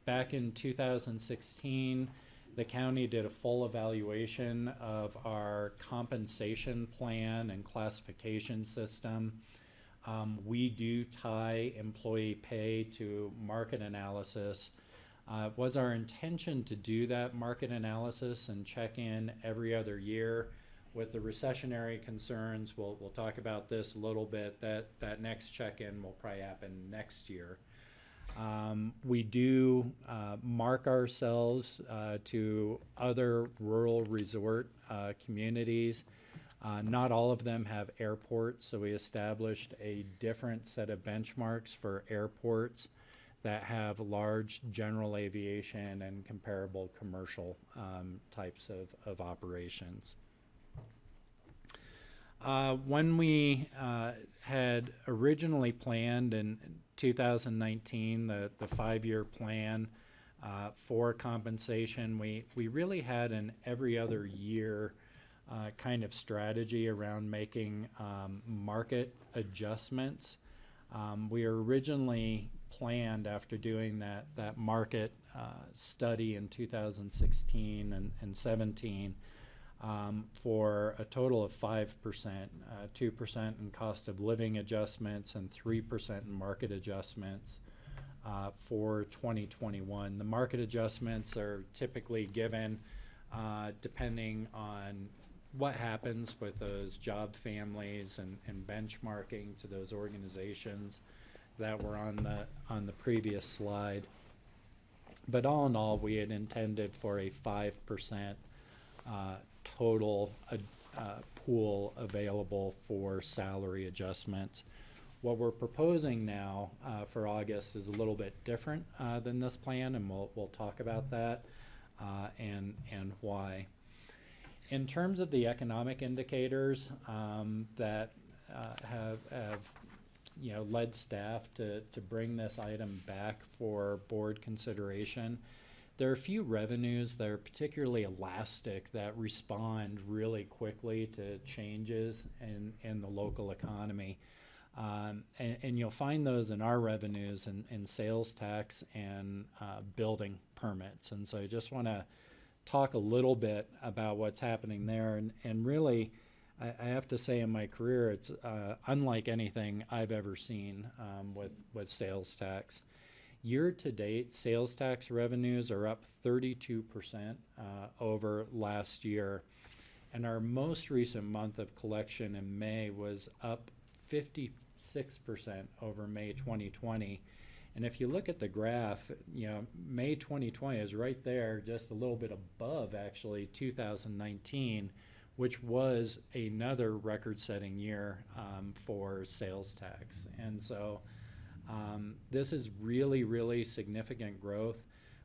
back in 2016, the county did a full evaluation of our compensation plan and classification system. We do tie employee pay to market analysis. It was our intention to do that market analysis and check in every other year. With the recessionary concerns, we'll talk about this a little bit, that next check-in will probably happen next year. We do mark ourselves to other rural resort communities. Not all of them have airports, so we established a different set of benchmarks for airports that have large general aviation and comparable commercial types of operations. When we had originally planned in 2019 the 5-year plan For compensation, we really had an every other year kind of strategy around making market adjustments. We originally planned, after doing that market study in 2016 and 17, for a total of 5%, 2% in cost of living adjustments and 3% in market adjustments for 2021. The market adjustments are typically given depending on what happens with those job families and benchmarking to those organizations that were on the previous slide. But all in all, we had intended for a 5% total pool available for salary adjustments. What we're proposing now for August is a little bit different than this plan, and we'll talk about that and why. In terms of the economic indicators that have led staff to bring this item back for board consideration, there are a few revenues that are particularly elastic that respond really quickly to changes in the local economy. And you'll find those in our revenues in sales tax and building permits. And so I just want to talk a little bit about what's happening there. And really, I have to say, in my career, it's unlike anything I've ever seen with sales tax. Year to date, sales tax revenues are up 32% over last year. And our most recent month of collection in May was up 56% over May 2020. And if you look at the graph, May 2020 is right there, just a little bit above actually 2019, which was another record-setting year for sales tax. And so this is really, really significant growth.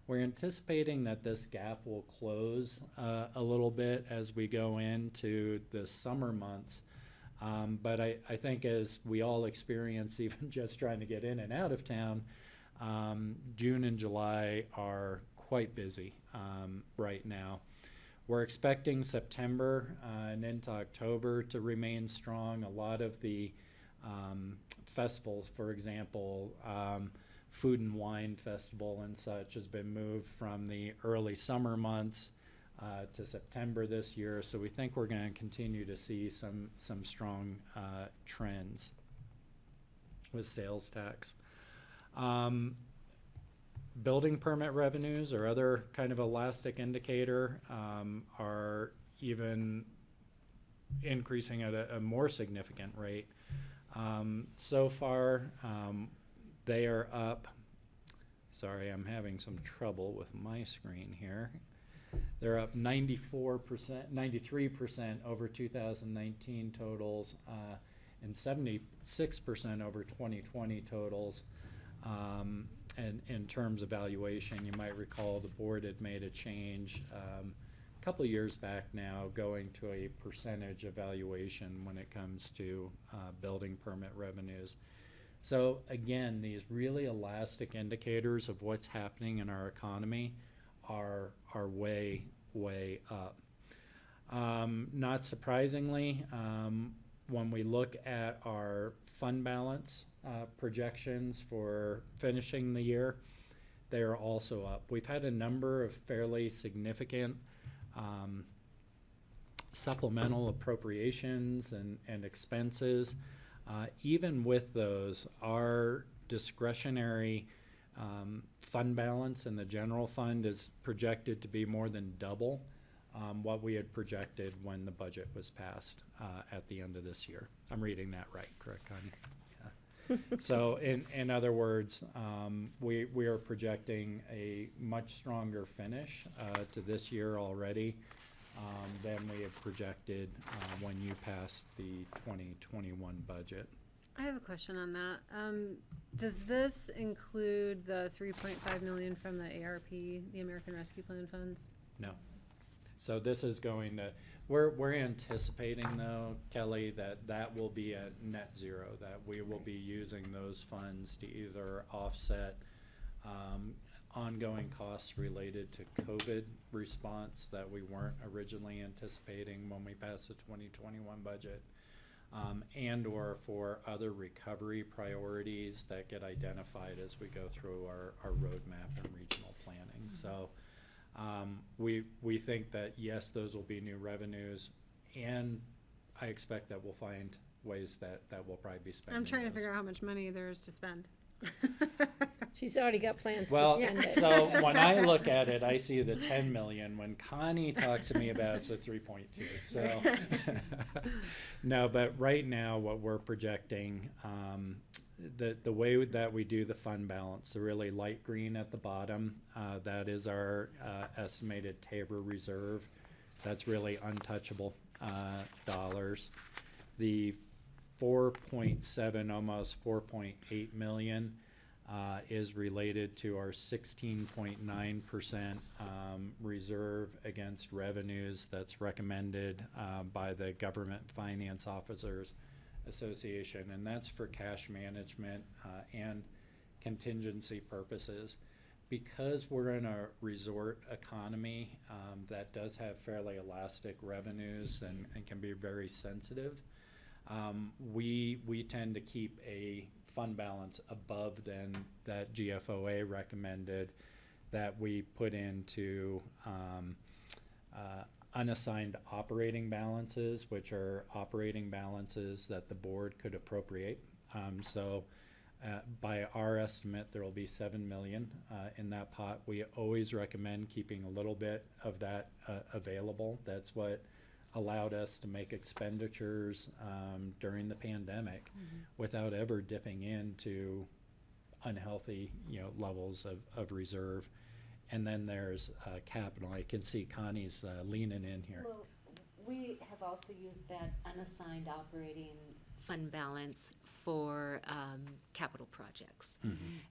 We're anticipating that this gap will close a little bit as we go into the summer months. But I think, as we all experience, even just trying to get in and out of town, June and July are quite busy right now. We're expecting September and into October to remain strong. A lot of the festivals, for example, Food and Wine Festival and such, has been moved from the early summer months to September this year. So we think we're going to continue to see some strong trends with sales tax. Building permit revenues, or other kind of elastic indicator, are even increasing at a more significant rate. So far, they are up. Sorry, I'm having some trouble with my screen here. They're up 94%, 93% over 2019 totals, and 76% over 2020 totals. And in terms of valuation, you might recall the board had made a change a couple of years back now, going to a percentage evaluation when it comes to building permit revenues. So again, these really elastic indicators of what's happening in our economy are way, way up. Not surprisingly, when we look at our fund balance projections for finishing the year, they are also up. We've had a number of fairly significant supplemental appropriations and expenses. Even with those, our discretionary fund balance in the general fund is projected to be more than double what we had projected when the budget was passed at the end of this year. I'm reading that right, correct, Connie? Yeah. So in other words, we are projecting a much stronger finish to this year already than we had projected when you passed the 2021 budget. I have a question on that. Does this include the $3.5 million from the ARP, the American Rescue Plan funds? No. So this is going to, we're anticipating though, Kelly, that will be at net zero, that we will be using those funds to either offset ongoing costs related to COVID response that we weren't originally anticipating when we passed the 2021 budget, and or for other recovery priorities that get identified as we go through our roadmap and regional planning. So we think that, yes, those will be new revenues, and I expect that we'll find ways that we'll probably be spending. I'm trying to those. figure out how much money there is to spend. She's already got plans Well, to spend it. so when I look at it, I see the 10 million. When Connie talks to me about it's a 3.2. So no, but right now what we're projecting, the way that we do the fund balance, the really light green at the bottom, that is our estimated Tabor reserve. That's really untouchable dollars. The 4.7, almost 4.8 million is related to our 16.9% reserve against revenues that's recommended by the Government Finance Officers Association, and that's for cash management and contingency purposes. Because we're in a resort economy that does have fairly elastic revenues and can be very sensitive, we tend to keep a fund balance above than that GFOA recommended, that we put into unassigned operating balances, which are operating balances that the board could appropriate. By our estimate, there will be 7 million in that pot. We always recommend keeping a little bit of that available. That's what allowed us to make expenditures during the pandemic without ever dipping into unhealthy, levels of reserve. And then there's capital. I can see Connie's leaning in here. Well, we have also used that unassigned operating fund balance for capital projects.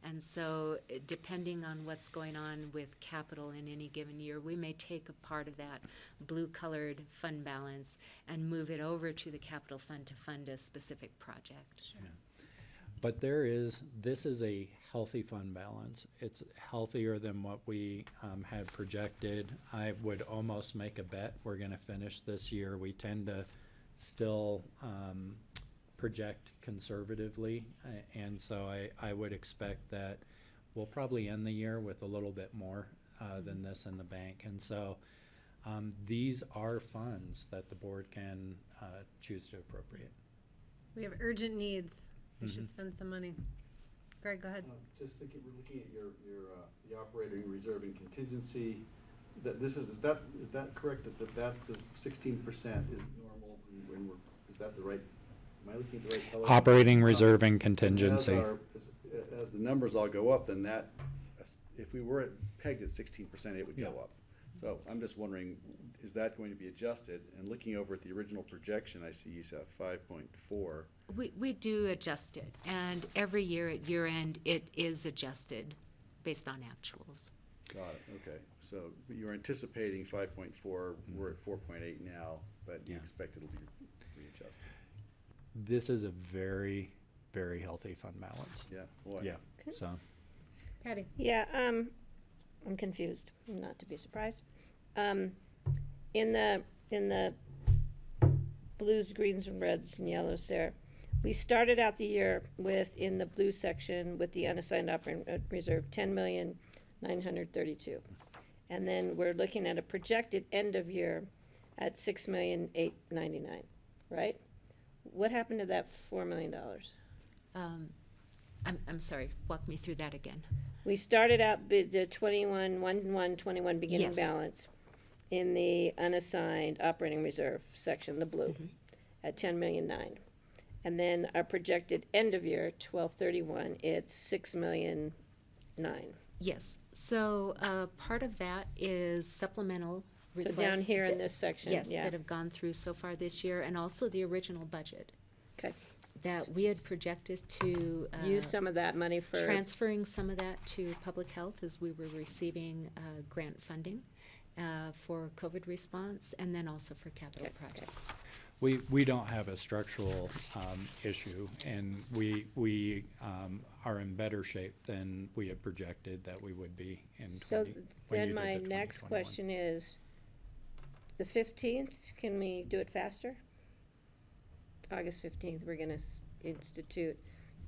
And so depending on what's going on with capital in any given year, we may take a part of that blue-colored fund balance and move it over to the capital fund to fund a specific project. Yeah. But this is a healthy fund balance. It's healthier than what we had projected. I would almost make a bet we're gonna finish this year. We tend to still project conservatively, and so I would expect that we'll probably end the year with a little bit more than this in the bank. And so these are funds that the board can choose to appropriate. We have urgent needs. We should spend some money. Greg, go ahead. Just thinking, we're looking at your the operating reserve and contingency. Is that correct? That's the 16% is normal when we're, is that the right? Am I looking at the right color? Operating reserve and contingency. As the numbers all go up, then that, if we were pegged at 16%, it would go up. So I'm just wondering, is that going to be adjusted? And looking over at the original projection, I see you have 5.4. We do adjust it, and every year at year end it is adjusted based on actuals. Got it. Okay. So you're anticipating 5.4. We're at 4.8 now, but you expect it'll be readjusted. This is a very, very healthy fund balance. Yeah. Boy. Yeah. So. Patty. Yeah, I'm confused, not to be surprised. In the blues, greens, and reds, and yellows there, we started out the year with, in the blue section, with the unassigned operating reserve, 10,932,000. And then we're looking at a projected end of year at 6,899,000, right? What happened to that $4 million? I'm sorry, walk me through that again. We started out the 21 beginning Yes. balance in the unassigned operating reserve section, the blue, at 10,000,009. And then our projected end of year, 12/31, it's 6,000,009. Yes, so part of that is supplemental So requests. down here in that- this section, Yes, yeah. that have gone through so far this year, and also the original budget. Okay. That we had projected to. Use some of that money for. Transferring some of that to public health as we were receiving grant funding for COVID response, and then also for capital projects. We don't have a structural issue, and we are in better shape than we had projected that we would be in 20. So when you then did my the next 2021. question is, the 15th, can we do it faster? August 15th, we're gonna institute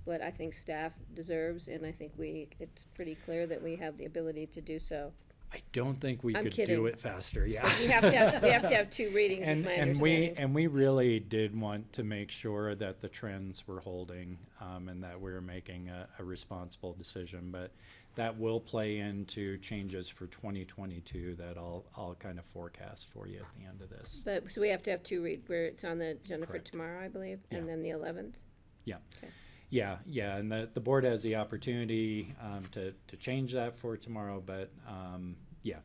what I think staff deserves, and I think it's pretty clear that we have the ability to do so. I don't think we I'm could kidding. do it faster. Yeah, We have to have 2 readings, is my understanding. And we really did want to make sure that the trends were holding, and that we were making a responsible decision. But that will play into changes for 2022 that I'll kind of forecast for you at the end of this. But, so we have to have 2 where it's on the agenda for Correct. tomorrow, I believe, Yeah. and then the 11th? Yeah. Okay. Yeah, and the board has the opportunity to change that for tomorrow, but yeah.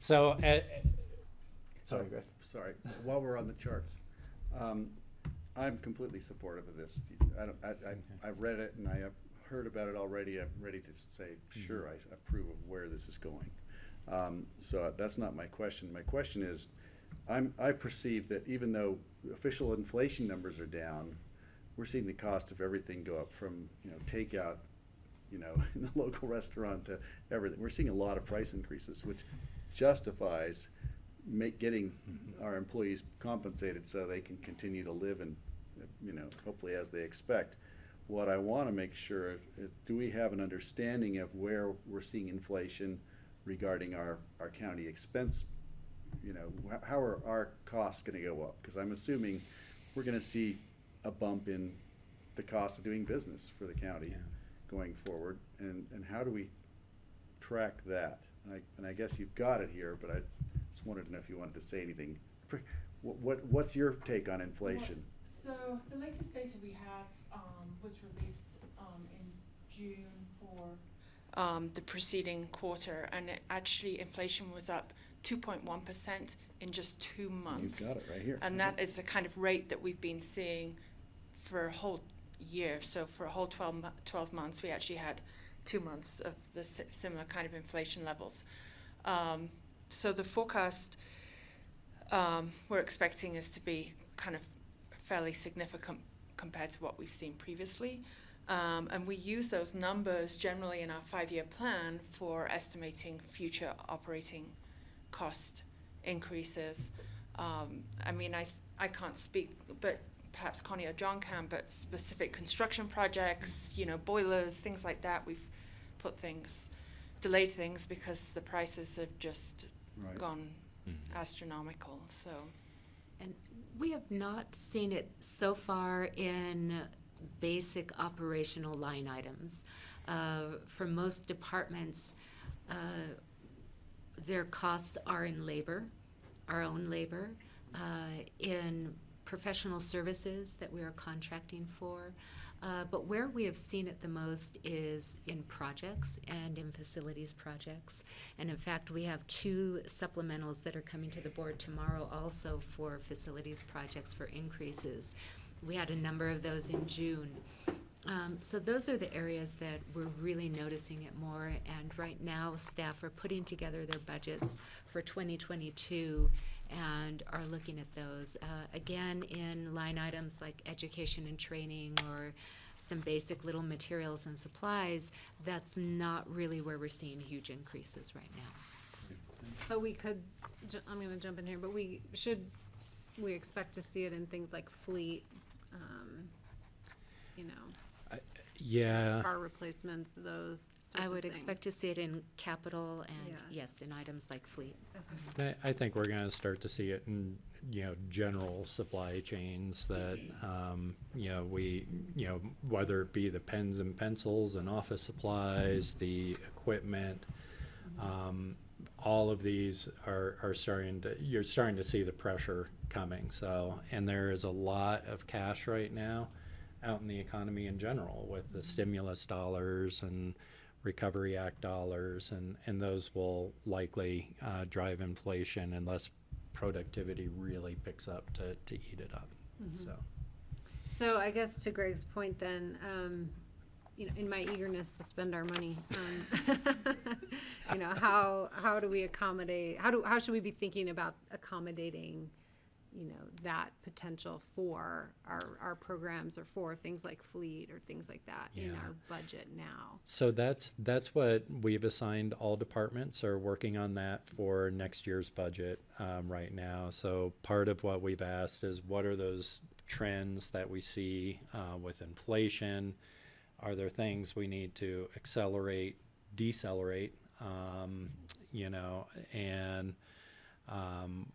So, sorry, go ahead. Sorry, while we're on the charts, I'm completely supportive of this. I've read it and I have heard about it already. I'm ready to say, sure, I approve of where this is going. So that's not my question. My question is, I perceive that even though official inflation numbers are down, we're seeing the cost of everything go up from, takeout, in the local restaurant to everything. We're seeing a lot of price increases, which justifies getting our employees compensated so they can continue to live and, hopefully as they expect. What I want to make sure is, do we have an understanding of where we're seeing inflation regarding our county expense? How are our costs going to go up? Because I'm assuming we're going to see a bump in the cost of doing business for the county going forward, and how do we track that? And I guess you've got it here, but I just wanted to know if you wanted to say anything. What's your take on inflation? So the latest data we have was released in June for the preceding quarter, and actually inflation was up 2.1% in just 2 months. You've got it right here. And that is the kind of rate that we've been seeing for a whole year. So for a whole 12 months, we actually had 2 months of the similar kind of inflation levels. So the forecast we're expecting is to be kind of fairly significant compared to what we've seen previously. And we use those numbers generally in our 5-year plan for estimating future operating cost increases. I can't speak, but perhaps Connie or John can, but specific construction projects, boilers, things like that, we've delayed things because the prices have just gone astronomical. So, and we have not seen it so far in basic operational line items. For most departments, their costs are in labor, our own labor, in professional services that we are contracting for. But where we have seen it the most is in projects and in facilities projects. And in fact, we have 2 supplementals that are coming to the board tomorrow also for facilities projects for increases. We had a number of those in June. So those are the areas that we're really noticing it more. And right now, staff are putting together their budgets for 2022 and are looking at those. Again, in line items like education and training or some basic little materials and supplies, that's not really where we're seeing huge increases right now. But we could, I'm going to jump in here, but we expect to see it in things like fleet, car replacements, those sorts I of would things. expect to see it in capital and, yes, in items like fleet. I think we're going to start to see it in general supply chains that whether it be the pens and pencils and office supplies, the equipment, all of these are you're starting to see the pressure coming. So, and there is a lot of cash right now out in the economy in general with the stimulus dollars and Recovery Act dollars, and those will likely drive inflation unless productivity really picks up to eat it up. So I guess to Greg's point then, in my eagerness to spend our money, how do we accommodate, how should we be thinking about accommodating that potential for our programs or for things like fleet or things like that in our budget now. So that's what we've assigned. All departments are working on that for next year's budget right now. So part of what we've asked is, what are those trends that we see with inflation? Are there things we need to accelerate, decelerate, and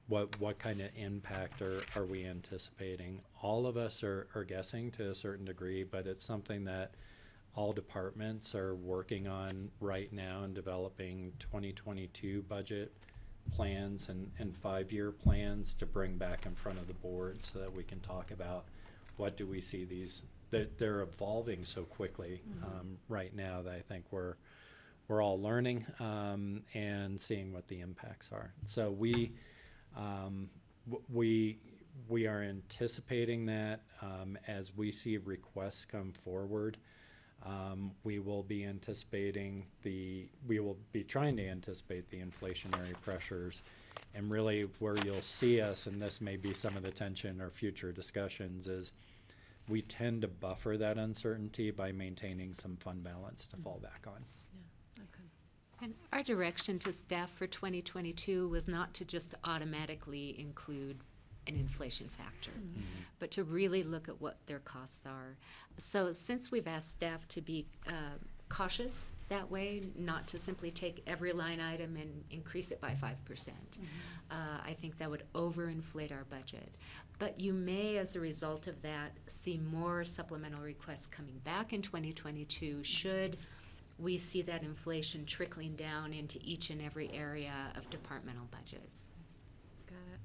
what kind of impact are we anticipating? All of us are guessing to a certain degree, but it's something that all departments are working on right now and developing 2022 budget plans and 5-year plans to bring back in front of the board so that we can talk about what do we see they're evolving so quickly right now that I think we're all learning and seeing what the impacts are. So we are anticipating that as we see requests come forward, we will be trying to anticipate the inflationary pressures, and really where you'll see us, and this may be some of the tension or future discussions, is we tend to buffer that uncertainty by maintaining some fund balance to fall back on. And our direction to staff for 2022 was not to just automatically include an inflation factor, but to really look at what their costs are. So since we've asked staff to be cautious that way, not to simply take every line item and increase it by 5%, I think that would overinflate our budget. But you may, as a result of that, see more supplemental requests coming back in 2022 should we see that inflation trickling down into each and every area of departmental budgets. Got it.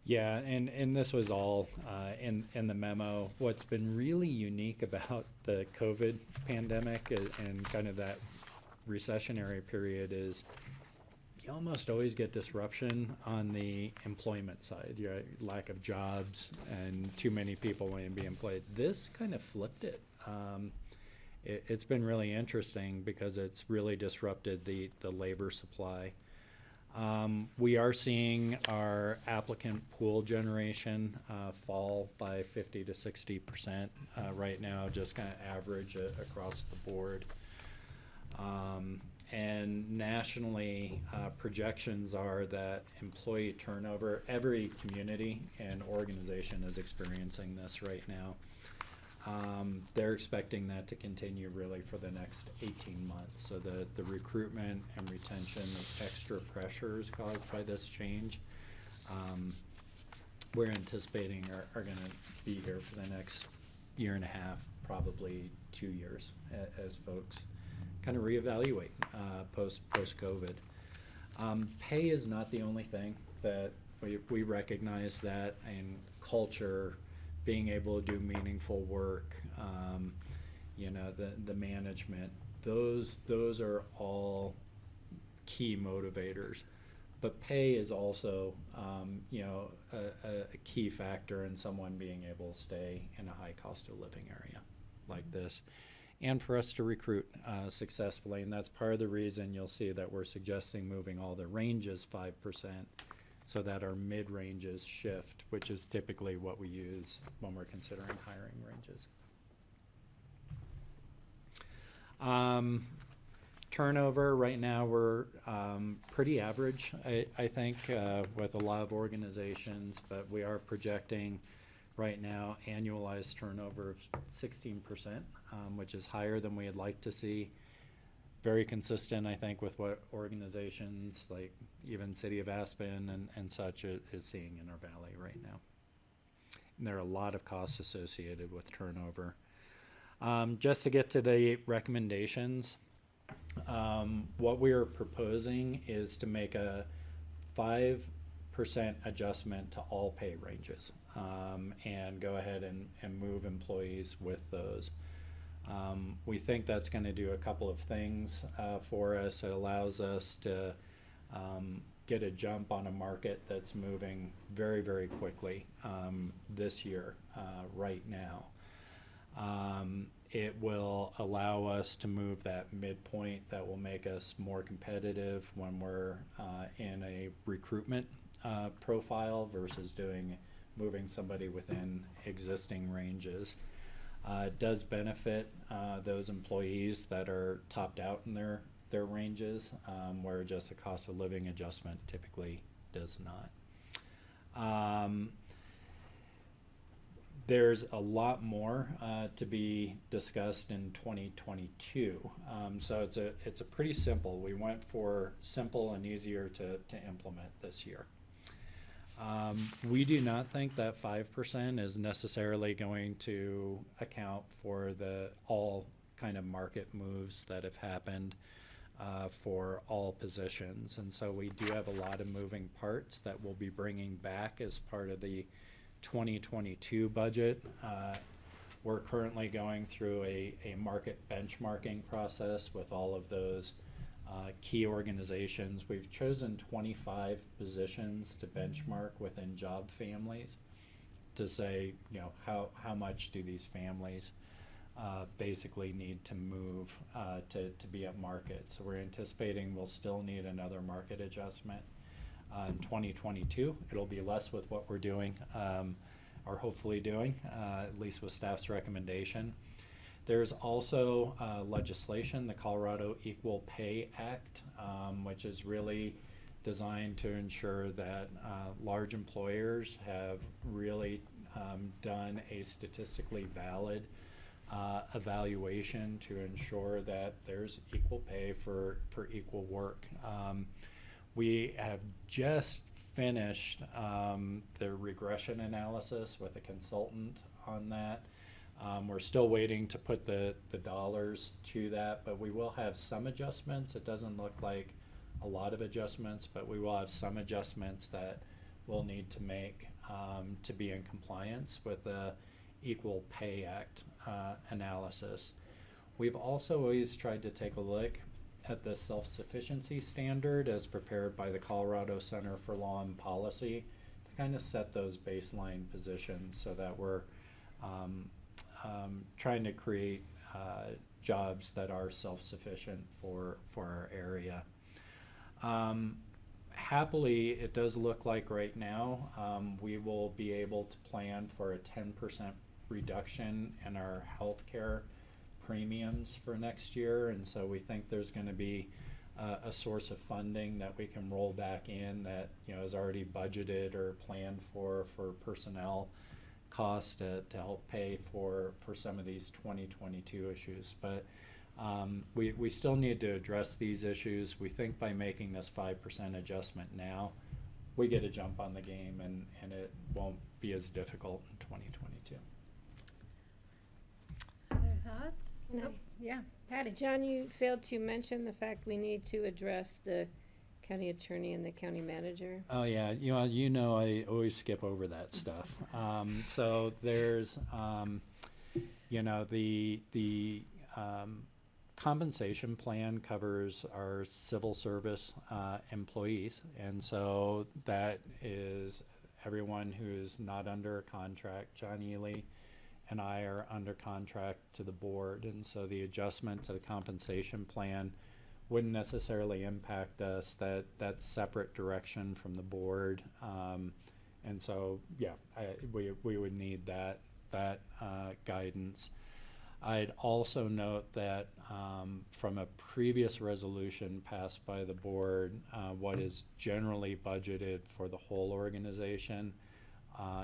Yeah, and this was all in the memo. What's been really unique about the COVID pandemic and kind of that recessionary period is you almost always get disruption on the employment side. Lack of jobs and too many people wanting to be employed. This kind of flipped it. It's been really interesting because it's really disrupted the labor supply. We are seeing our applicant pool generation fall by 50 to 60% right now, just kind of average across the board. And nationally, projections are that employee turnover, every community and organization is experiencing this right now. They're expecting that to continue really for the next 18 months. So the recruitment and retention, the extra pressures caused by this change, we're anticipating are going to be here for the next year and a half, probably 2 years, as folks kind of reevaluate post-COVID. Pay is not the only thing that we recognize that, and culture, being able to do meaningful work, the management, those are all key motivators. But pay is also, a key factor in someone being able to stay in a high cost of living area like this, and for us to recruit successfully. And that's part of the reason you'll see that we're suggesting moving all the ranges 5%. So that our mid-ranges shift, which is typically what we use when we're considering hiring ranges. Turnover, right now we're pretty average, I think, with a lot of organizations, but we are projecting right now annualized turnover of 16%, which is higher than we'd like to see. Very consistent, I think, with what organizations like even City of Aspen and such is seeing in our valley right now. And there are a lot of costs associated with turnover. Just to get to the recommendations, what we are proposing is to make a 5% adjustment to all pay ranges and go ahead and move employees with those. We think that's going to do a couple of things for us. It allows us to get a jump on a market that's moving very, very quickly this year, right now. it will allow us to move that midpoint that will make us more competitive when we're in a recruitment profile versus moving somebody within existing ranges. It does benefit those employees that are topped out in their ranges, where just a cost of living adjustment typically does not. There's a lot more to be discussed in 2022. So it's a pretty simple. We went for simple and easier to implement this year. We do not think that 5% is necessarily going to account for all kind of market moves that have happened for all positions. And so we do have a lot of moving parts that we'll be bringing back as part of the 2022 budget. We're currently going through a market benchmarking process with all of those key organizations. We've chosen 25 positions to benchmark within job families to say, how much do these families basically need to move to be at market. So we're anticipating we'll still need another market adjustment in 2022. It'll be less with what we're doing, or hopefully doing, at least with staff's recommendation. There's also legislation, the Colorado Equal Pay Act, which is really designed to ensure that large employers have really done a statistically valid evaluation to ensure that there's equal pay for equal work. We have just finished the regression analysis with a consultant on that. We're still waiting to put the dollars to that, but we will have some adjustments. It doesn't look like a lot of adjustments, but we will have some adjustments that we'll need to make to be in compliance with the Equal Pay Act analysis. We've also always tried to take a look at the self-sufficiency standard as prepared by the Colorado Center for Law and Policy to kind of set those baseline positions so that we're trying to create jobs that are self-sufficient for our area. Happily, it does look like right now we will be able to plan for a 10% reduction in our healthcare premiums for next year, and so we think there's going to be a source of funding that we can roll back in that is already budgeted or planned for personnel costs to help pay for some of these 2022 issues. But we still need to address these issues. We think by making this 5% adjustment now, we get a jump on the game and it won't be as difficult in 2022. Other thoughts? No. Yeah, Patty. John, you failed to mention the fact we need to address the county attorney and the county manager. Oh yeah, I always skip over that stuff. So there's, the compensation plan covers our civil service employees, and so that is everyone who's not under a contract. John Ely and I are under contract to the board, and so the adjustment to the compensation plan wouldn't necessarily impact us. That's separate direction from the board, and so we would need that guidance. I'd also note that from a previous resolution passed by the board, what is generally budgeted for the whole organization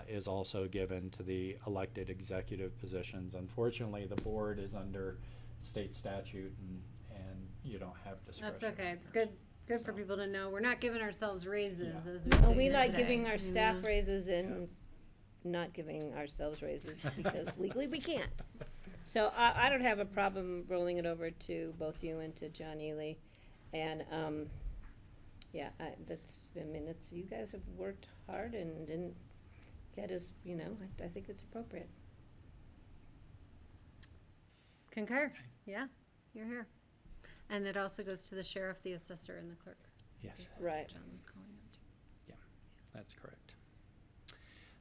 is also given to the elected executive positions. Unfortunately, the board is under state statute and you don't have discretion. That's okay. It's good for people to know. We're not giving ourselves raises as we No, sit we here like today, giving our staff know? raises and not giving ourselves raises because legally we can't. So I don't have a problem rolling it over to both you and to John Ely. And that's you guys have worked hard and didn't get us, I think it's appropriate. Concur. Yeah, you're here. And it also goes to the sheriff, the assessor, and the clerk. Yes. That's what Right. John was calling out to. Yeah, that's correct.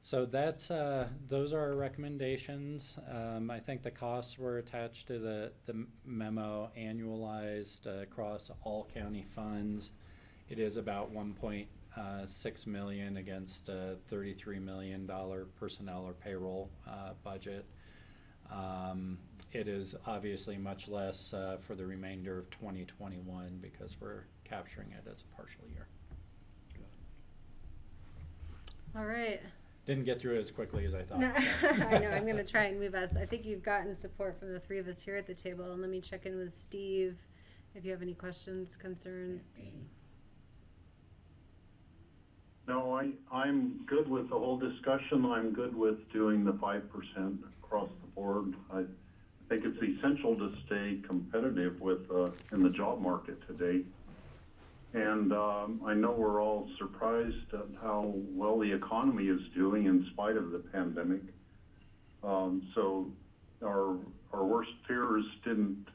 So that's, those are our recommendations. I think the costs were attached to the memo, annualized across all county funds. It is about 1.6 million against a $33 million personnel or payroll budget. It is obviously much less for the remainder of 2021 because we're capturing it as a partial year. All right. Didn't get through it as quickly as I thought. No, I know, I'm gonna try and move us. I think you've gotten support from the three of us here at the table, and let me check in with Steve if you have any questions, concerns. No, I'm good with the whole discussion. I'm good with doing the 5% across the board. I think it's essential to stay competitive with in the job market today. And I know we're all surprised at how well the economy is doing in spite of the pandemic. So our worst fears didn't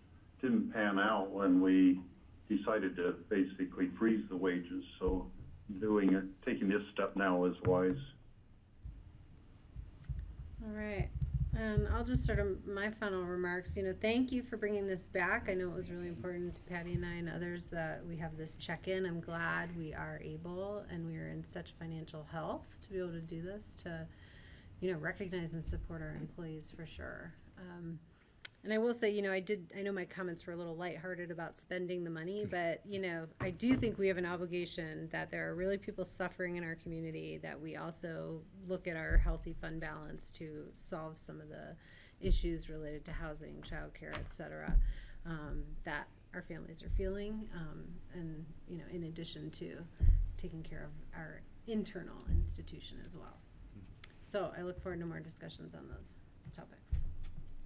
pan out when we decided to basically freeze the wages. So taking this step now is wise. All right. And I'll just sort of my final remarks. Thank you for bringing this back. I know it was really important to Patty and I and others that we have this check-in. I'm glad we are able and we are in such financial health to be able to do this, to, recognize and support our employees for sure. And I will say, I know my comments were a little lighthearted about spending the money, but, I do think we have an obligation that there are really people suffering in our community, that we also look at our healthy fund balance to solve some of the issues related to housing, childcare, et cetera, that our families are feeling. And, in addition to taking care of our internal institution as well. So I look forward to more discussions on those topics.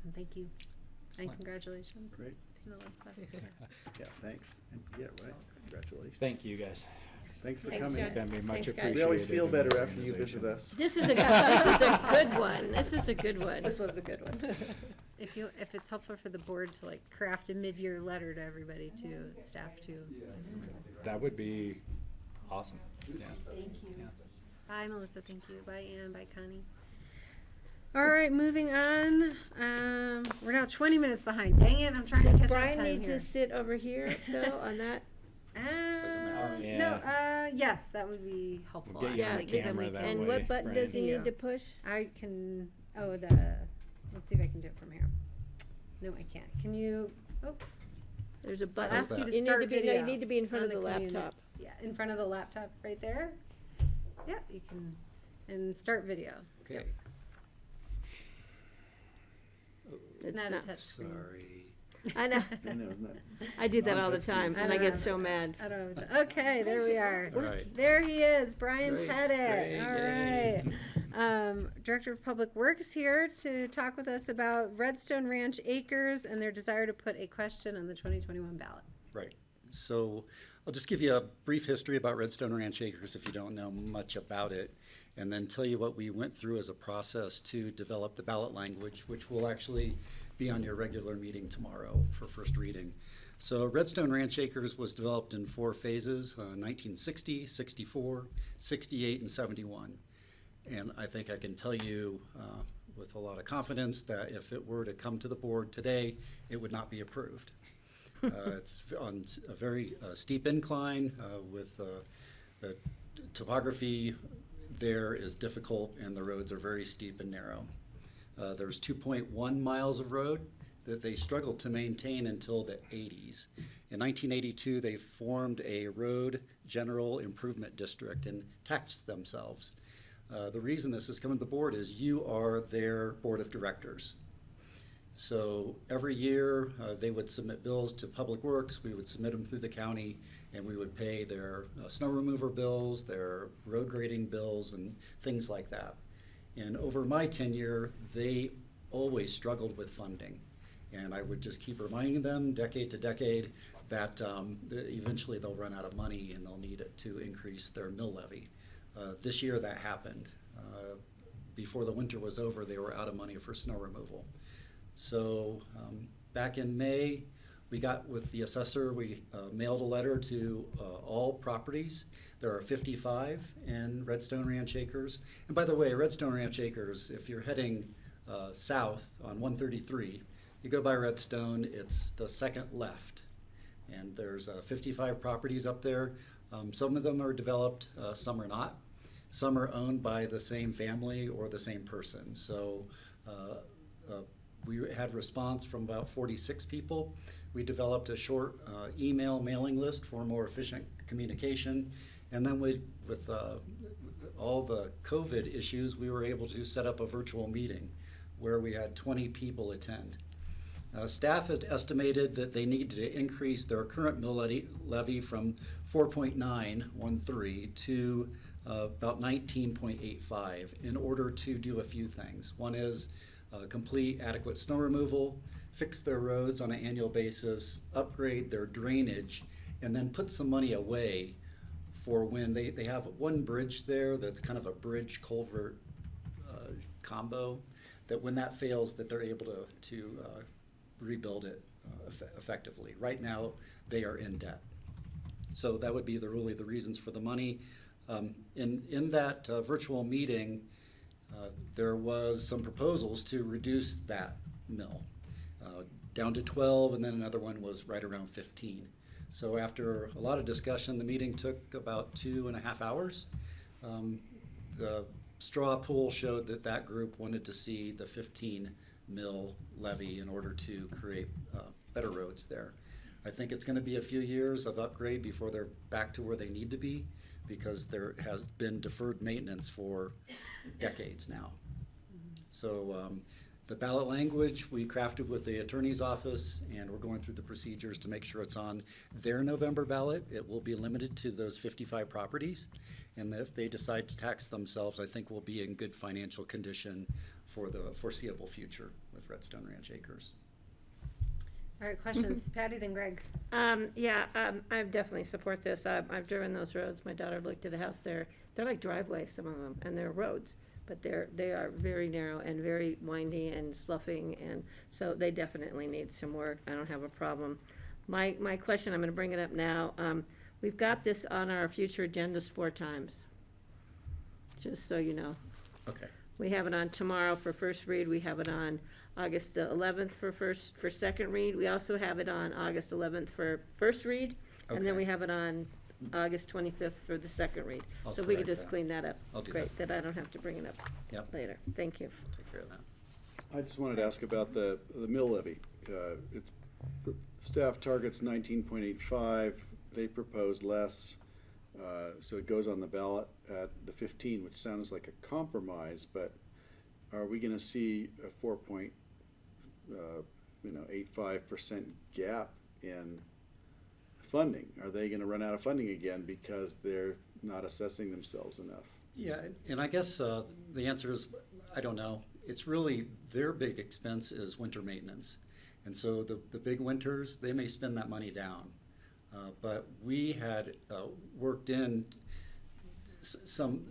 And thank you. And congratulations. Great. Melissa. Yeah, thanks. And yeah, right. Congratulations. Thank you, guys. Thanks for Thanks, coming. John. It's going to be much Thanks, guys. appreciated. We always feel in the better after you organization. visit us. This is a good one. This is a good one. This was a good one. If it's helpful for the board to craft a mid-year letter to everybody too, staff too. That would be awesome. Yeah. Thank you. Yeah. Bye, Melissa. Thank you. Bye, Ann. Bye, Connie. All right, moving on. We're now 20 minutes behind. Dang it, I'm trying to catch up Brian time need here. to sit over here though on that. No, yes, that would be helpful. We'll get you on actually, 'cause then we camera that can. And way, what button Brian. does he need to push? I can. Let's see if I can do it from here. No, I can't. Can you? Oh, There's a I'll button. ask you to You start need to be. video. No, you need to be in front on of the community. laptop. Yeah, in front of the laptop, right there. Yeah, you can, and start video. Okay. Yep. It's not a touch screen. Sorry. I know. I know, isn't that? I do that all the time, and I don't get have so it. mad. I don't have okay, there we are. All right. There he is, Brian Great, Pettit. great, All yay. right. Director of Public Works here to talk with us about Redstone Ranch Acres and their desire to put a question on the 2021 ballot. Right. So I'll just give you a brief history about Redstone Ranch Acres if you don't know much about it, and then tell you what we went through as a process to develop the ballot language, which will actually be on your regular meeting tomorrow for first reading. So Redstone Ranch Acres was developed in 4 phases, 1960, 64, 68, and 71. And I think I can tell you with a lot of confidence that if it were to come to the board today, it would not be approved. It's on a very steep incline with the topography there is difficult and the roads are very steep and narrow. There's 2.1 miles of road that they struggled to maintain until the 80s. In 1982, they formed a road general improvement district and taxed themselves. The reason this is coming to the board is you are their board of directors. So every year they would submit bills to Public Works, we would submit them through the county, and we would pay their snow remover bills, their road grading bills, and things like that. And over my tenure, they always struggled with funding. And I would just keep reminding them decade to decade that eventually they'll run out of money and they'll need it to increase their mill levy. This year that happened. Before the winter was over, they were out of money for snow removal. So back in May, We got with the assessor, we mailed a letter to all properties. There are 55 in Redstone Ranch Acres. And by the way, Redstone Ranch Acres, if you're heading south on 133, you go by Redstone, it's the second left. And there's 55 properties up there. Some of them are developed, some are not. Some are owned by the same family or the same person. So we had response from about 46 people. We developed a short email mailing list for more efficient communication. And then with all the COVID issues, we were able to set up a virtual meeting where we had 20 people attend. Staff had estimated that they needed to increase their current mill levy from 4.913 to about 19.85 in order to do a few things. One is complete adequate snow removal, fix their roads on an annual basis, upgrade their drainage, and then put some money away for when they have one bridge there that's kind of a bridge culvert combo, that when that fails, that they're able to rebuild it effectively. Right now, they are in debt. So that would be really the reasons for the money. In that virtual meeting, there was some proposals to reduce that mill down to 12, and then another one was right around 15. So after a lot of discussion, the meeting took about 2.5 hours. The straw poll showed that group wanted to see the 15 mill levy in order to create better roads there. I think it's going to be a few years of upgrade before they're back to where they need to be, because there has been deferred maintenance for decades now. So the ballot language we crafted with the attorney's office, and we're going through the procedures to make sure it's on their November ballot. It will be limited to those 55 properties, and if they decide to tax themselves, I think we'll be in good financial condition for the foreseeable future with Redstone Ranch Acres. All right, questions. Patty, then Greg. I definitely support this. I've driven those roads. My daughter looked at a house there. They're like driveways, some of them, and they're roads, but they are very narrow and very windy and sloughing, and so they definitely need some work. I don't have a problem. My question, I'm going to bring it up now. We've got this on our future agendas 4 times, just so you know. Okay. We have it on tomorrow for first read. We have it on August 11th for second read. We also have it on August 11th for first read, and then Okay. we have it on August 25th for the second read. I'll So if we could correct just that. clean that up. I'll do Great, that I don't have to bring it up Yep. later. Thank you. Take care of that. I just wanted to ask about the mill levy. Staff targets 19.85. They propose less. So it goes on the ballot at the 15, which sounds like a compromise, but are we going to see a 4.85% gap in funding? Are they going to run out of funding again because they're not assessing themselves enough? Yeah, and I guess the answer is, I don't know. It's really their big expense is winter maintenance. And so the big winters, they may spend that money down. But we had worked in some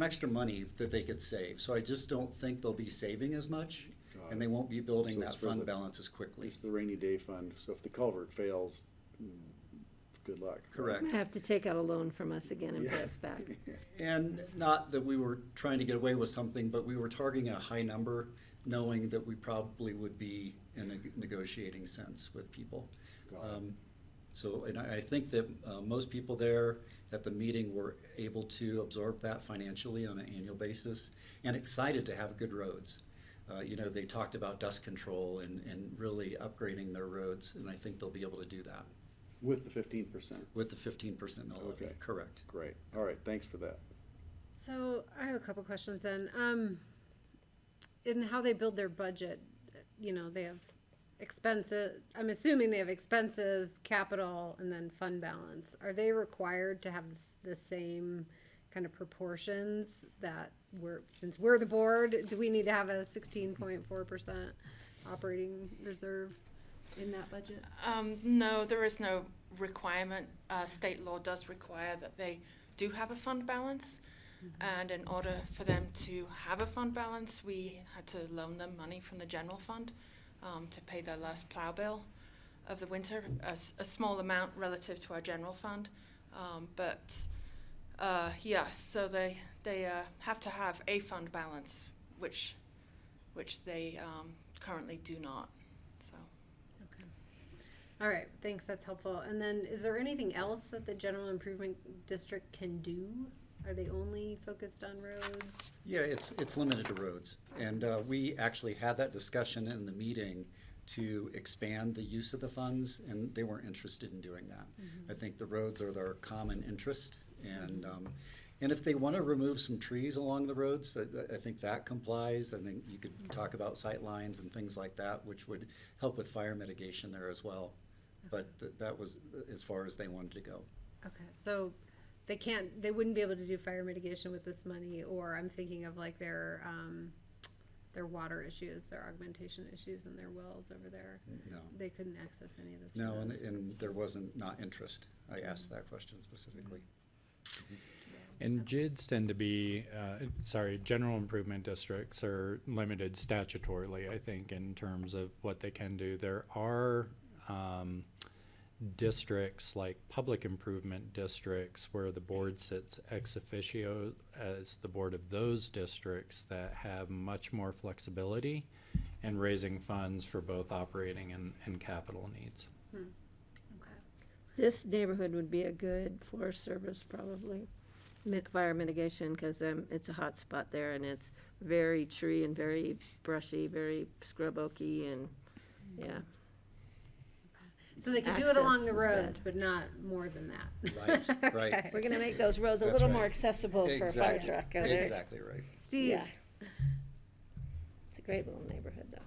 extra money that they could save. So I just don't think they'll be saving as much, and they won't be building So that it's for fund the- balance as quickly. It's the rainy day fund. So if the culvert fails, good luck. Correct. You have to take out a loan from us again and pay us back. And not that we were trying to get away with something, but we were targeting a high number, knowing that we probably would be in a negotiating sense with people. And I think that most people there at the meeting were able to absorb that financially on an annual basis, and excited to have good roads. They talked about dust control and really upgrading their roads, and I think they'll be able to do that. With the 15%? With the 15% mill levy, correct. Great. All right, thanks for that. So I have a couple questions then. In how they build their budget, they have expenses. I'm assuming they have expenses, capital, and then fund balance. Are they required to have the same kind of proportions that since we're the board, do we need to have a 16.4% operating reserve in that budget? No, there is no requirement. State law does require that they do have a fund balance. And in order for them to have a fund balance, we had to loan them money from the general fund to pay their last plow bill. of the winter, a small amount relative to our general fund. Yeah, so they have to have a fund balance, which they currently do not. So. All right, thanks, that's helpful. And then is there anything else that the General Improvement District can do? Are they only focused on roads? Yeah, it's limited to roads. And we actually had that discussion in the meeting to expand the use of the funds, and they weren't interested in doing that. I think the roads are their common interest, and if they want to remove some trees along the roads, I think that complies. I think you could talk about sight lines and things like that, which would help with fire mitigation there as well. But that was as far as they wanted to go. Okay, so they wouldn't be able to do fire mitigation with this money, or I'm thinking of like their water issues, their augmentation issues in their wells over there. No. They couldn't access any of this. No, and there wasn't not interest. I asked that question specifically. And JIDs tend to be, general improvement districts are limited statutorily, I think, in terms of what they can do. There are districts like public improvement districts where the board sits ex officio as the board of those districts that have much more flexibility in raising funds for both operating and capital needs. This neighborhood would be a good Forest Service probably, fire mitigation, because it's a hot spot there, and it's very tree and very brushy, very scrub oaky, and yeah. So they could do it along the roads, but not more than that. Right, right. Okay. We're gonna make those roads a That's little right. more accessible for a fire truck. Exactly right. Steve. Yeah. It's a great little neighborhood, though.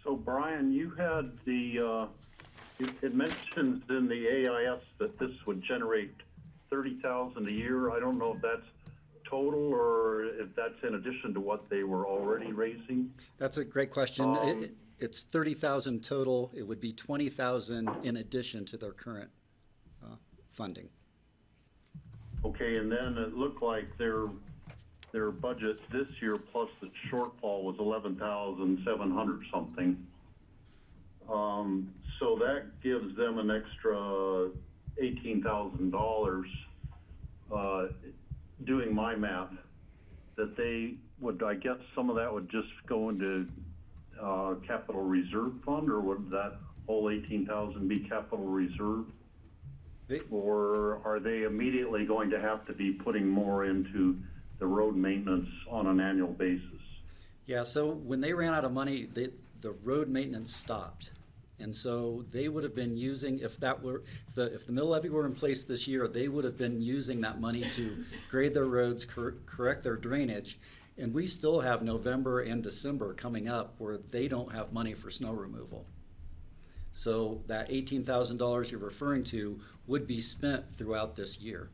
So Brian, you had it mentions in the AIS that this would generate 30,000 a year. I don't know if that's total or if that's in addition to what they were already raising. That's a great question. It's 30,000 total. It would be 20,000 in addition to their current funding. Okay, and then it looked like their budget this year plus the shortfall was 11,700 something. So that gives them an extra $18,000. Doing my math, that they would, I guess some of that would just go into capital reserve fund, or would that whole 18,000 be capital reserve? Or are they immediately going to have to be putting more into the road maintenance on an annual basis? Yeah, so when they ran out of money, the road maintenance stopped. And so they would have been using, if the mill levy were in place this year, they would have been using that money to grade their roads, correct their drainage. And we still have November and December coming up where they don't have money for snow removal. So that $18,000 you're referring to would be spent throughout this year.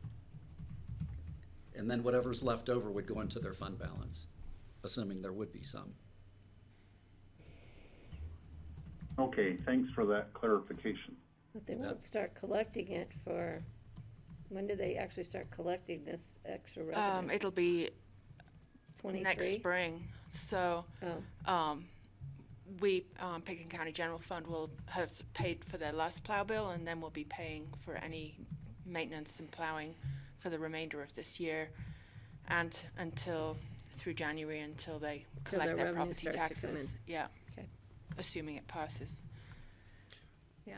And then whatever's left over would go into their fund balance, assuming there would be some. Okay, thanks for that clarification. But they won't start collecting it for, when do they actually start collecting this extra revenue? It'll be 23? next spring. So we, Pickens County General Fund, will have paid for their last plow bill, and then we'll be paying for any maintenance and plowing for the remainder of this year, and until through January, until they collect their property taxes. Yeah. Okay. Assuming it passes. Yeah.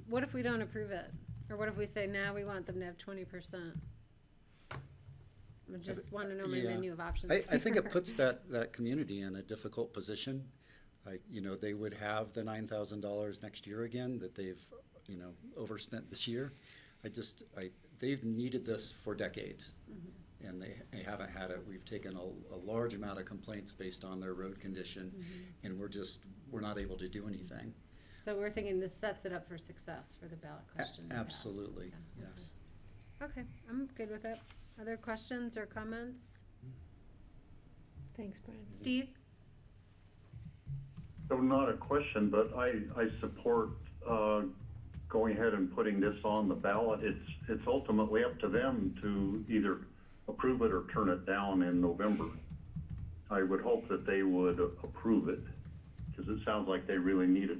What if we don't approve it? Or what if we say, now we want them to have 20%? I just want to know my menu of options. I think it puts that community in a difficult position. They would have the $9,000 next year again that they've, overspent this year. They've needed this for decades. And they haven't had it. We've taken a large amount of complaints based on their road condition, and we're not able to do anything. So we're thinking this sets it up for success for the ballot question. Absolutely, Yeah. yes. Okay, I'm good with it. Other questions or comments? Thanks, Brian. Steve? So not a question, but I support going ahead and putting this on the ballot. It's ultimately up to them to either approve it or turn it down in November. I would hope that they would approve it, because it sounds like they really need it.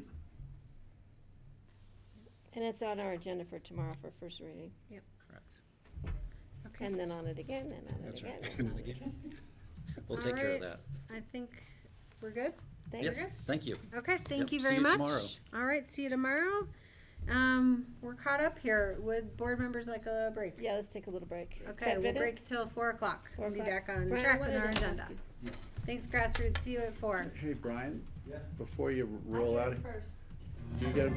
And it's on our agenda for tomorrow for first reading. Yep. Correct. Okay. And then on it again, and on it That's again. right. and on And it again. again. We'll take care of that. I think we're good. Yes, thank you. Okay, thank Yep, you see very you much. tomorrow. All right, see you tomorrow. We're caught up here. Would board members like a break? Yeah, let's take a little break. Okay, 10 we'll minutes? break till 4 o'clock. We'll be back on Brian, track what with did our I ask agenda. you? Thanks, Grassroots. See you at 4. Hey, Brian, before you roll out, you get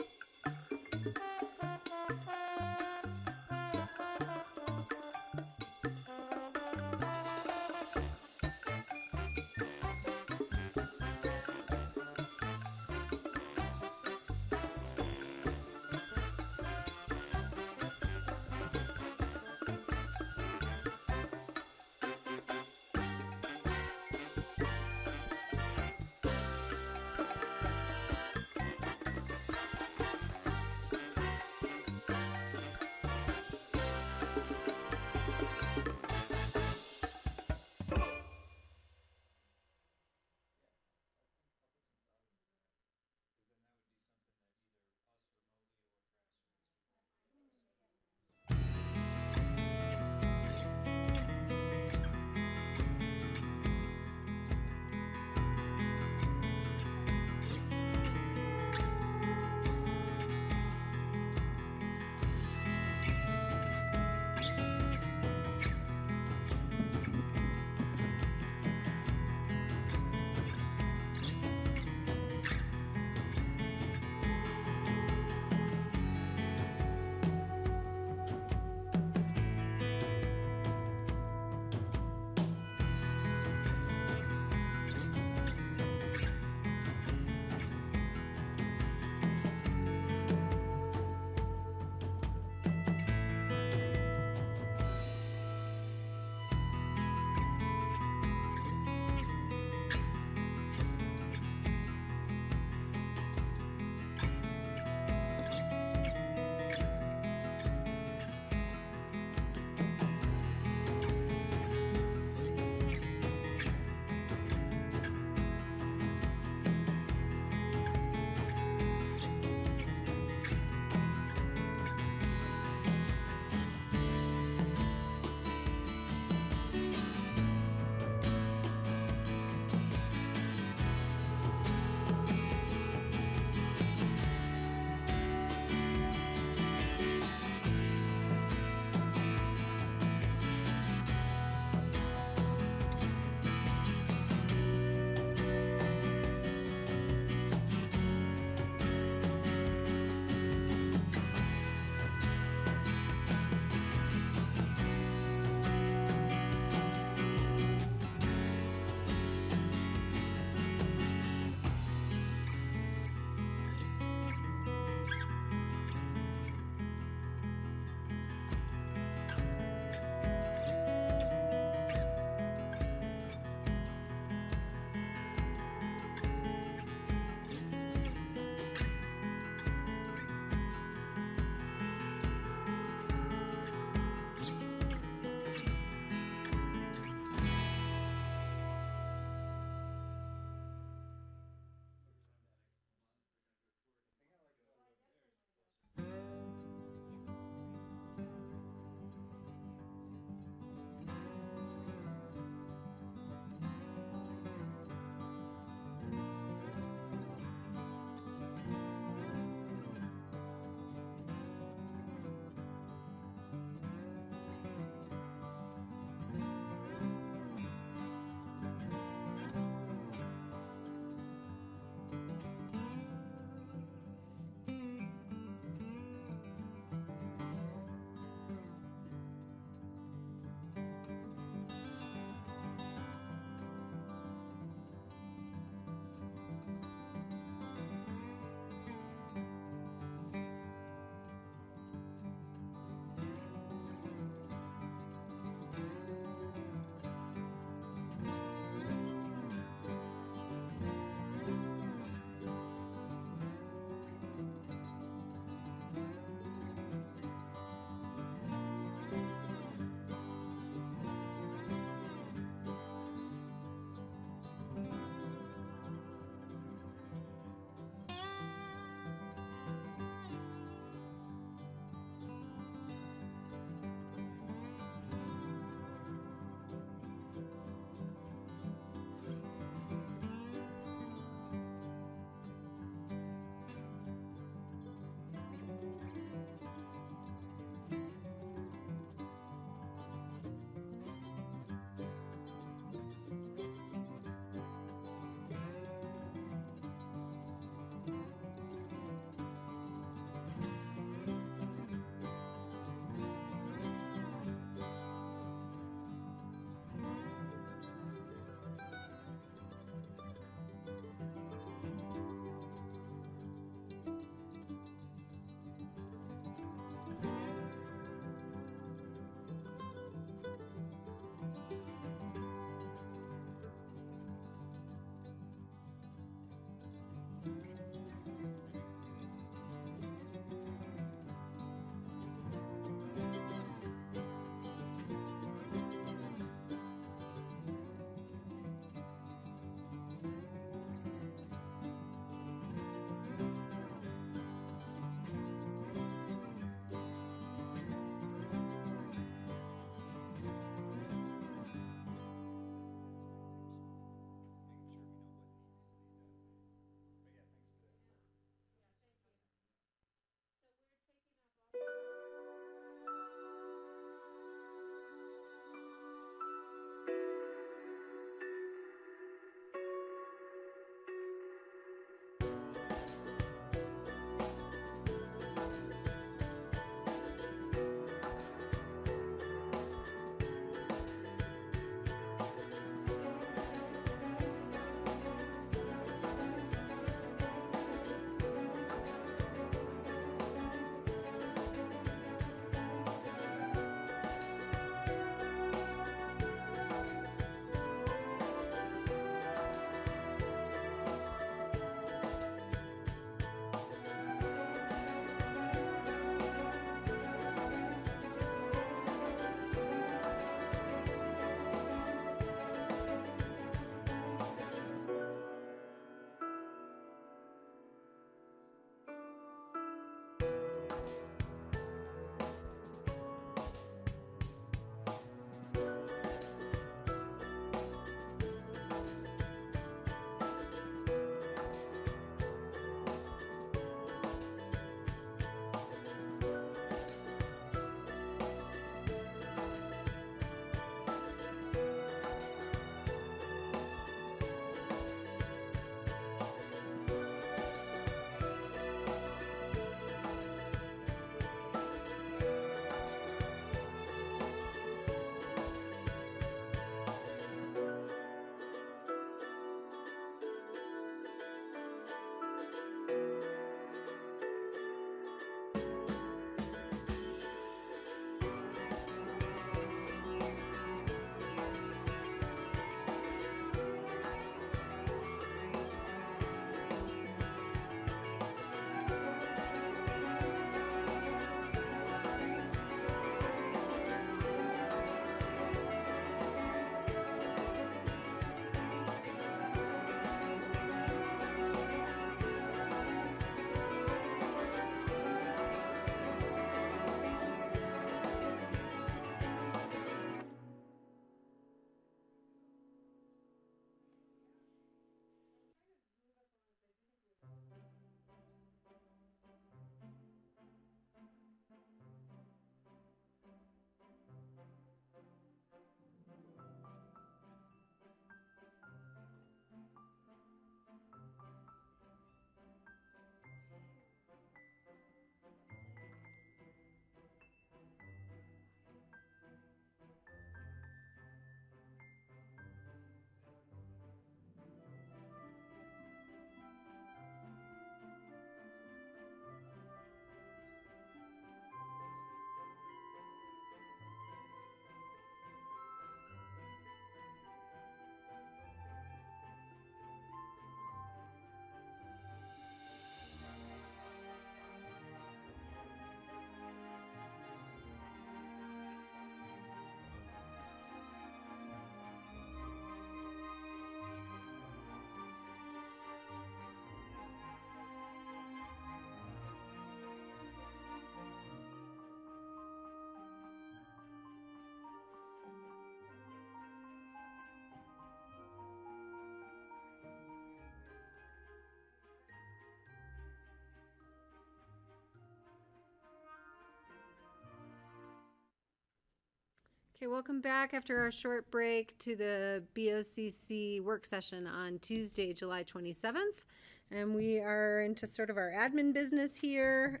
Okay, welcome back after our short break to the BOCC work session on Tuesday, July 27th. And we are into sort of our admin business here.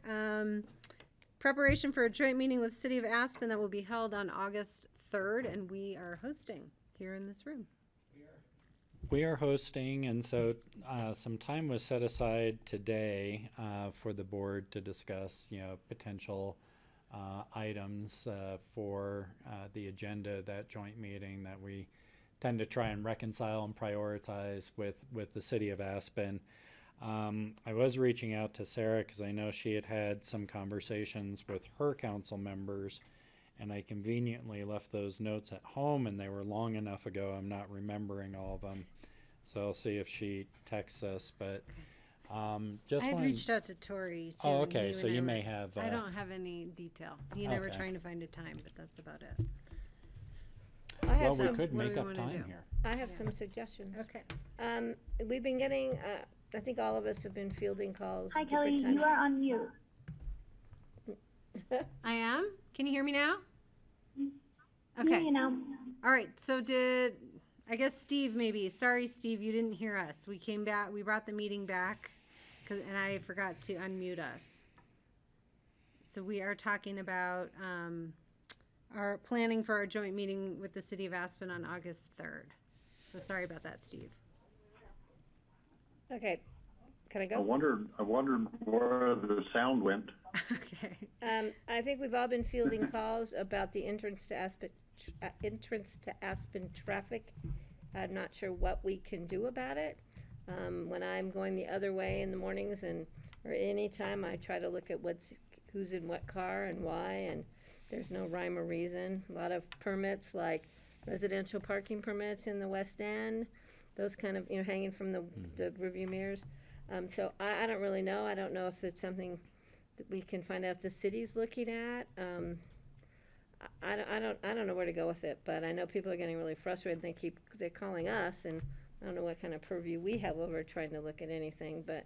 Preparation for a joint meeting with City of Aspen that will be held on August 3rd, and we are hosting here in this room. We are hosting, and so some time was set aside today for the board to discuss, potential items for the agenda of that joint meeting that we tend to try and reconcile and prioritize with the City of Aspen. I was reaching out to Sarah because I know she had some conversations with her council members, and I conveniently left those notes at home, and they were long enough ago I'm not remembering all of them. So I'll see if she texts us, but just I had wanted- reached out to Tori too. Oh, and okay, he so and I you were- may have, I don't have any detail. He and I were Okay. trying to find a time, but that's about it. I have Well, we some, could what do make we up wanna time do? here. I have some suggestions. Okay. We've been getting, I think all of us have been fielding calls. Hi, at Kelly. different You are on mute. I am? Can you hear me now? Okay. Okay. You know. All right. So I guess Steve maybe. Sorry, Steve, you didn't hear us. We came back. We brought the meeting back, and I forgot to unmute us. So we are talking about our planning for our joint meeting with the City of Aspen on August 3rd. So sorry about that, Steve. Okay, can I go? I wondered where the sound went. Okay. I think we've all been fielding calls about the entrance to Aspen traffic. I'm not sure what we can do about it. When I'm going the other way in the mornings or any time, I try to look at who's in what car and why, and there's no rhyme or reason. A lot of permits, like residential parking permits in the West End, those kind of, hanging from the rearview mirrors. So I don't really know. I don't know if it's something that we can find out if the city's looking at. I don't know where to go with it, but I know people are getting really frustrated. They're calling us, and I don't know what kind of purview we have over trying to look at anything, but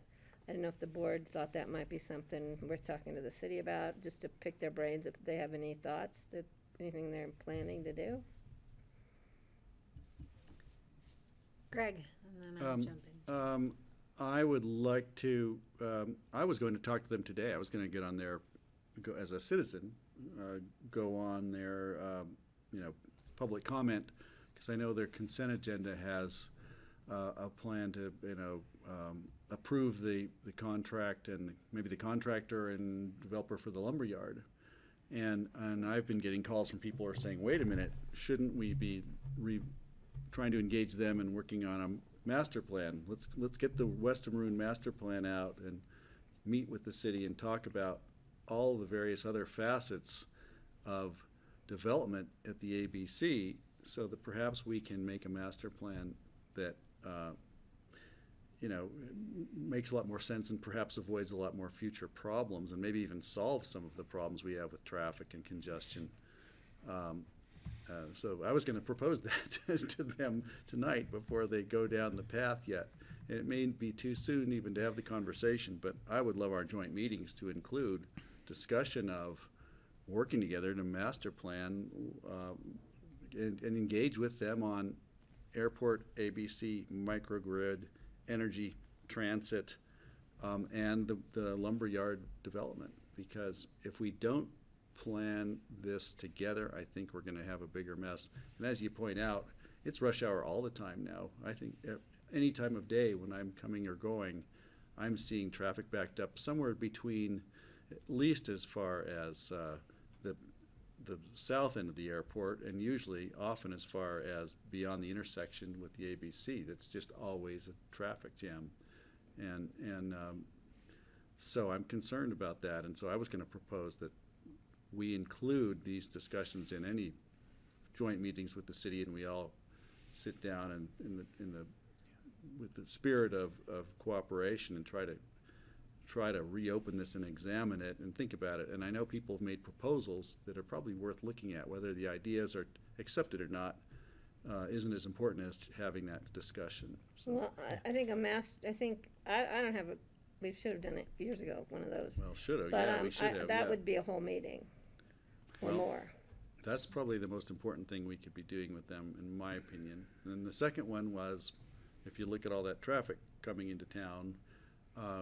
I don't know if the board thought that might be something worth talking to the city about, just to pick their brains if they have any thoughts, anything they're planning to do. Greg, and then I'll jump in. I would like to, I was going to talk to them today. I was going to get on their, as a citizen, go on their, public comment, because I know their consent agenda has a plan to, approve the contract and maybe the contractor and developer for the lumberyard. And I've been getting calls from people who are saying, wait a minute, shouldn't we be trying to engage them and working on a master plan? Let's get the Western Maroon master plan out and meet with the city and talk about all the various other facets of development at the ABC, so that perhaps we can make a master plan that makes a lot more sense and perhaps avoids a lot more future problems, and maybe even solve some of the problems we have with traffic and congestion. So I was going to propose that to them tonight before they go down the path yet. And it may be too soon even to have the conversation, but I would love our joint meetings to include discussion of working together to master plan and engage with them on airport, ABC, microgrid, energy, transit, and the lumberyard development. Because if we don't plan this together, I think we're going to have a bigger mess. And as you point out, it's rush hour all the time now. I think any time of day when I'm coming or going, I'm seeing traffic backed up somewhere between, at least as far as the south end of the airport, and usually often as far as beyond the intersection with the ABC. That's just always a traffic jam. And so I'm concerned about that. And so I was going to propose that we include these discussions in any joint meetings with the city, and we all sit down and with the spirit of cooperation and try to reopen this and examine it and think about it. And I know people have made proposals that are probably worth looking at. Whether the ideas are accepted or not isn't as important as having that discussion. So. Well, I think I don't have we should have done it years ago, one of those. Well, should have, but, yeah, we should have. That yeah. would be a whole meeting or more. That's probably the most important thing we could be doing with them, in my opinion. And then the second one was, if you look at all that traffic coming into town,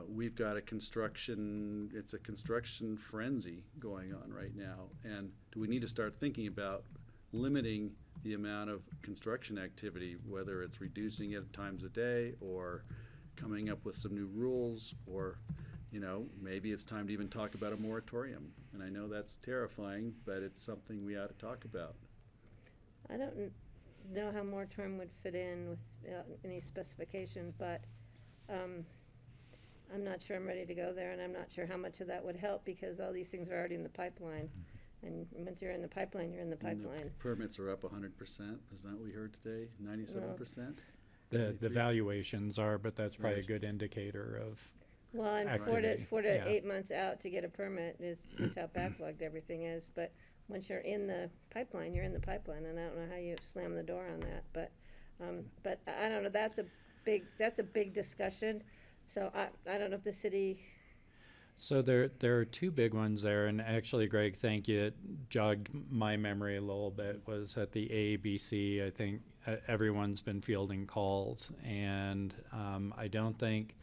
we've got it's a construction frenzy going on right now. And do we need to start thinking about limiting the amount of construction activity, whether it's reducing it times a day or coming up with some new rules, or, you know, maybe it's time to even talk about a moratorium. And I know that's terrifying, but it's something we ought to talk about. I don't know how moratorium would fit in with any specification, but I'm not sure I'm ready to go there, and I'm not sure how much of that would help, because all these things are already in the pipeline. And once you're in the pipeline, you're in the pipeline. And the permits are up 100%. Is that what we heard today? 97%? The valuations are, but that's probably a good indicator of Well, and activity. four to Yeah. 8 months out to get a permit is how backlogged everything is. But once you're in the pipeline, you're in the pipeline, and I don't know how you slam the door on that. But I don't know. That's a big discussion. So I don't know if the city. So there are two big ones there, and actually, Greg, thank you. It jogged my memory a little bit. Was at the ABC. I think everyone's been fielding calls, and I don't think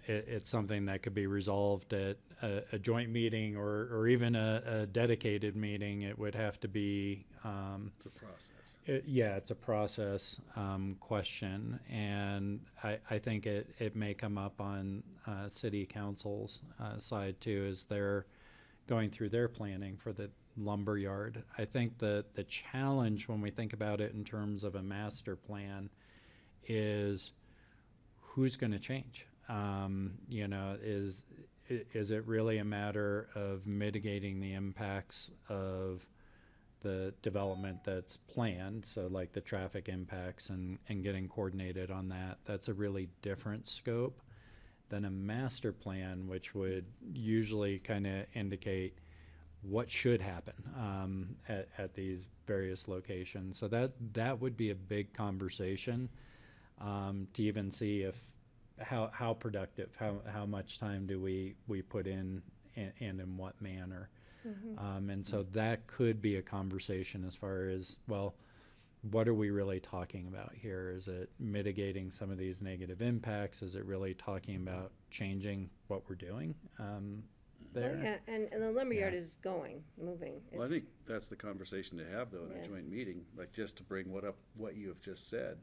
it's something that could be resolved at a joint meeting or even a dedicated meeting. It would have to be. It's a process. It's a process question, and I think it may come up on city council's side too, as they're going through their planning for the lumber yard. I think the challenge when we think about it in terms of a master plan is who's going to change. You know, is it really a matter of mitigating the impacts of the development that's planned, so like the traffic impacts and getting coordinated on that? That's a really different scope than a master plan, which would usually kind of indicate what should happen at these various locations. So that would be a big conversation to even see if how productive, how much time do we put in and in what manner. And so that could be a conversation as far as, well, what are we really talking about here? Is it mitigating some of these negative impacts? Is it really talking about changing what we're doing there? Well, yeah, and the lumberyard is moving. Well, I think that's the conversation to have, though, in a joint meeting, like just to bring what you have just said.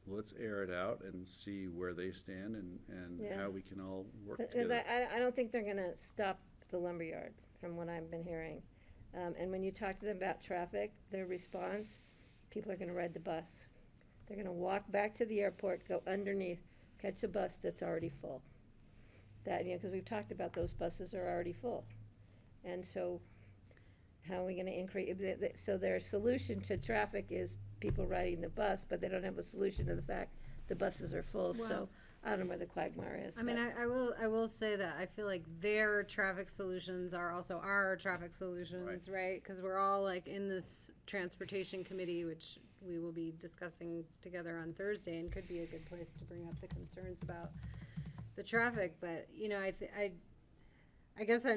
Let's air it out and see where they stand and how we can all work together. Because I don't think they're going to stop the lumberyard, from what I've been hearing. And when you talk to them about traffic, their response, people are going to ride the bus. They're going to walk back to the airport, go underneath, catch a bus that's already full. That, you know, because we've talked about those buses are already full. And so how are we going to increase? So their solution to traffic is people riding the bus, but they don't have a solution to the fact the buses are full. Well, so I don't know where the quagmire is. I mean, I will say that I feel like their traffic solutions are also our traffic solutions, right? Because we're all like in this transportation committee, which we will be discussing together on Thursday, and could be a good place to bring up the concerns about the traffic. But you know, I guess I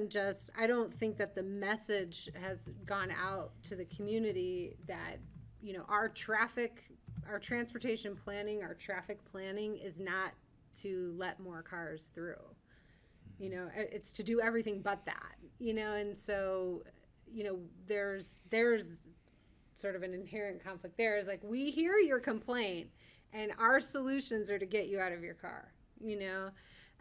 don't think that the message has gone out to the community that, you know, our transportation planning, our traffic planning is not to let more cars through. You know, it's to do everything but that, you know, and so, you know, there's sort of an inherent conflict there. Is like, we hear your complaint and our solutions are to get you out of your car, you know,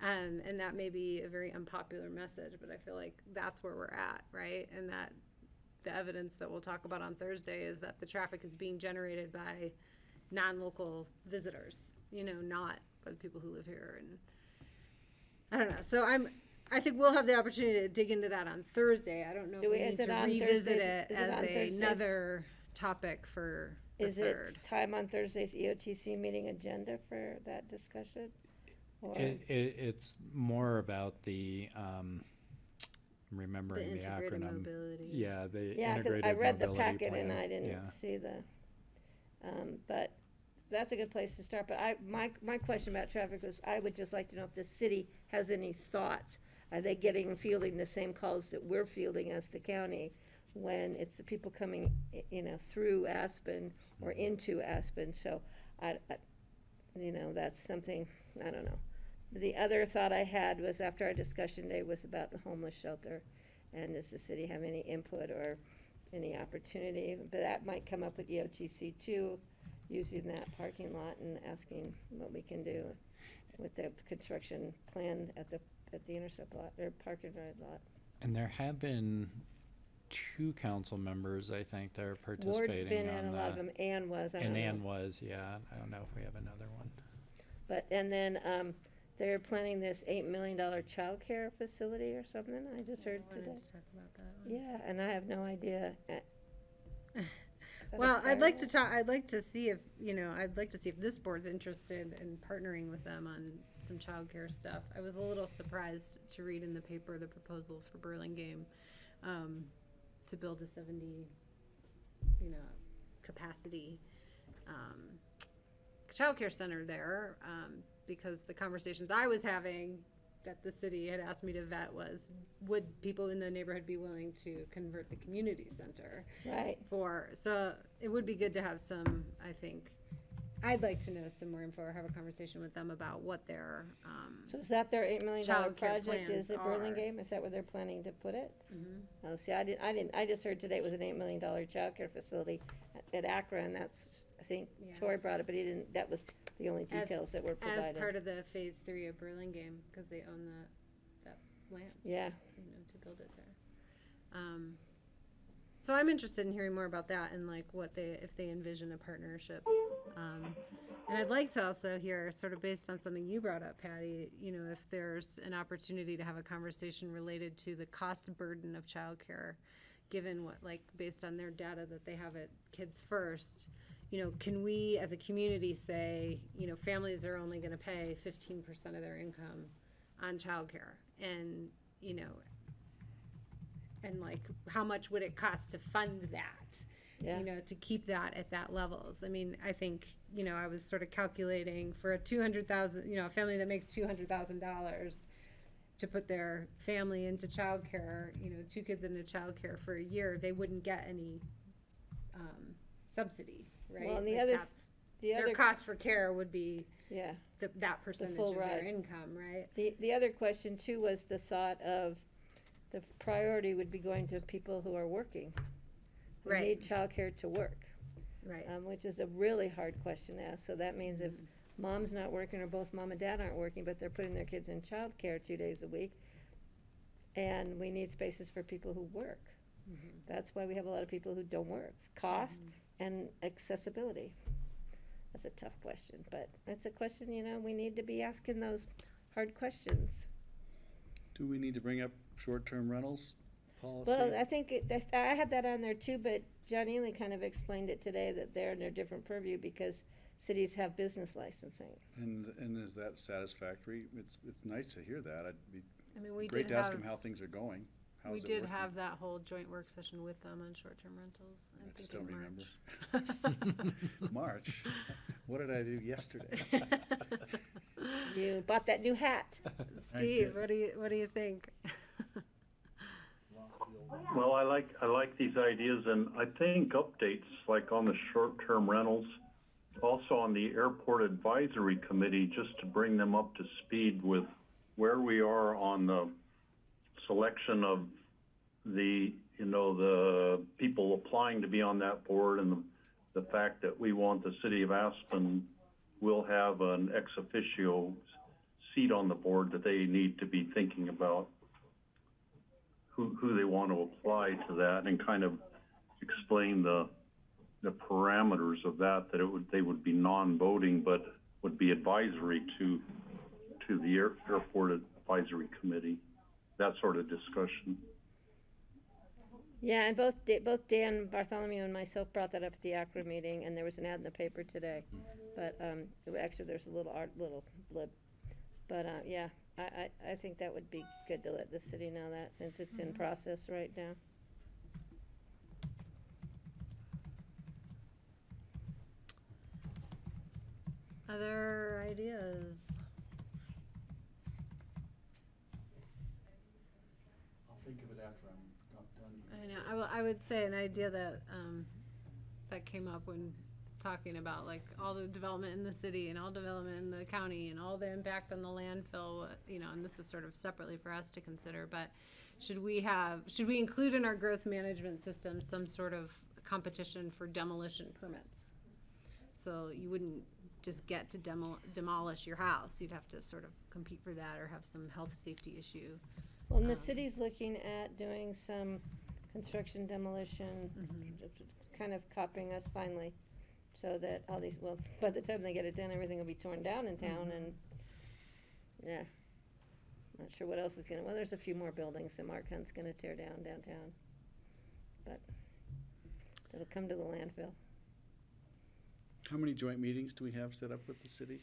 and that may be a very unpopular message, but I feel like that's where we're at, right? And that the evidence that we'll talk about on Thursday is that the traffic is being generated by non-local visitors, you know, not by the people who live here. And I don't know. So I think we'll have the opportunity to dig into that on Thursday. I don't know if we need to revisit it as another topic for the third. Is it time on Thursday's EOTC meeting agenda for that discussion? It's more about the remembering the acronym. Mobility. Yeah, the yeah, integrated I read the mobility packet plan. and I didn't see the. But that's a good place to start. But my question about traffic was, I would just like to know if the city has any thoughts. Are they getting and fielding the same calls that we're fielding as the county when it's the people coming, through Aspen or into Aspen. So that's something, I don't know. The other thought I had was after our discussion day was about the homeless shelter, and does the city have any input or any opportunity? But that might come up with EOTC too, using that parking lot and asking what we can do with the construction plan at the intercept lot or park and ride lot. And there have been 2 council members, I think, that are participating. Ward's been at on a lot of them. Ann was. I don't and know. Ann was, yeah. I don't know if we have another one. But and then they're planning this $8 million child care facility or something. I just heard I wanted today. to talk about that one. Yeah, and I have no idea. Well, I'd like to see if this board's interested in partnering with them on some childcare stuff. I was a little surprised to read in the paper the proposal for Burlingame to build a 70, capacity childcare center there, because the conversations I was having that the city had asked me to vet was, would people in the neighborhood be willing to convert the community center? Right. So it would be good to have some, I think, I'd like to know some more info or have a conversation with them about what their So is that their $8 million childcare project? plans Is it are. Burlingame? Is that where they're planning to put it? Mhm. Oh, see, I just heard today it was an $8 million childcare facility at Akron. That's, I think, Yeah. Troy brought it, but he didn't, that was the only details that were provided. As part of the phase 3 of Burlingame, because they own that land. Yeah. To build it there. So I'm interested in hearing more about that and like if they envision a partnership. And I'd like to also hear, sort of based on something you brought up, Patty, if there's an opportunity to have a conversation related to the cost burden of childcare, given based on their data that they have at Kids First, can we as a community say, families are only going to pay 15% of their income on childcare, and how much would it cost to fund that? Yeah. To keep that at that levels. I mean, I think, I was sort of calculating for a $200,000, a family that makes $200,000 to put their family into childcare, 2 kids into childcare for a year, they wouldn't get any subsidy, right? Well, and their other cost for care would be that the percentage full of their ride. income, right? The other question too was the thought of the priority would be going to people who are working, who Right. need childcare to work. Right. Which is a really hard question to ask. So that means if mom's not working or both mom and dad aren't working, but they're putting their kids in childcare 2 days a week, and we need spaces for people who work. That's why we have a lot of people who don't work. Cost and accessibility. That's a tough question, but it's a question, we need to be asking those hard questions. Do we need to bring up short-term rentals policy? Well, I think I had that on there too, but John Ely kind of explained it today that they're in a different purview because cities have business licensing. And is that satisfactory? It's nice to hear that. We great did to ask have- them how things are going. How We is it did working? have that whole joint work session with them on short-term rentals. I just think don't in remember. March? What did I do yesterday? You bought that new hat. Steve, what do you think? Well, I like these ideas, and I think updates like on the short-term rentals, also on the airport advisory committee, just to bring them up to speed with where we are on the selection of the people applying to be on that board, and the fact that we want the city of Aspen will have an ex officio seat on the board, that they need to be thinking about who they want to apply to that, and kind of explain the parameters of that they would be non-voting but would be advisory to the airport advisory committee, that sort of discussion. Yeah, and both Dan Bartholomew and myself brought that up at the Akron meeting, and there was an ad in the paper today. But actually, there's a little blip. But yeah, I think that would be good to let the city know that, since it's in process right now. Other ideas? I'll think of it after I'm done here. I know. I would say an idea that that came up when talking about like all the development in the city and all development in the county and all the impact on the landfill, you know, and this is sort of separately for us to consider, but should we include in our growth management system some sort of competition for demolition permits? So you wouldn't just get to demolish your house. You'd have to sort of compete for that or have some health safety issue. Well, and the city's looking at doing some construction demolition, kind of copying us finally, so that all these, well, by the time they get it done, everything will be torn down in town, and, yeah. Not sure what else is gonna, well, there's a few more buildings that Mark Hunt's gonna tear down downtown, but it'll come to the landfill. How many joint meetings do we have set up with the city?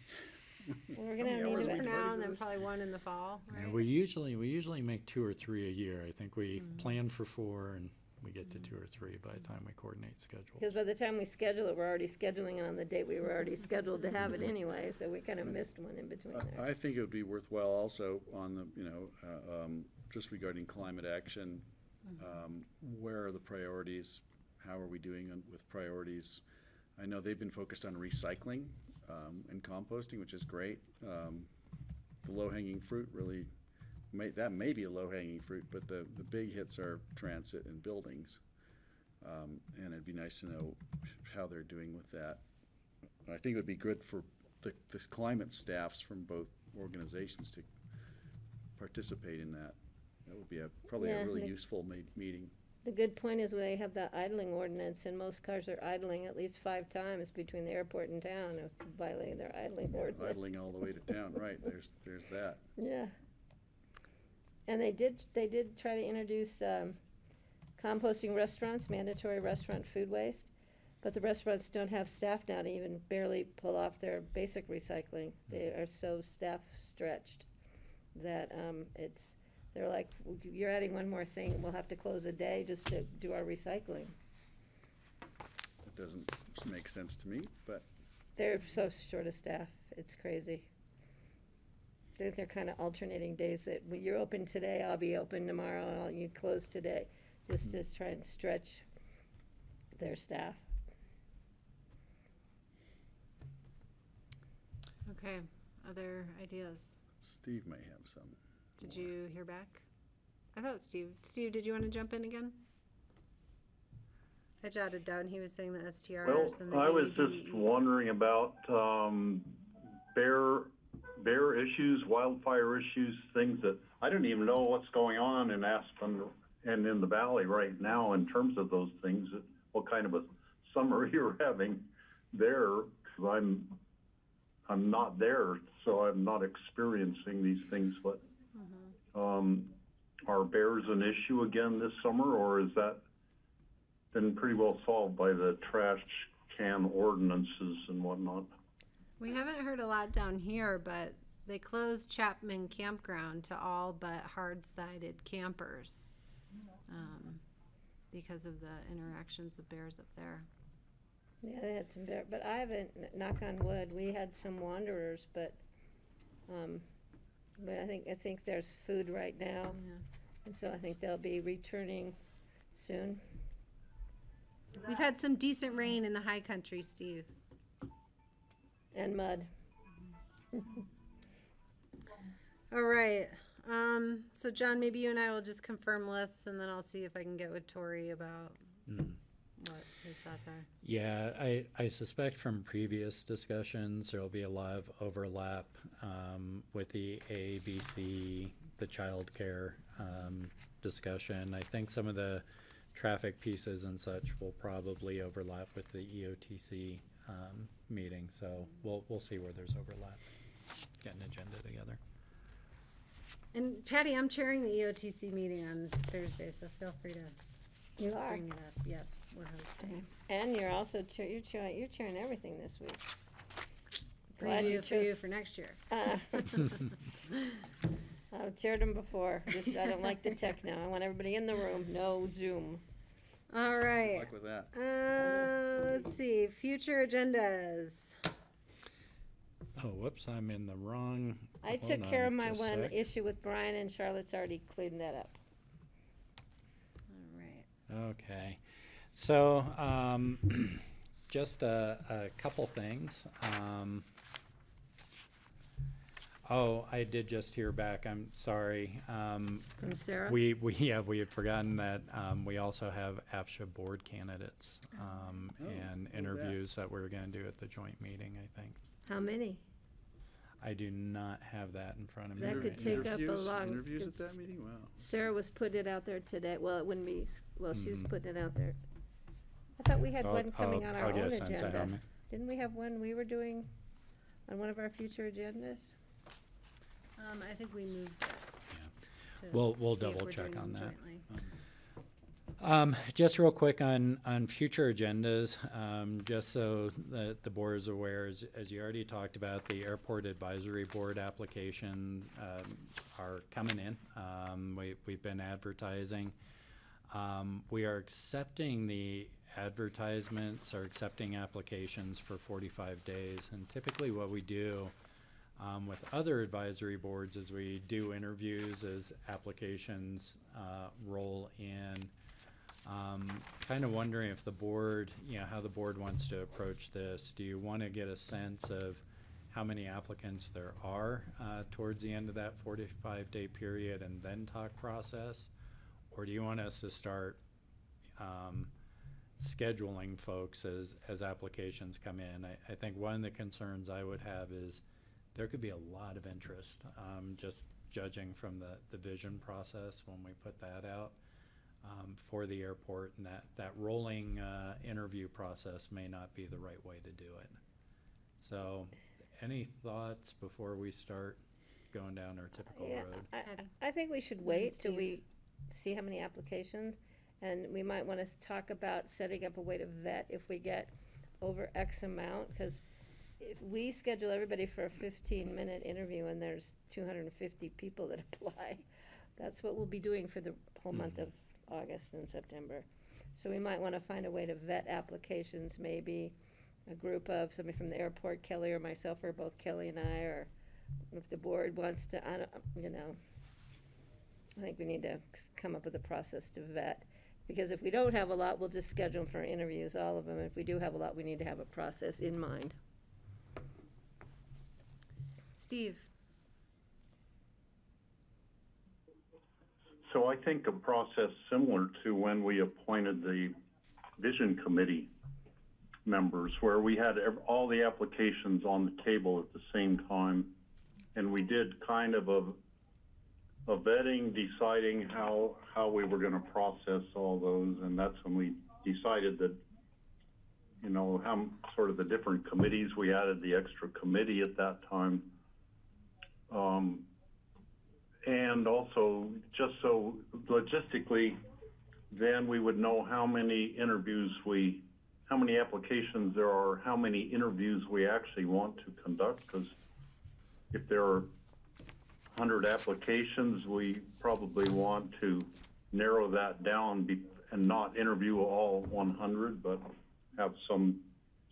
Well, we're gonna have One need for to, now, and then probably one in the fall, Yeah, right? we usually make 2 or 3 a year. I think we plan for 4 and we get to 2 or 3 by the time we coordinate schedule. because by the time we schedule it, we're already scheduling it on the date we were already scheduled to have it anyway, so we kind of missed one in between there. I think it would be worthwhile also on the, just regarding climate action, where are the priorities? How are we doing with priorities? I know they've been focused on recycling and composting, which is great. The low-hanging fruit really, that may be a low-hanging fruit, but the big hits are transit and buildings. And it'd be nice to know how they're doing with that. I think it would be good for the climate staffs from both organizations to participate in that. That would be probably Yeah, a really and useful meeting. The good point is they have the idling ordinance, and most cars are idling at least 5 times between the airport and town, of violating their idling ordinance. Idling all the way to town, right, there's that. Yeah. And they did try to introduce composting restaurants, mandatory restaurant food waste, but the restaurants don't have staff now to even barely pull off their basic recycling. They are so staff stretched that they're like, you're adding one more thing, we'll have to close a day just to do our recycling. That doesn't make sense to me, but. They're so short of staff, it's crazy. They're kind of alternating days that when you're open today, I'll be open tomorrow, you close today, just to try and stretch their staff. Okay, other ideas? Steve may have some. Did you hear back? I thought Steve, did you want to jump in again? I jotted down, he was saying the STRs and the I was AABE. just wondering about bear issues, wildfire issues, things that I don't even know what's going on in Aspen and in the valley right now in terms of those things. What kind of a summer you're having there? 'Cause I'm not there, so I'm not experiencing these things. But are bears an issue again this summer, or is that been pretty well solved by the trash can ordinances and whatnot? We haven't heard a lot down here, but they closed Chapman Campground to all but hard-sided campers because of the interactions of bears up there. Yeah, they had some bear, but I haven't, knock on wood, we had some wanderers, but I think there's food right now. Yeah. And so I think they'll be returning soon. We've had some decent rain in the high country, Steve. And mud. All right. So John, maybe you and I will just confirm lists, and then I'll see if I can get with Tori about what his thoughts are. Yeah, I suspect from previous discussions there'll be a lot of overlap with the AABC, the child care discussion. I think some of the traffic pieces and such will probably overlap with the EOTC meeting, so we'll see where there's overlap. Get an agenda together. And Patty, I'm chairing the EOTC meeting on Thursday, so feel free to You are. bring it up. Yep, we're hosting. And you're also, you're chairing everything this week. Preview for you for next year. I've chaired them before. I don't like the tech now. I want everybody in the room, no Zoom. All right. Good luck with that. Let's see, future agendas. Oh, whoops, I'm in the wrong. I hold took on care of my just a one sec. issue with Brian, and Charlotte's already cleaned that up. All right. Okay. So, just a couple things. Oh, I did just hear back. I'm sorry. From Sarah? We had forgotten that we also have APSHA board candidates and interviews that we're going to do at the joint meeting, I think. How many? I do not have that in front of me. That could take up a long. Interviews at that meeting? Wow. Sarah was putting it out there today. Well, it wouldn't be, she was putting it out there. I thought we had So one coming on our I'll get own a sense of how agenda. many. Didn't we have one we were doing on one of our future agendas? I think we moved it. to We'll see if double we're check doing on them that. jointly. Just real quick on future agendas, just so the board is aware, as you already talked about, the Airport Advisory Board application are coming in. We've been advertising. We are accepting the advertisements or accepting applications for 45 days. And typically what we do with other advisory boards is we do interviews as applications roll in. Kind of wondering if the board, how the board wants to approach this. Do you want to get a sense of how many applicants there are towards the end of that 45-day period and then talk process? Or do you want us to start scheduling folks as applications come in? I think one of the concerns I would have is there could be a lot of interest, just judging from the vision process when we put that out for the airport, and that rolling interview process may not be the right way to do it. So any thoughts before we start going down our typical road? I think we should wait till we see how many applications, and we might want to talk about setting up a way to vet if we get over X amount, because if we schedule everybody for a 15-minute interview and there's 250 people that apply, that's what we'll be doing for the whole month of August and September. So we might want to find a way to vet applications, maybe a group of somebody from the airport, Kelly or myself, or both Kelly and I, or if the board wants to, I think we need to come up with a process to vet. Because if we don't have a lot, we'll just schedule them for interviews, all of them. If we do have a lot, we need to have a process in mind. Steve? So I think a process similar to when we appointed the Vision Committee members, where we had all the applications on the table at the same time, and we did kind of a vetting, deciding how we were going to process all those, and that's when we decided that, how sort of the different committees, we added the extra committee at that time. And also, just so logistically, then we would know how many how many applications there are, how many interviews we actually want to conduct, because if there are 100 applications, we probably want to narrow that down and not interview all 100, but have some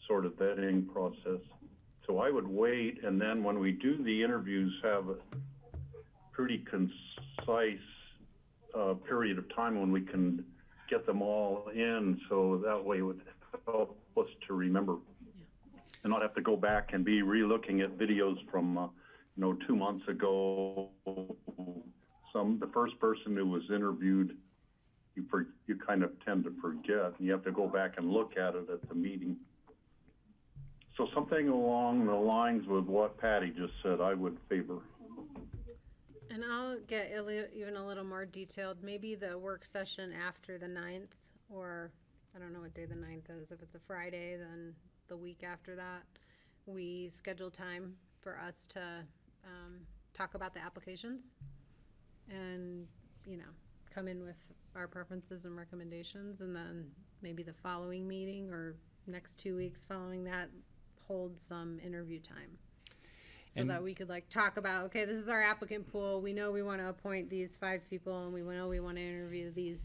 sort of vetting process. So I would wait, and then when we do the interviews, have a pretty concise period of time when we can get them all in, so that way it would help us to remember and not have to go back and be re-looking at videos from 2 months ago. The first person who was interviewed, you kind of tend to forget, and you have to go back and look at it at the meeting. So something along the lines with what Patty just said, I would favor. And I'll get even a little more detailed. Maybe the work session after the 9th, or I don't know what day the 9th is. If it's a Friday, then the week after that, we schedule time for us to talk about the applications and, come in with our preferences and recommendations. And then maybe the following meeting or next 2 weeks following that, hold some interview time. So that we could talk about, okay, this is our applicant pool. We know we want to appoint these 5 people, and we know we want to interview these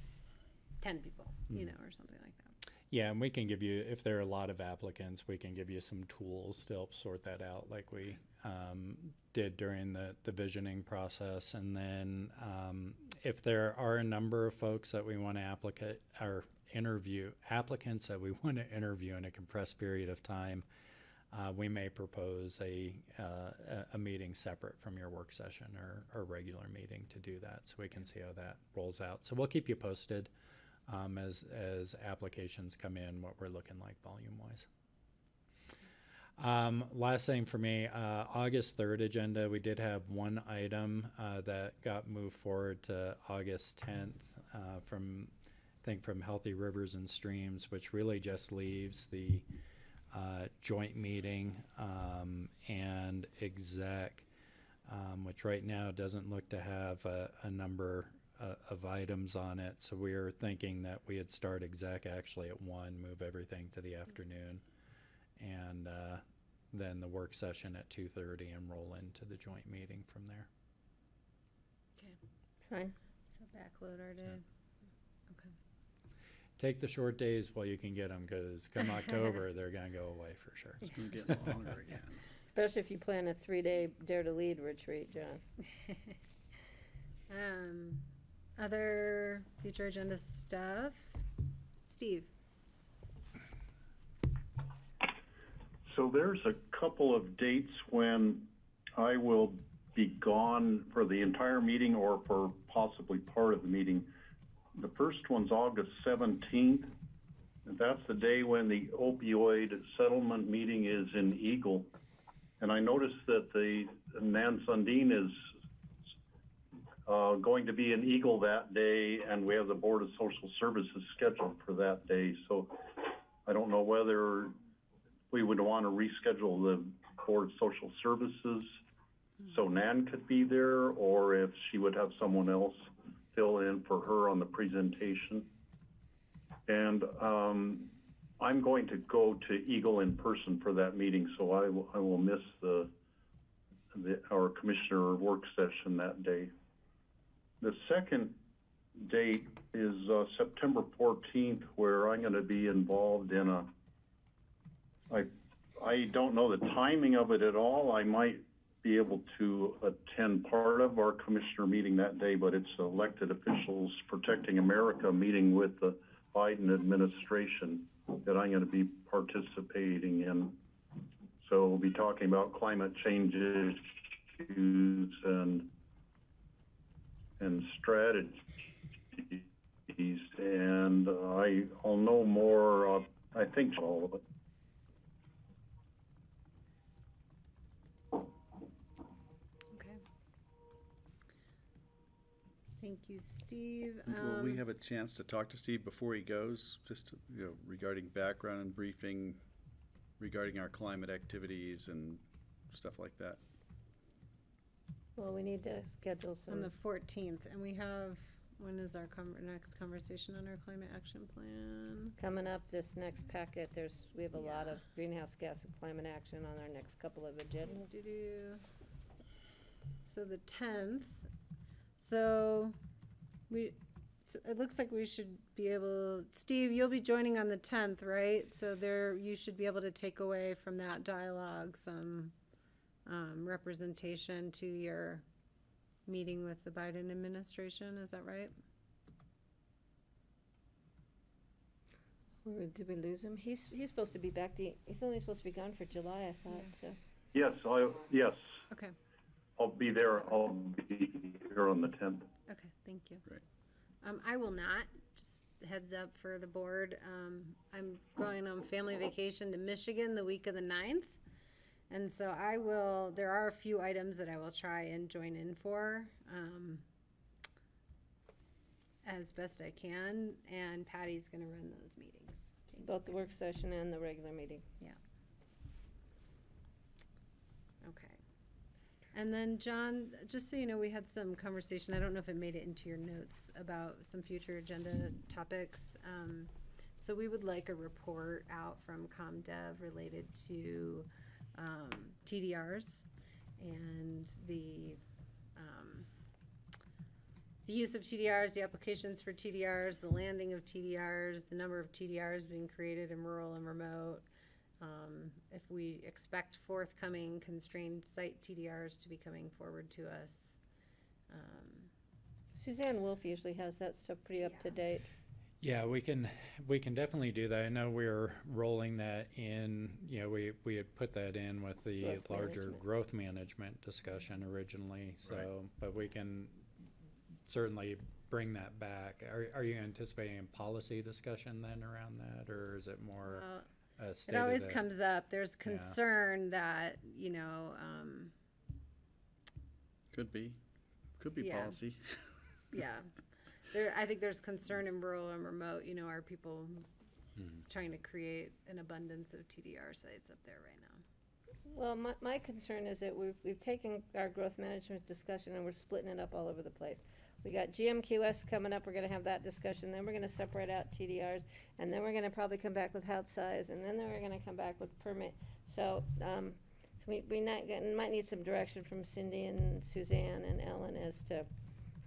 10 people, or something like that. Yeah, and we can give you, if there are a lot of applicants, we can give you some tools to help sort that out, like we did during the visioning process. And then if there are a number of folks that we want to applicants that we want to interview in a compressed period of time, we may propose a meeting separate from your work session or regular meeting to do that, so we can see how that rolls out. So we'll keep you posted as applications come in, what we're looking like volume-wise. Last thing for me, August 3rd agenda, we did have one item that got moved forward to August 10th from Healthy Rivers and Streams, which really just leaves the joint meeting and exec, which right now doesn't look to have a number of items on it. So we were thinking that we'd start exec actually at 1, move everything to the afternoon, and then the work session at 2:30 and roll into the joint meeting from there. Okay. Fine. So backload our day. Okay. Take the short days while you can get them, because come October, they're going to go away for sure. It's going to get longer again. Especially if you plan a 3-day Dare to Lead retreat, John. Other future agenda stuff? Steve? So there's a couple of dates when I will be gone for the entire meeting or for possibly part of the meeting. The first one's August 17th. And that's the day when the opioid settlement meeting is in Eagle. And I noticed that the Nan Sundin is going to be in Eagle that day, and we have the Board of Social Services scheduled for that day. So I don't know whether we would want to reschedule the Board of Social Services so Nan could be there, or if she would have someone else fill in for her on the presentation. And I'm going to go to Eagle in person for that meeting, so I will miss our commissioner work session that day. The second date is September 14th, where I'm going to be involved in I don't know the timing of it at all. I might be able to attend part of our commissioner meeting that day, but it's elected officials protecting America meeting with the Biden administration that I'm going to be participating in. So we'll be talking about climate change issues and strategies, and I'll know more, I think, all of it. Okay. Thank you, Steve. Will we have a chance to talk to Steve before he goes, just regarding background and briefing, regarding our climate activities and stuff like that? Well, we need to schedule some. On the 14th, and we have, when is our next conversation on our climate action plan? Coming up, this next packet, we have a lot of greenhouse gas and climate action on our next couple of agendas. So the 10th. So it looks like we should be able, Steve, you'll be joining on the 10th, right? So you should be able to take away from that dialogue some representation to your meeting with the Biden administration. Is that right? Did we lose him? He's supposed to be back. He's only supposed to be gone for July, I thought. So. Yes, yes. Okay. I'll be there. I'll be here on the 10th. Okay, thank you. Great. I will not. Just heads up for the board. I'm going on family vacation to Michigan the week of the 9th. And so there are a few items that I will try and join in for as best I can. And Patty's going to run those meetings. Both the work session and the regular meeting. Yeah. Okay. And then, John, just so you know, we had some conversation. I don't know if it made it into your notes about some future agenda topics. So we would like a report out from ComDev related to TDRs and the the use of TDRs, the applications for TDRs, the landing of TDRs, the number of TDRs being created in rural and remote. If we expect forthcoming constrained site TDRs to be coming forward to us. Suzanne Wolf usually has that stuff pretty up to date. Yeah, we can definitely do that. I know we're rolling that in, you know, we had put that in with the Growth larger management. growth management discussion originally, so, Right. but we can certainly bring that back. Are you anticipating a policy discussion then around that, or is it more a state It of always the- comes up. There's Yeah. concern that, you know, Could be Yeah. policy. yeah. I think there's concern in rural and remote, you know, are people trying to create an abundance of TDR sites up there right now? Well, my concern is that we've taken our growth management discussion and we're splitting it up all over the place. We got GMQS coming up, we're gonna have that discussion, then we're gonna separate out TDRs, and then we're gonna probably come back with house size, and then we're gonna come back with permit. So, we might need some direction from Cindy and Suzanne and Ellen as to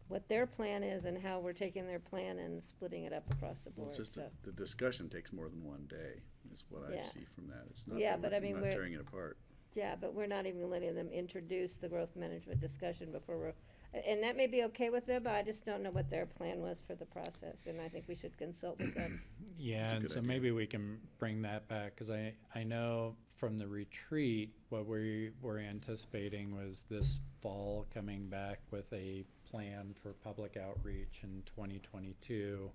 what their plan is and how we're taking their plan and splitting it up across the Well, board, it's just so. the discussion takes more than one day, is what I Yeah. see from that. It's not Yeah, that but we're I mean, not we're- tearing it apart. Yeah, but we're not even letting them introduce the growth management discussion before we're, and that may be okay with them, but I just don't know what their plan was for the process, and I think we should consult with them. Yeah, and good so idea. maybe we can bring that back, because I know from the retreat, what we were anticipating was this fall coming back with a plan for public outreach in 2022,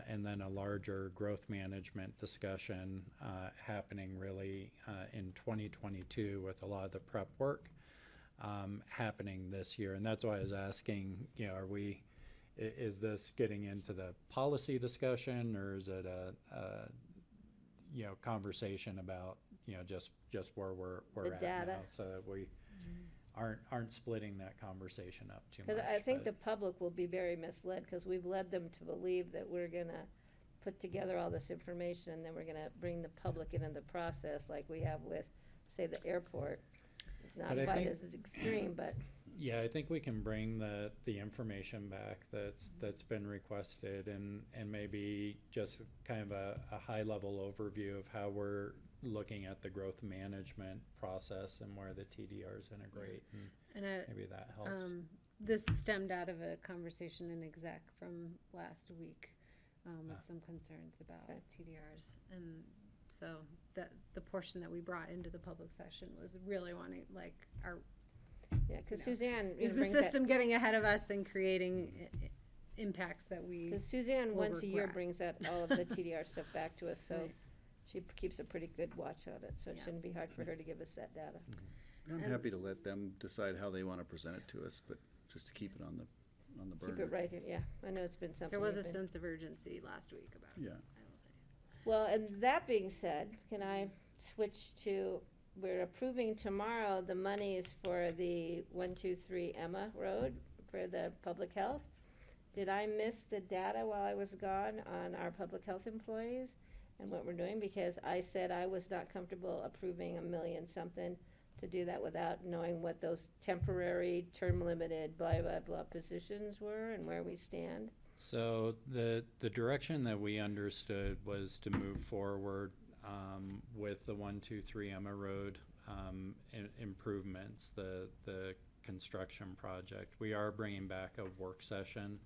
and then a larger growth management discussion happening really in 2022 with a lot of the prep work happening this year. And that's why I was asking, you know, is this getting into the policy discussion, or is it a you know, conversation about, you know, just where we're The at data. now, so that we aren't splitting that conversation up too much. Because I think but- the public will be very misled, because we've led them to believe that we're gonna put together all this information, and then we're gonna bring the public into the process, like we have with, say, the airport. Not But I quite think- as extreme, but Yeah, I think we can bring the information back that's been requested, and maybe just kind of a high level overview of how we're looking at the growth management process and where the TDRs integrate, and maybe that helps. This stemmed out of a conversation in exec from last week with some concerns about TDRs. And so the portion that we brought into the public session was really wanting, like, yeah, because you know, Suzanne. is the brings that- system getting ahead of us and creating impacts that we Because Suzanne, will once a year, regret? brings that, all of the TDR stuff back to us, so Right. she keeps a pretty good watch of it, so it Yeah. shouldn't be hard for her to give us that data. I'm And- happy to let them decide how they want to present it to us, but just to keep it on the burner. Keep it right here, yeah, I know it's been something. There was a you've been- sense of urgency last week about it. Yeah. I will say. Well, and that being said, can I switch to, we're approving tomorrow the monies for the 123 Emma Road for the public health. Did I miss the data while I was gone on our public health employees and what we're doing? Because I said I was not comfortable approving $1 million something to do that without knowing what those temporary, term limited, blah, blah, blah positions were and where we stand. So the direction that we understood was to move forward with the 123 Emma Road improvements, the construction project. We are bringing back a work session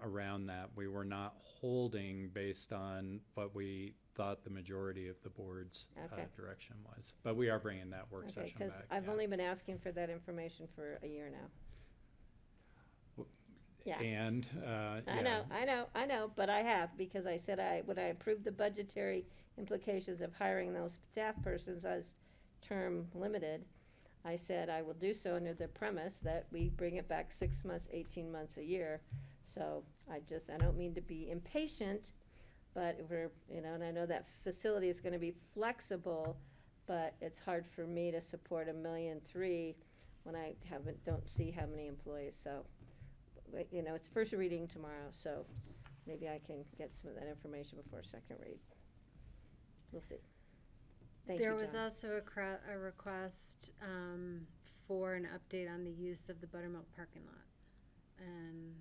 around that. We were not holding based on what we thought the majority of the board's Okay. direction was, but we are bringing that work Okay, session because back. I've yeah. only been asking for that information for a year now. Yeah. And I know, but I have, because I said when I approved the budgetary implications of hiring those staff persons as term limited, I said I will do so under the premise that we bring it back 6 months, 18 months, a year. So I don't mean to be impatient, but we're, and I know that facility is gonna be flexible, but it's hard for me to support $1.3 million when I don't see how many employees, so. It's first reading tomorrow, so maybe I can get some of that information before second read. We'll see. Thank you, There was John. also a request for an update on the use of the Buttermilk parking lot. And,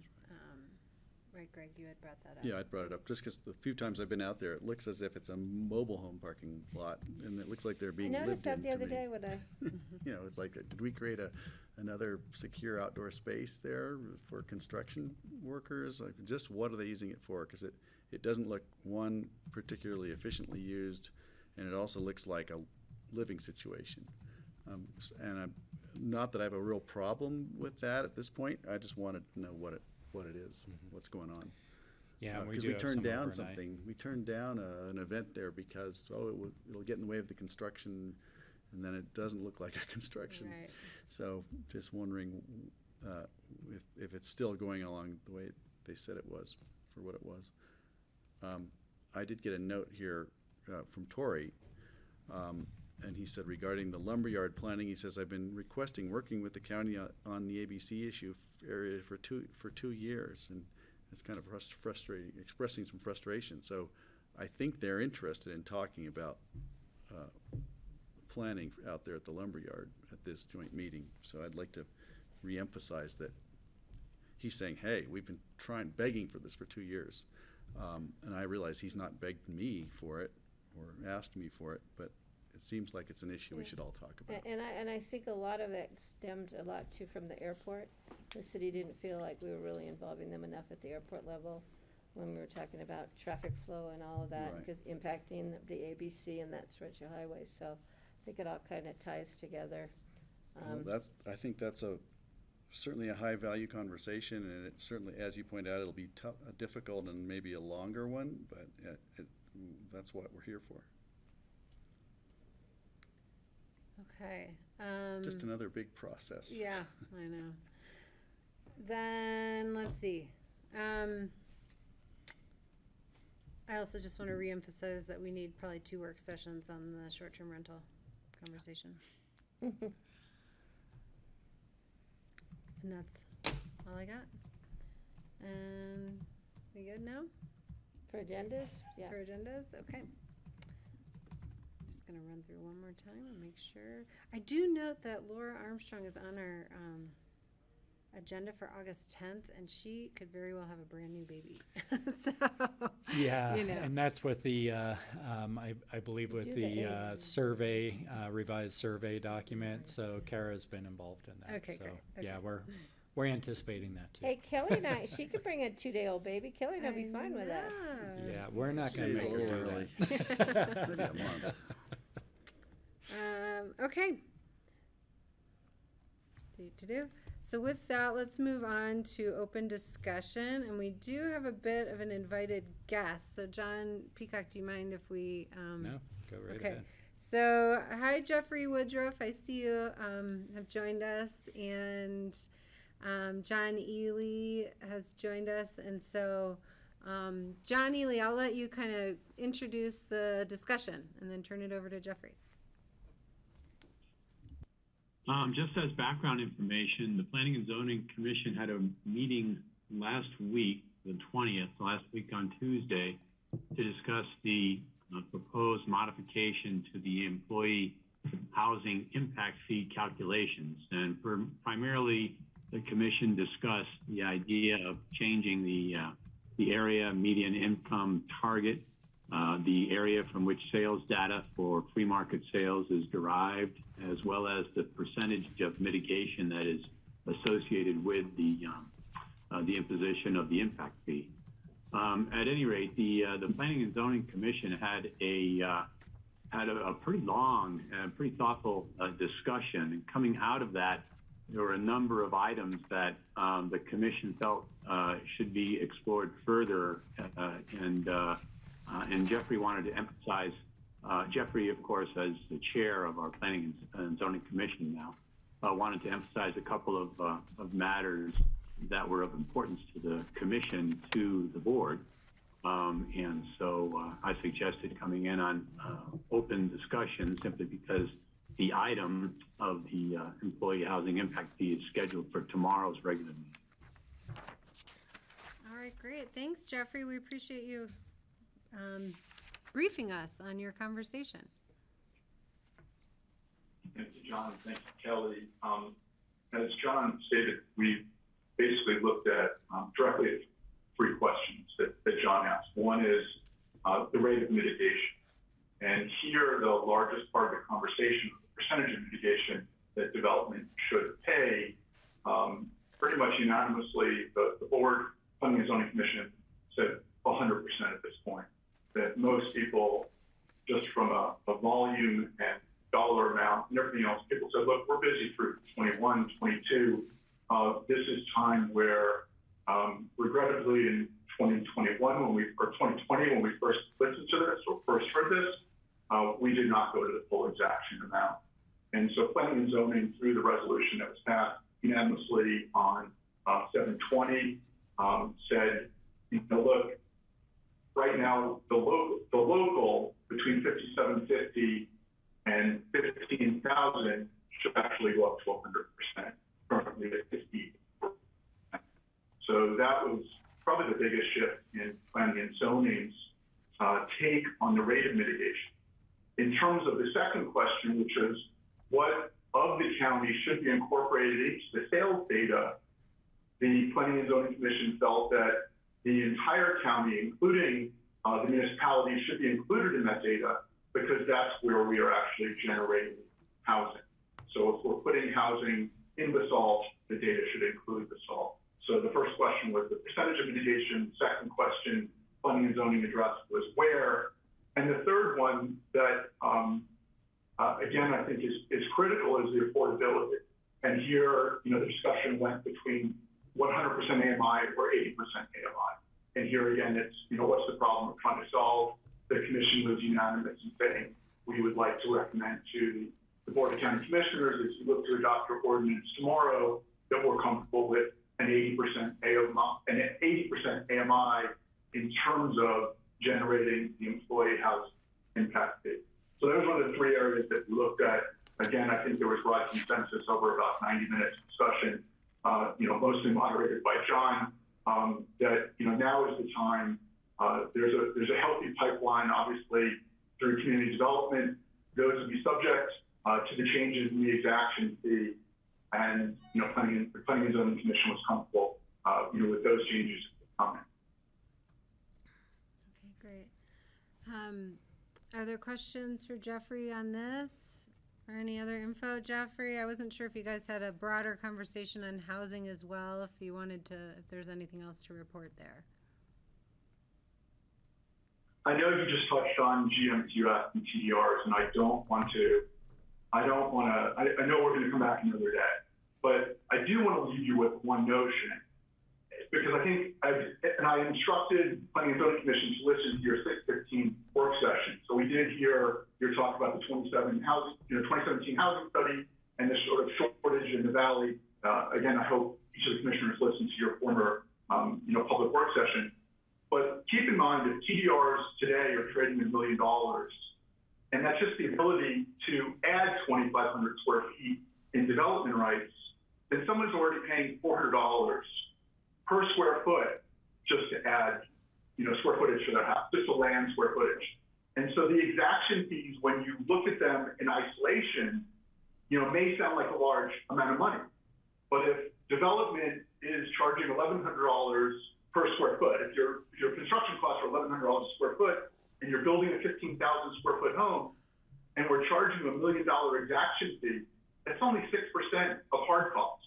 right, Greg, you had brought that up. Yeah, I brought it up just because the few times I've been out there, it looks as if it's a mobile home parking lot, and it looks like they're being I noticed lived in that the to other me. day when I, You know, it's like, did we create another secure outdoor space there for construction workers? Like, just what are they using it for? Because it doesn't look, one, particularly efficiently used, and it also looks like a living situation. And not that I have a real problem with that at this point. I just wanted to know what it is, what's going on. Yeah, we Because do we have turned some down overnight. something. We turned down an event there because, it'll get in the way of the construction, and then it doesn't look like a construction. Right. So just wondering if it's still going along the way they said it was, for what it was. I did get a note here from Tori, and he said regarding the lumberyard planning, he says, I've been requesting working with the county on the ABC issue area for 2 years, and it's kind of frustrating, expressing some frustration. So I think they're interested in talking about planning out there at the lumberyard at this joint meeting. So I'd like to reemphasize that he's saying, hey, we've been begging for this for 2 years. And I realize he's not begged me for it or asked me for it, but it seems like it's an issue we should all talk about. and I think a lot of that stemmed a lot too from the airport. The city didn't feel like we were really involving them enough at the airport level when we were talking about traffic flow and all of that, Right. because impacting the ABC and that stretch of highway. So I think it all kind of ties together. Well, I think that's certainly a high-value conversation, and it certainly, as you point out, it'll be difficult and maybe a longer one, but that's what we're here for. Okay. Just another big process. Yeah, I know. Then, let's see. I also just want to reemphasize that we need probably 2 work sessions on the short-term rental conversation. And that's all I got. And we good now? For agendas? Yeah. For agendas? Okay. Just gonna run through one more time and make sure. I do note that Laura Armstrong is on our agenda for August 10th, and she could very well have a brand new baby. So, Yeah, you know. and that's with the, I believe with Do the the age. survey, revised survey document. So Kara's been involved in that. Okay, so, great. yeah, Okay. we're anticipating that too. Hey, Kelly and I, she could bring a 2-day-old baby. Kelly and I'll be fine with that. Yeah, we're not going to She's make a her little do early. that. Maybe a month. Okay. Do. So with that, let's move on to open discussion, and we do have a bit of an invited guest. So John Peacock, do you mind if we? No, go right okay. ahead. So hi, Jeffrey Woodruff. I see you have joined us, and John Ely has joined us, and so. John Ely, I'll let you kind of introduce the discussion and then turn it over to Jeffrey. Just as background information, the Planning and Zoning Commission had a meeting last week, the 20th, last week on Tuesday, to discuss the proposed modification to the employee housing impact fee calculations. And primarily, the commission discussed the idea of changing the area median income target, the area from which sales data for free market sales is derived, as well as the percentage of mitigation that is associated with the imposition of the impact fee. At any rate, the Planning and Zoning Commission had a pretty long and pretty thoughtful discussion. And coming out of that, there were a number of items that the commission felt should be explored further, and Jeffrey wanted to emphasize. Jeffrey, of course, as the chair of our Planning and Zoning Commission now, wanted to emphasize a couple of matters that were of importance to the commission, to the board. And so I suggested coming in on open discussion simply because the item of the employee housing impact fee is scheduled for tomorrow's regular meeting. All right, great. Thanks, Jeffrey. We appreciate you briefing us on your conversation. Thank you, John. Thank you, Kelly. As John stated, we've basically looked at directly at three questions that John asked. One is the rate of mitigation. And here, the largest part of the conversation, the percentage of mitigation that development should pay, pretty much unanimously, the board, Planning and Zoning Commission said 100% at this point. That most people, just from a volume and dollar amount and everything else, people said, look, we're busy through 21, 22. This is time where, regrettably, in 2021, or 2020, when we first listened to this or first heard this, we did not go to the full exaction amount. And so Planning and Zoning, through the resolution that was passed unanimously on 7/20, said, look, right now the local between 5,750 and 15,000 should actually go up to 100%, currently at 50%. So that was probably the biggest shift in Planning and Zoning's take on the rate of mitigation. In terms of the second question, which is what of the county should be incorporated into the sales data, the Planning and Zoning Commission felt that the entire county, including the municipalities, should be included in that data because that's where we are actually generating housing. So if we're putting housing in basalt, the data should include basalt. So the first question was the percentage of mitigation. Second question, Planning and Zoning addressed, was where. And the third one that, again, I think is critical is the affordability. And here, the discussion went between 100% AMI or 80% AMI. And here again, it's, what's the problem we're trying to solve? The commission was unanimous in saying we would like to recommend to the Board of County Commissioners, as you look to adopt your ordinance tomorrow, that we're comfortable with an 80% AMI in terms of generating the employee housing impact fee. So those were the three areas that we looked at. Again, I think there was broad consensus over about 90 minutes discussion, mostly moderated by John, that, now is the time. There's a healthy pipeline, obviously, through community development. Those would be subject to the changes in the exaction fee. And, the Planning and Zoning Commission was comfortable, with those changes coming. Okay, great. Are there questions for Jeffrey on this or any other info, Jeffrey? I wasn't sure if you guys had a broader conversation on housing as well, if there's anything else to report there. I know you just touched on GMTUF and TDRs, and I know we're going to come back another day, but I do want to leave you with one notion, because I think, I instructed Planning and Zoning Commission to listen to your 6/15 work session. So we did hear your talk about the 2017 housing study and the sort of shortage in the valley. Again, I hope each of the commissioners listened to your former, public work session. But keep in mind that TDRs today are trading $1 million, and that's just the ability to add 2,500 square feet in development rights. Then someone's already paying $400 per square foot just to add, square footage to their house, just to land square footage. And so the exaction fees, when you look at them in isolation, may sound like a large amount of money. But if development is charging $1,100 per square foot, if your construction costs are $1,100 a square foot, and you're building a 15,000 square foot home, and we're charging $1 million exaction fee, that's only 6% of hard costs.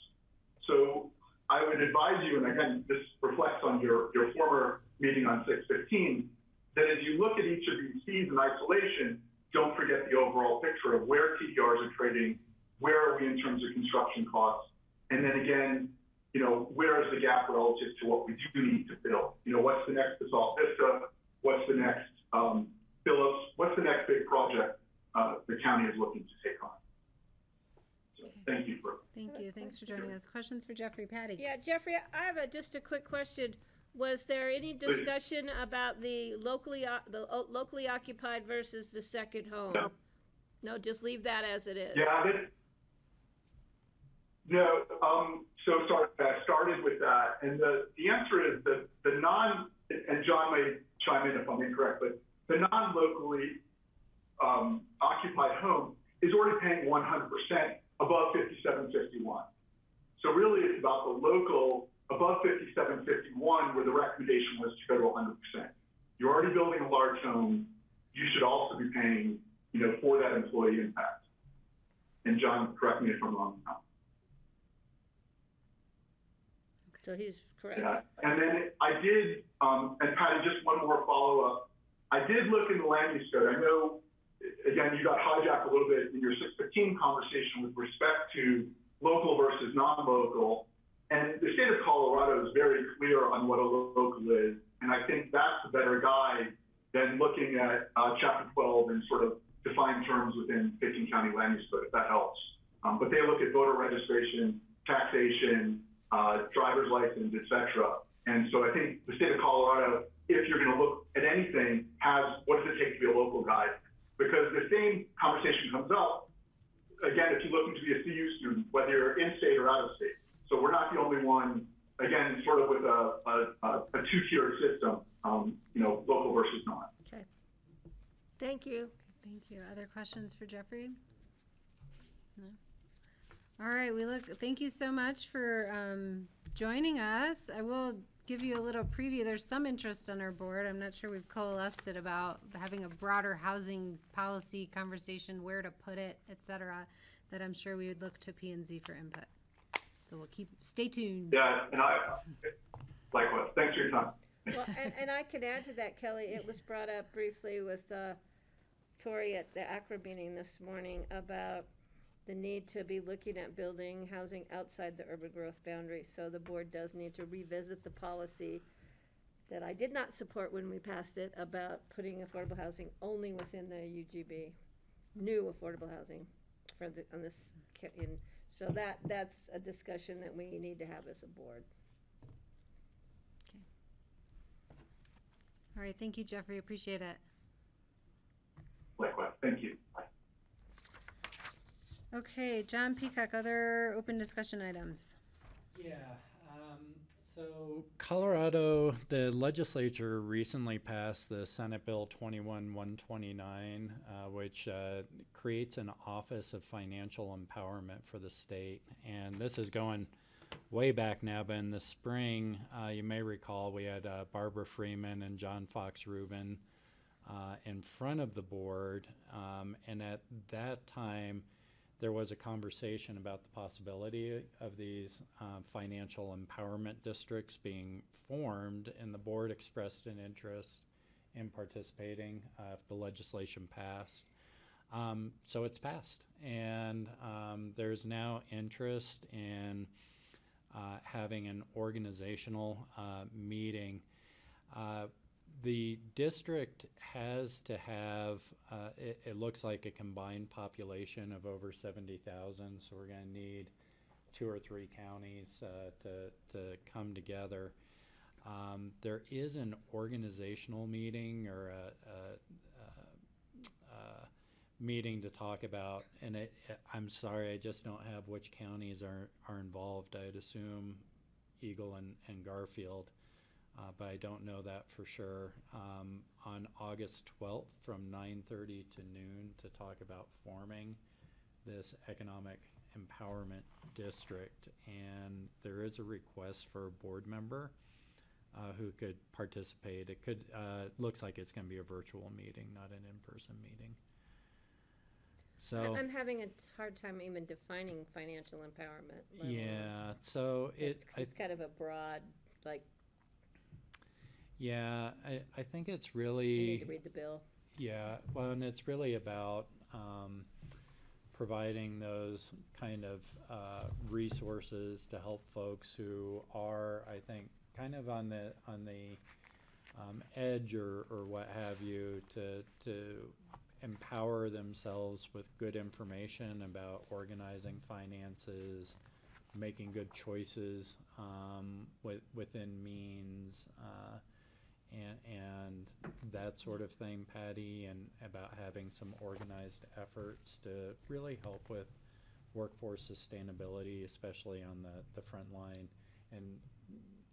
So I would advise you, and again, this reflects on your former meeting on 6/15, that as you look at each of these fees in isolation, don't forget the overall picture of where TDRs are trading, where are we in terms of construction costs, and then again, where is the gap relative to what we do need to build? What's the next Basalt Vista? What's the next Phillips? What's the next big project the county is looking to take on? So thank you. Thanks for joining us. Questions for Jeffrey? Patty? Yeah, Jeffrey, I have just a quick question. Was there any discussion about the locally occupied versus the second home? No, just leave that as it is. Yeah, so sorry, I started with that, and the answer is that the non, and John may chime in if I'm incorrect, but the non-locally occupied home is already paying 100% above 5751. So really it's about the local above 5751, where the recommendation was to go to 100%. You're already building a large home. You should also be paying, for that employee impact. And John, correct me if I'm wrong now. So he's correct. Yeah. And then I did, and Patty, just one more follow-up. I did look in the land use code. I know, again, you got hijacked a little bit in your 615 conversation with respect to local versus non-local. And the state of Colorado is very clear on what a local is. And I think that's a better guide than looking at Chapter 12 and sort of defined terms within Pitkin County Land Use Code, if that helps. But they look at voter registration, taxation, driver's license, et cetera. And so I think the state of Colorado, if you're going to look at anything, has what does it take to be a local guide? Because the same conversation comes up, again, if you're looking to be a CU student, whether you're in state or out of state. So we're not the only one, again, sort of with a two-tiered system, local versus not. Okay. Thank you. Thank you. Other questions for Jeffrey? No? All right, thank you so much for joining us. I will give you a little preview. There's some interest on our board. I'm not sure we've coalesced it about having a broader housing policy conversation, where to put it, et cetera, that I'm sure we would look to P&Z for input. So stay tuned. Yeah, and likewise. Thanks for your time. Well, and I could add to that, Kelly, it was brought up briefly with Tori at the ACRA meeting this morning about the need to be looking at building housing outside the urban growth boundary. So the board does need to revisit the policy that I did not support when we passed it about putting affordable housing only within the UGB, new affordable housing so that's a discussion that we need to have as a board. Okay. All right, thank you, Jeffrey. Appreciate it. Likewise. Thank you. Bye. Okay, John Peacock, other open discussion items. Yeah. So Colorado, the legislature recently passed the Senate Bill 21-129, which creates an Office of Financial Empowerment for the state. And this is going way back now, but in the spring, you may recall we had Barbara Freeman and John Fox Rubin in front of the board. And at that time, there was a conversation about the possibility of these financial empowerment districts being formed, and the board expressed an interest in participating if the legislation passed. So it's passed, and there's now interest in having an organizational meeting. The district has to have, it looks like a combined population of over 70,000, so we're going to need 2 or 3 counties to come together. There is an organizational meeting or a meeting to talk about, and I'm sorry, I just don't have which counties are involved. I'd assume Eagle and Garfield. But I don't know that for sure. On August 12th from 9:30 to noon to talk about forming this economic empowerment district. And there is a request for a board member who could participate. It could, looks like it's going to be a virtual meeting, not an in-person meeting. So I'm having a hard time even defining financial empowerment. Yeah, so it's kind of a broad, like. Yeah, I think it's really. You need to read the bill. Yeah, well, and it's really about providing those kind of resources to help folks who are, I think, kind of on the edge or what have you, to empower themselves with good information about organizing finances, making good choices within means. And that sort of thing, Patty, and about having some organized efforts to really help with workforce sustainability, especially on the front line. And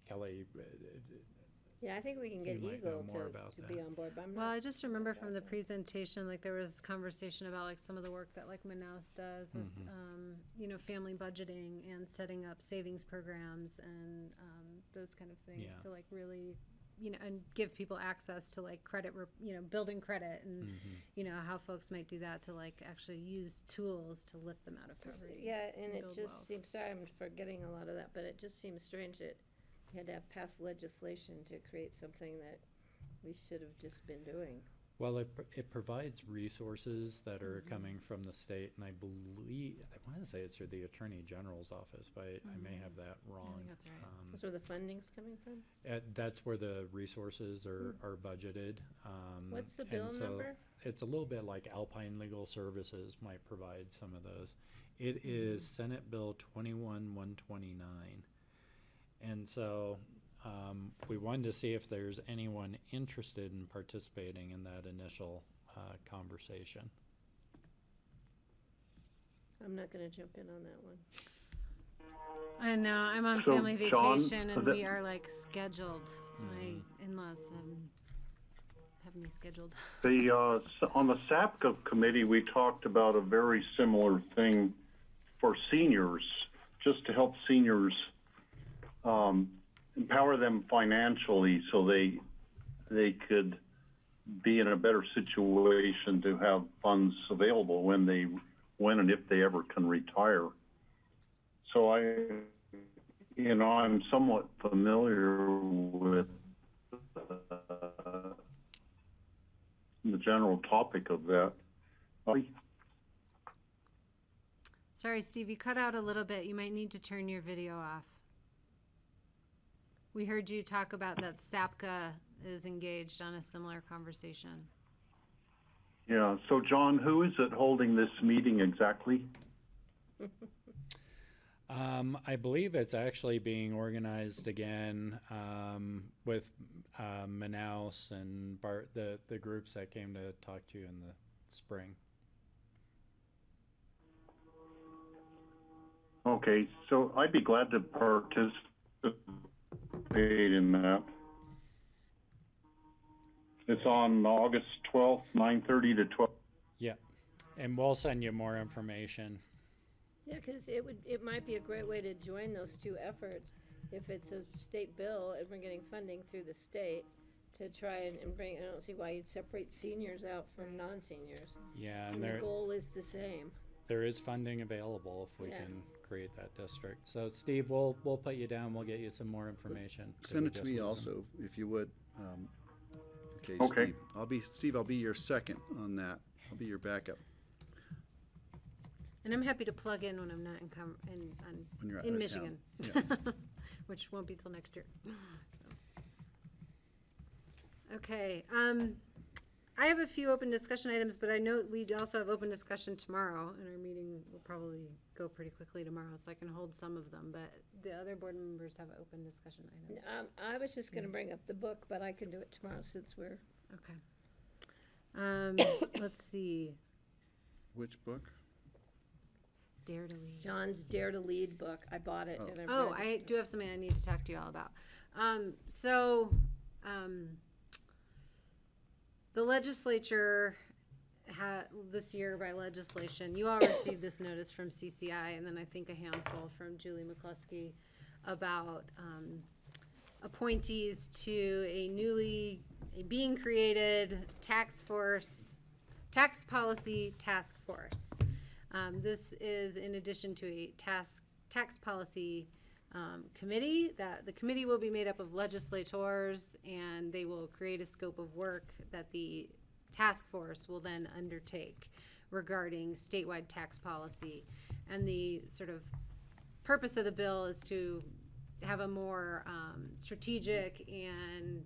Kelly, Yeah, I think we can get You might know Eagle more about to that. be on board, but I'm Well, not. I just remember from the presentation, like there was conversation about like some of the work that like Manaus does with, you know, family budgeting and setting up savings programs and those kind of things Yeah. to like really, you know, and give people access to like credit, you know, building credit and, you know, how folks might do that to like actually use tools to lift them out of poverty. Yeah, and it build just wealth. seems, sorry, I'm forgetting a lot of that, but it just seems strange that you had to have passed legislation to create something that we should have just been doing. Well, it provides resources that are coming from the state, and I want to say it's through the Attorney General's office, but I may have that wrong. that's right. That's where the funding's coming from? That's where the resources are budgeted. What's the and bill so number? It's a little bit like Alpine Legal Services might provide some of those. It is Senate Bill 21129. And so we wanted to see if there's anyone interested in participating in that initial conversation. I'm not gonna jump in on that one. I know, I'm on So, family John, vacation and the- we are like scheduled. My in-laws have me scheduled. On the SAPCA committee, we talked about a very similar thing for seniors, just to help seniors empower them financially so they could be in a better situation to have funds available when and if they ever can retire. So I'm somewhat familiar with the general topic of that. Sorry, Steve, you cut out a little bit. You might need to turn your video off. We heard you talk about that SAPCA is engaged on a similar conversation. Yeah, so John, who is it holding this meeting exactly? I believe it's actually being organized again with Manaus and the groups that came to talk to you in the spring. Okay, so I'd be glad to participate in that. It's on August 12th, 9:30 to 12. Yeah, and we'll send you more information. Yeah, because it might be a great way to join those two efforts if it's a state bill and we're getting funding through the state to try and bring. I don't see why you'd separate seniors out from non-seniors. Yeah, and the goal is the same. There is funding available if we Yeah. can create that district. So Steve, we'll put you down. We'll get you some more information. Send it to me also, if you would. Okay, Okay. Steve, I'll be your second on that. I'll be your backup. And I'm happy to plug in when I'm not When you're out in of Michigan, town. which won't be till next year. Okay, I have a few open discussion items, but I know we also have open discussion tomorrow, and our meeting will probably go pretty quickly tomorrow, so I can hold some of them, but the other board members have open discussion items. I was just going to bring up the book, but I can do it tomorrow since we're. Okay. Let's see. Which book? Dare to Lead. John's Dare to Lead book. I bought it. And I do have something I need to talk to you all about. The legislature this year by legislation, you all received this notice from CCI, and then I think a handful from Julie McCluskey about appointees to a being created tax policy task force. This is in addition to a tax policy committee. That the committee will be made up of legislators, and they will create a scope of work that the task force will then undertake regarding statewide tax policy. And the sort of purpose of the bill is to have a more strategic and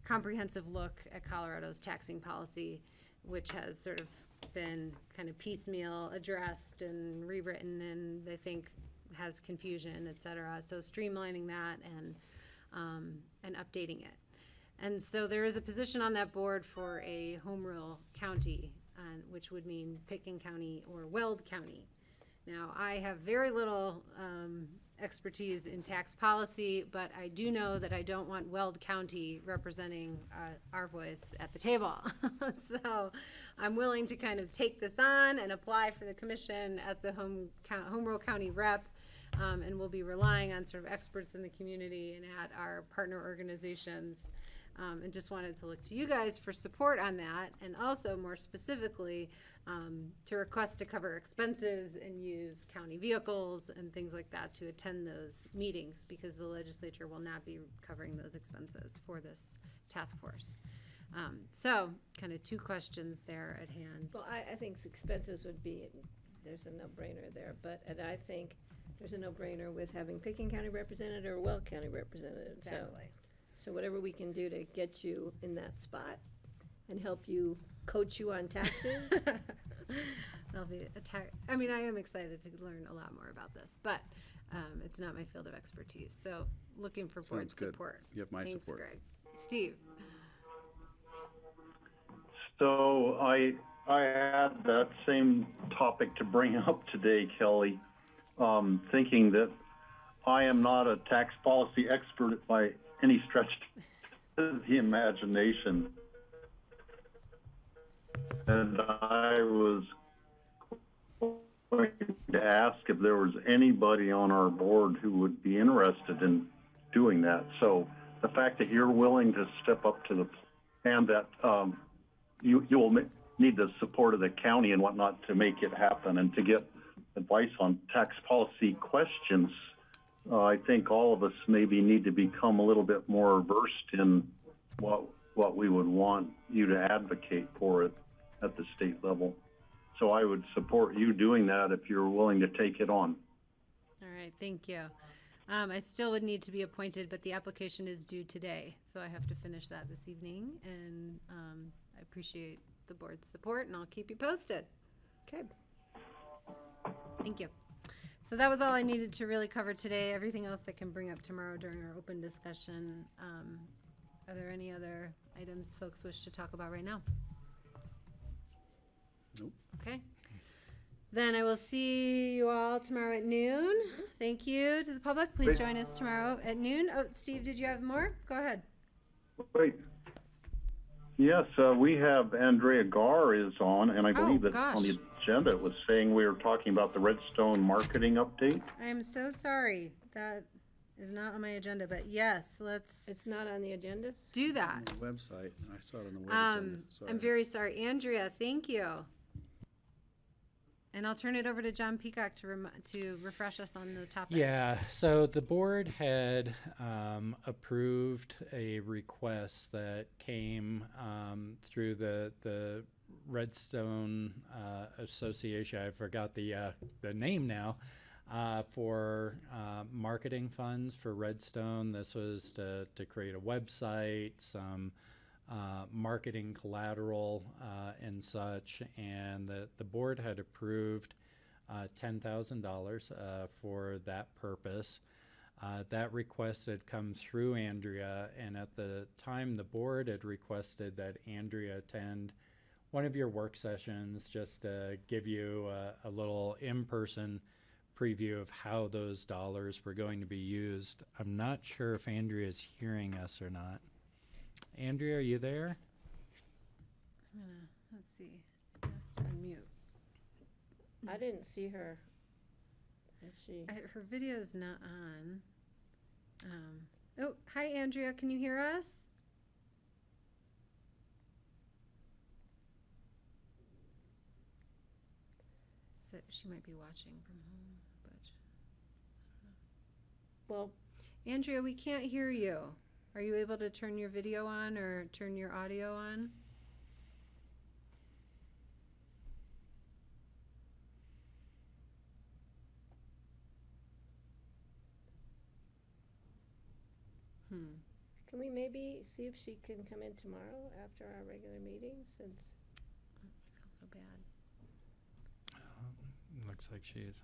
comprehensive look at Colorado's taxing policy, which has sort of been kind of piecemeal addressed and rewritten, and they think has confusion, et cetera. So streamlining that and updating it. And so there is a position on that board for a home rule county, which would mean Pitkin County or Weld County. Now, I have very little expertise in tax policy, but I do know that I don't want Weld County representing our voice at the table. So I'm willing to kind of take this on and apply for the commission as the home rule county rep. And we'll be relying on sort of experts in the community and at our partner organizations. And just wanted to look to you guys for support on that, and also more specifically to request to cover expenses and use county vehicles and things like that to attend those meetings, because the legislature will not be covering those expenses for this task force. So kind of two questions there at hand. Well, I think expenses would be, there's a no-brainer there, and I think there's a no-brainer with having Pickens County represented or Weld County represented. Exactly. So whatever we can do to get you in that spot and help you, coach you on taxes. That'll be I mean, I am excited to learn a lot more about this, but it's not my field of expertise. So looking for board Sounds good. support. You have my Thanks, support. Greg. Steve. So I had that same topic to bring up today, Kelly, thinking that I am not a tax policy expert by any stretch of the imagination. And I was going to ask if there was anybody on our board who would be interested in doing that. So the fact that you're willing to step up to the, and that you'll need the support of the county and whatnot to make it happen and to get advice on tax policy questions, I think all of us maybe need to become a little bit more versed in what we would want you to advocate for it at the state level. So I would support you doing that if you're willing to take it on. All right, thank you. I still would need to be appointed, but the application is due today, so I have to finish that this evening, and I appreciate the board's support, and I'll keep you posted. Okay. Thank you. So that was all I needed to really cover today. Everything else I can bring up tomorrow during our open discussion. Are there any other items folks wish to talk about right now? Nope. Okay. Then I will see you all tomorrow at noon. Thank you to the public. Please join us tomorrow at noon. Oh, Steve, did you have more? Go ahead. Wait. Yes, we have Andrea Garr is on, and I believe that on the agenda it was saying we were talking about the Redstone marketing update. I'm so sorry. That is not on my agenda, but yes, let's. It's not on the agenda? Do that. On the website. I saw it on the web agenda. Sorry. I'm very sorry. Andrea, thank you. And I'll turn it over to John Peacock to refresh us on the topic. Yeah, so the board had approved a request that came through the Redstone Association. I forgot the name now, for marketing funds for Redstone. This was to create a website, some marketing collateral and such, and the board had approved $10,000 for that purpose. That request had come through Andrea, and at the time the board had requested that Andrea attend one of your work sessions just to give you a little in-person preview of how those dollars were going to be used. I'm not sure if Andrea is hearing us or not. Andrea, are you there? Let's see. Has to unmute. I didn't see her. Is she? Her video is not on. Oh, hi, Andrea. Can you hear us? She might be watching from home, but well, Andrea, we can't hear you. Are you able to turn your video on or turn your audio on? Can we maybe see if she can come in tomorrow after our regular meeting, since I feel so bad. Looks like she's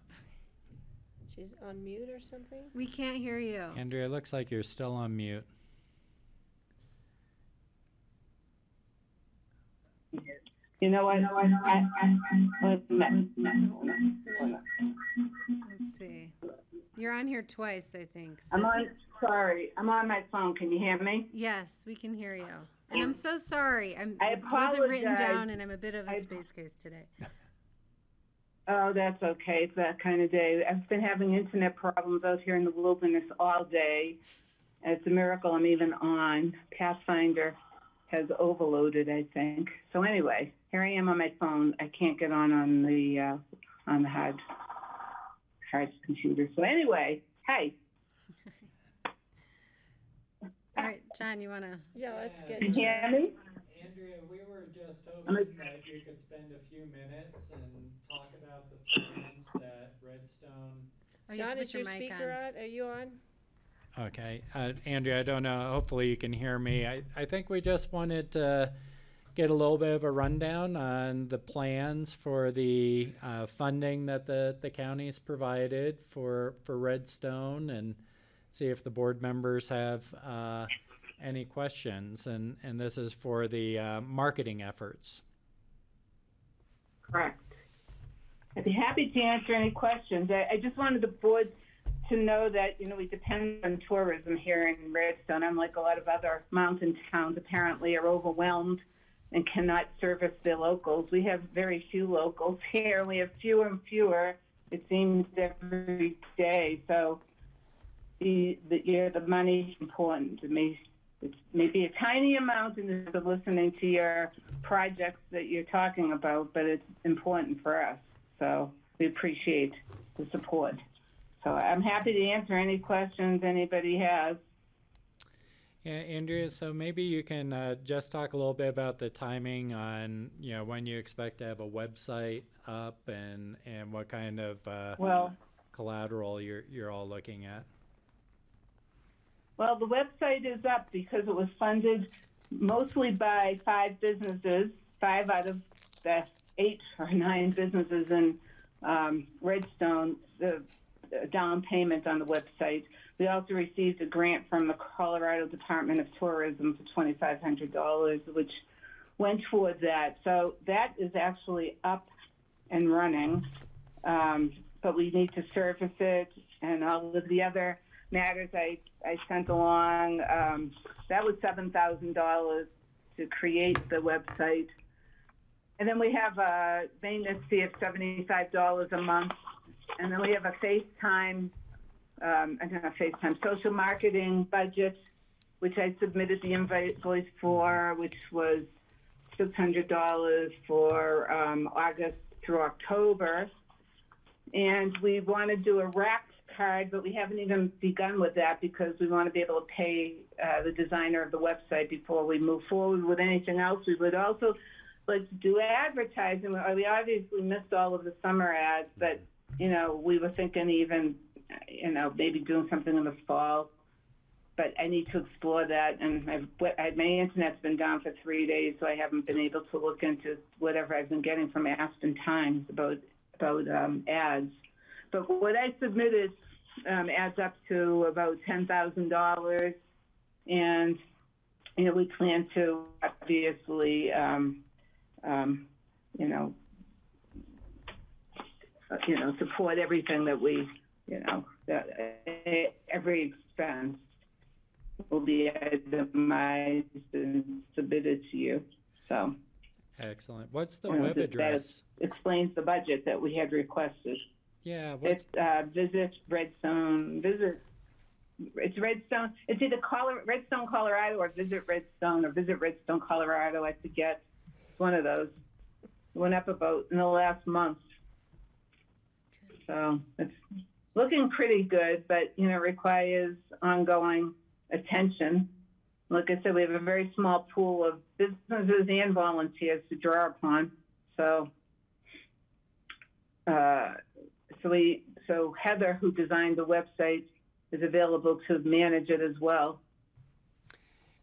on mute or something? We can't hear you. Andrea, looks like you're still on mute. You know what? Let's see. You're on here twice, I think. so- I'm on, sorry, I'm on my phone. Can you hear me? Yes, we can hear you. And I'm so sorry. I It wasn't written apologize. down, and I'm a bit of a space case today. Oh, that's okay. It's that kind of day. I've been having internet problems out here in the wilderness all day. And it's a miracle I'm even on. Pathfinder has overloaded, I think. So anyway, here I am on my phone. I can't get on the hard computer. So anyway, hey. All right, John, you want to? Yeah, let's get. Can you hear me? Andrea, we were just hoping that you could spend a few minutes and talk about the plans that Redstone. Oh, you have John, to is put your your mic speaker on? Are you on? Okay, Andrea, I don't know. Hopefully you can hear me. I think we just wanted to get a little bit of a rundown on the plans for the funding that the county's provided for Redstone, and see if the board members have any questions. And this is for the marketing efforts. Correct. I'd be happy to answer any questions. I just wanted the board to know that, we depend on tourism here in Redstone. Unlike a lot of other mountain towns, apparently are overwhelmed and cannot service their locals. We have very few locals here. We have fewer and fewer, it seems, every day. So the money's important to me. It's maybe a tiny amount in the listening to your projects that you're talking about, but it's important for us. So we appreciate the support. So I'm happy to answer any questions anybody has. Yeah, Andrea, so maybe you can just talk a little bit about the timing on, when you expect to have a website up and what kind of collateral you're all looking at. Well, the website is up because it was funded mostly by 5 businesses, 5 out of the 8 or 9 businesses in Redstone. The down payment on the website. We also received a grant from the Colorado Department of Tourism for $2,500, which went towards that. So that is actually up and running, but we need to surface it, and all of the other matters I sent along. That was $7,000 to create the website. And then we have a maintenance fee of $75 a month. And then we have a social marketing budget, which I submitted the invoice for, which was $600 for August through October. And we want to do a rack card, but we haven't even begun with that because we want to be able to pay the designer of the website before we move forward with anything else. We would also like to do advertising. We obviously missed all of the summer ads, but we were thinking even, maybe doing something in the fall, but I need to explore that. And my internet's been down for 3 days, so I haven't been able to look into whatever I've been getting from Aspen Times about ads. But what I submitted adds up to about $10,000, and we plan to obviously, support everything that we, every expense will be itemized and submitted to you. So. Excellent. What's the web address? That explains the budget that we had requested. Yeah. It's visit Redstone. It's Redstone. It's either Redstone, Colorado, or Visit Redstone, or Visit Redstone, Colorado. I forget. It's one of those. It went up about in the last month. So it's looking pretty good, but requires ongoing attention. Like I said, we have a very small pool of businesses and volunteers to draw upon. So, so Heather, who designed the website, is available to manage it as well.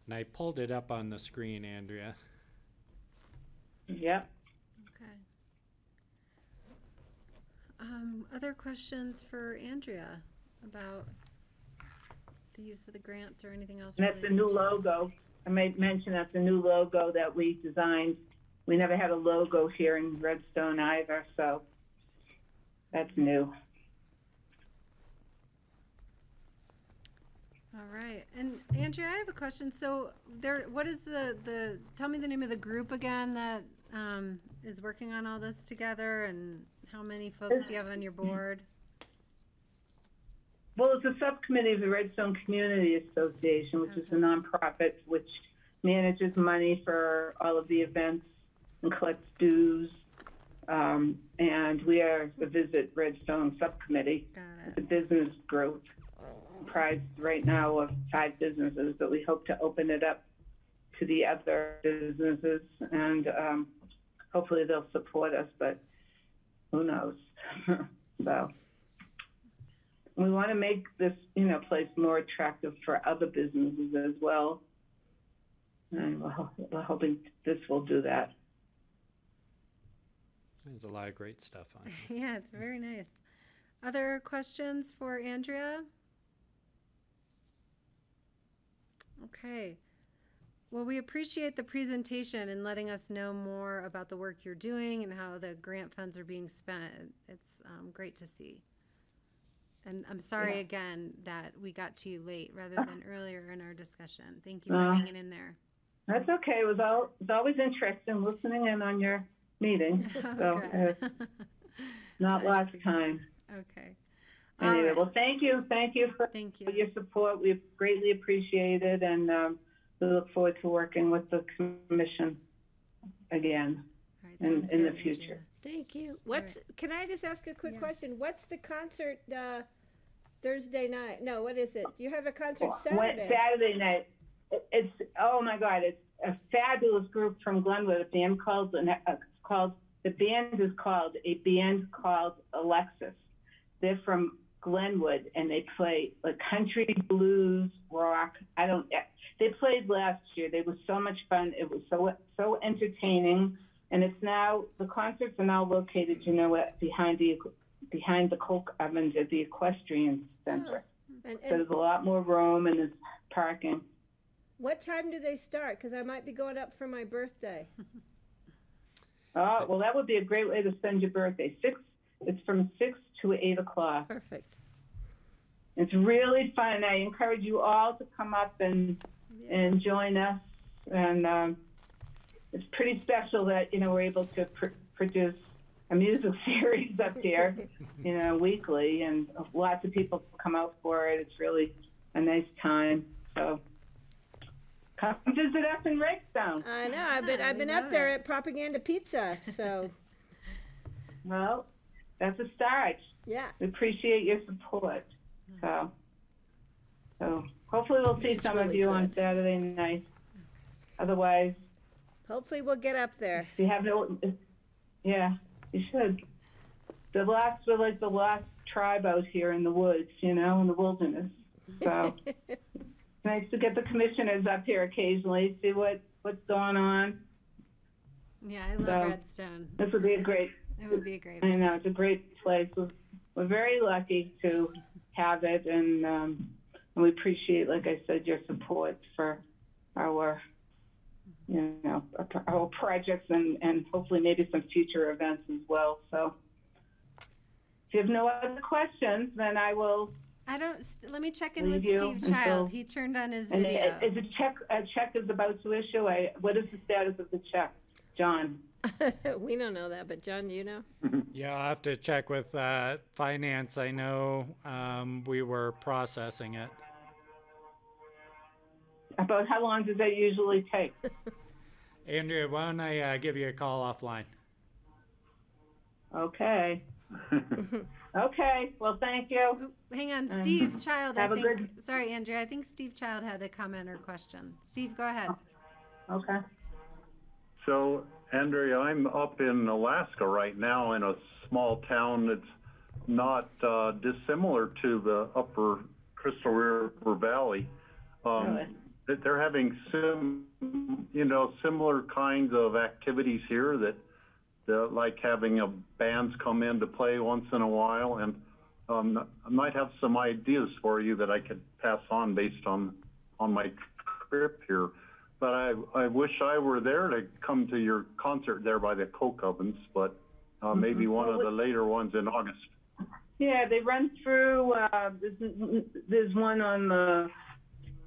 And I pulled it up on the screen, Andrea. Yep. Okay. Other questions for Andrea about the use of the grants or anything else? And that's the new logo. I might mention that's the new logo that we designed. We never had a logo here in Redstone either, so that's new. All right. And Andrea, I have a question. So what is tell me the name of the group again that is working on all this together, and how many folks do you have on your board? Well, it's a subcommittee of the Redstone Community Association, which is a nonprofit which manages money for all of the events and collects dues. And we are the Visit Redstone Subcommittee. It's a business group comprised right now of 5 businesses, but we hope to open it up to the other businesses, and hopefully they'll support us, but who knows? So we want to make this, place more attractive for other businesses as well, and we're hoping this will do that. There's a lot of great stuff on it. Yeah, it's very nice. Other questions for Andrea? Okay. Well, we appreciate the presentation and letting us know more about the work you're doing and how the grant funds are being spent. It's great to see. And I'm sorry again that we got to you late rather than earlier in our discussion. Thank you for hanging in there. That's okay. It's always interesting listening in on your meeting. So not lost time. Okay. Anyway, right. Well, thank you. Thank you for your support. We greatly appreciate it, and we look forward to working with the commission again in the future. Thank you. Can I just ask a quick question? What's the concert Thursday night? No, what is it? Do you have a concert Saturday? Saturday night. It's, oh my God, it's a fabulous group from Glenwood. A band called Alexis. They're from Glenwood, and they play like country, blues, rock. They played last year. They were so much fun. It was so entertaining. And the concerts are now located, behind the coke ovens at the Equestrian Center. So there's a lot more room, and there's parking. What time do they start? Because I might be going up for my birthday. Oh, well, that would be a great way to spend your birthday. It's from 6 to 8 o'clock. Perfect. It's really fun. I encourage you all to come up and join us. And it's pretty special that, we're able to produce a music series up here, weekly. And lots of people come out for it. It's really a nice time. So come visit us in Redstone. I know. I've been up there at Propaganda Pizza. So. Well, that's a start. Yeah. We appreciate your support. So hopefully we'll see some of you on Saturday night. Otherwise, hopefully we'll get up there. If you have you should. We're like the last tribe out here in the woods, in the wilderness. So nice to get the commissioners up here occasionally, see what's going on. Yeah, I love Redstone. This would be a great. It would be a great. I know, it's a great place. We're very lucky to have it, and we appreciate, like I said, your support for our, our projects and hopefully maybe some future events as well. So if you have no other questions, then I will. Let me check in with Steve Child. He turned on his video. Is a check is about to issue? What is the status of the check, John? We don't know that, but John, do you know? Yeah, I'll have to check with finance. I know we were processing it. About how long does that usually take? Andrea, why don't I give you a call offline? Okay. Okay. Well, thank you. Hang on, Steve Child. Sorry, Andrea. I think Steve Child had a comment or question. Steve, go ahead. Okay. So, Andrea, I'm up in Alaska right now in a small town that's not dissimilar to the upper Crystal River Valley. Really? They're having similar kinds of activities here that like having bands come in to play once in a while, and I might have some ideas for you that I could pass on based on my trip here. But I wish I were there to come to your concert there by the coke ovens, but maybe one of the later ones in August. Yeah, they run through. There's one on the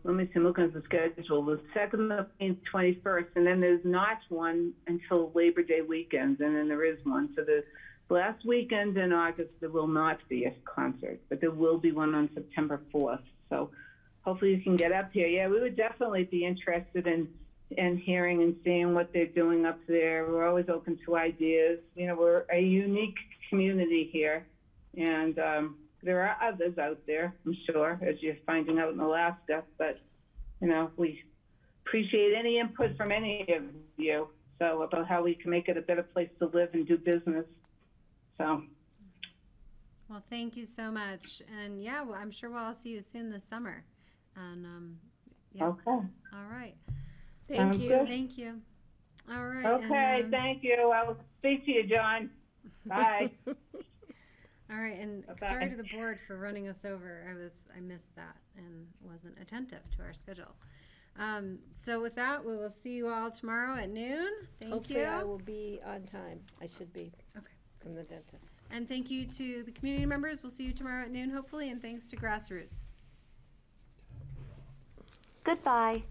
let me see, I'm looking at the schedule, the 2nd, the 21st, and then there's not one until Labor Day weekend, and then there is one. So the last weekend in August, there will not be a concert, but there will be one on September 4th. So hopefully you can get up here. Yeah, we would definitely be interested in hearing and seeing what they're doing up there. We're always open to ideas. You know, we're a unique community here, and there are others out there, I'm sure, as you're finding out in Alaska. But, you know, we appreciate any input from any of you, so about how we can make it a better place to live and do business. So. Well, thank you so much. And yeah, well, I'm sure we'll all see you soon this summer. And yeah. Okay. All right. Thank you. Good. Thank you. All right. Okay, and, thank you. I'll speak to you, John. Bye. All right, and Bye-bye. sorry to the board for running us over. I missed that and wasn't attentive to our schedule. So with that, we will see you all tomorrow at noon. Thank Hopefully you. I will be on time. I should be. Okay. From the dentist. And thank you to the community members. We'll see you tomorrow at noon, hopefully. And thanks to Grassroots. Goodbye.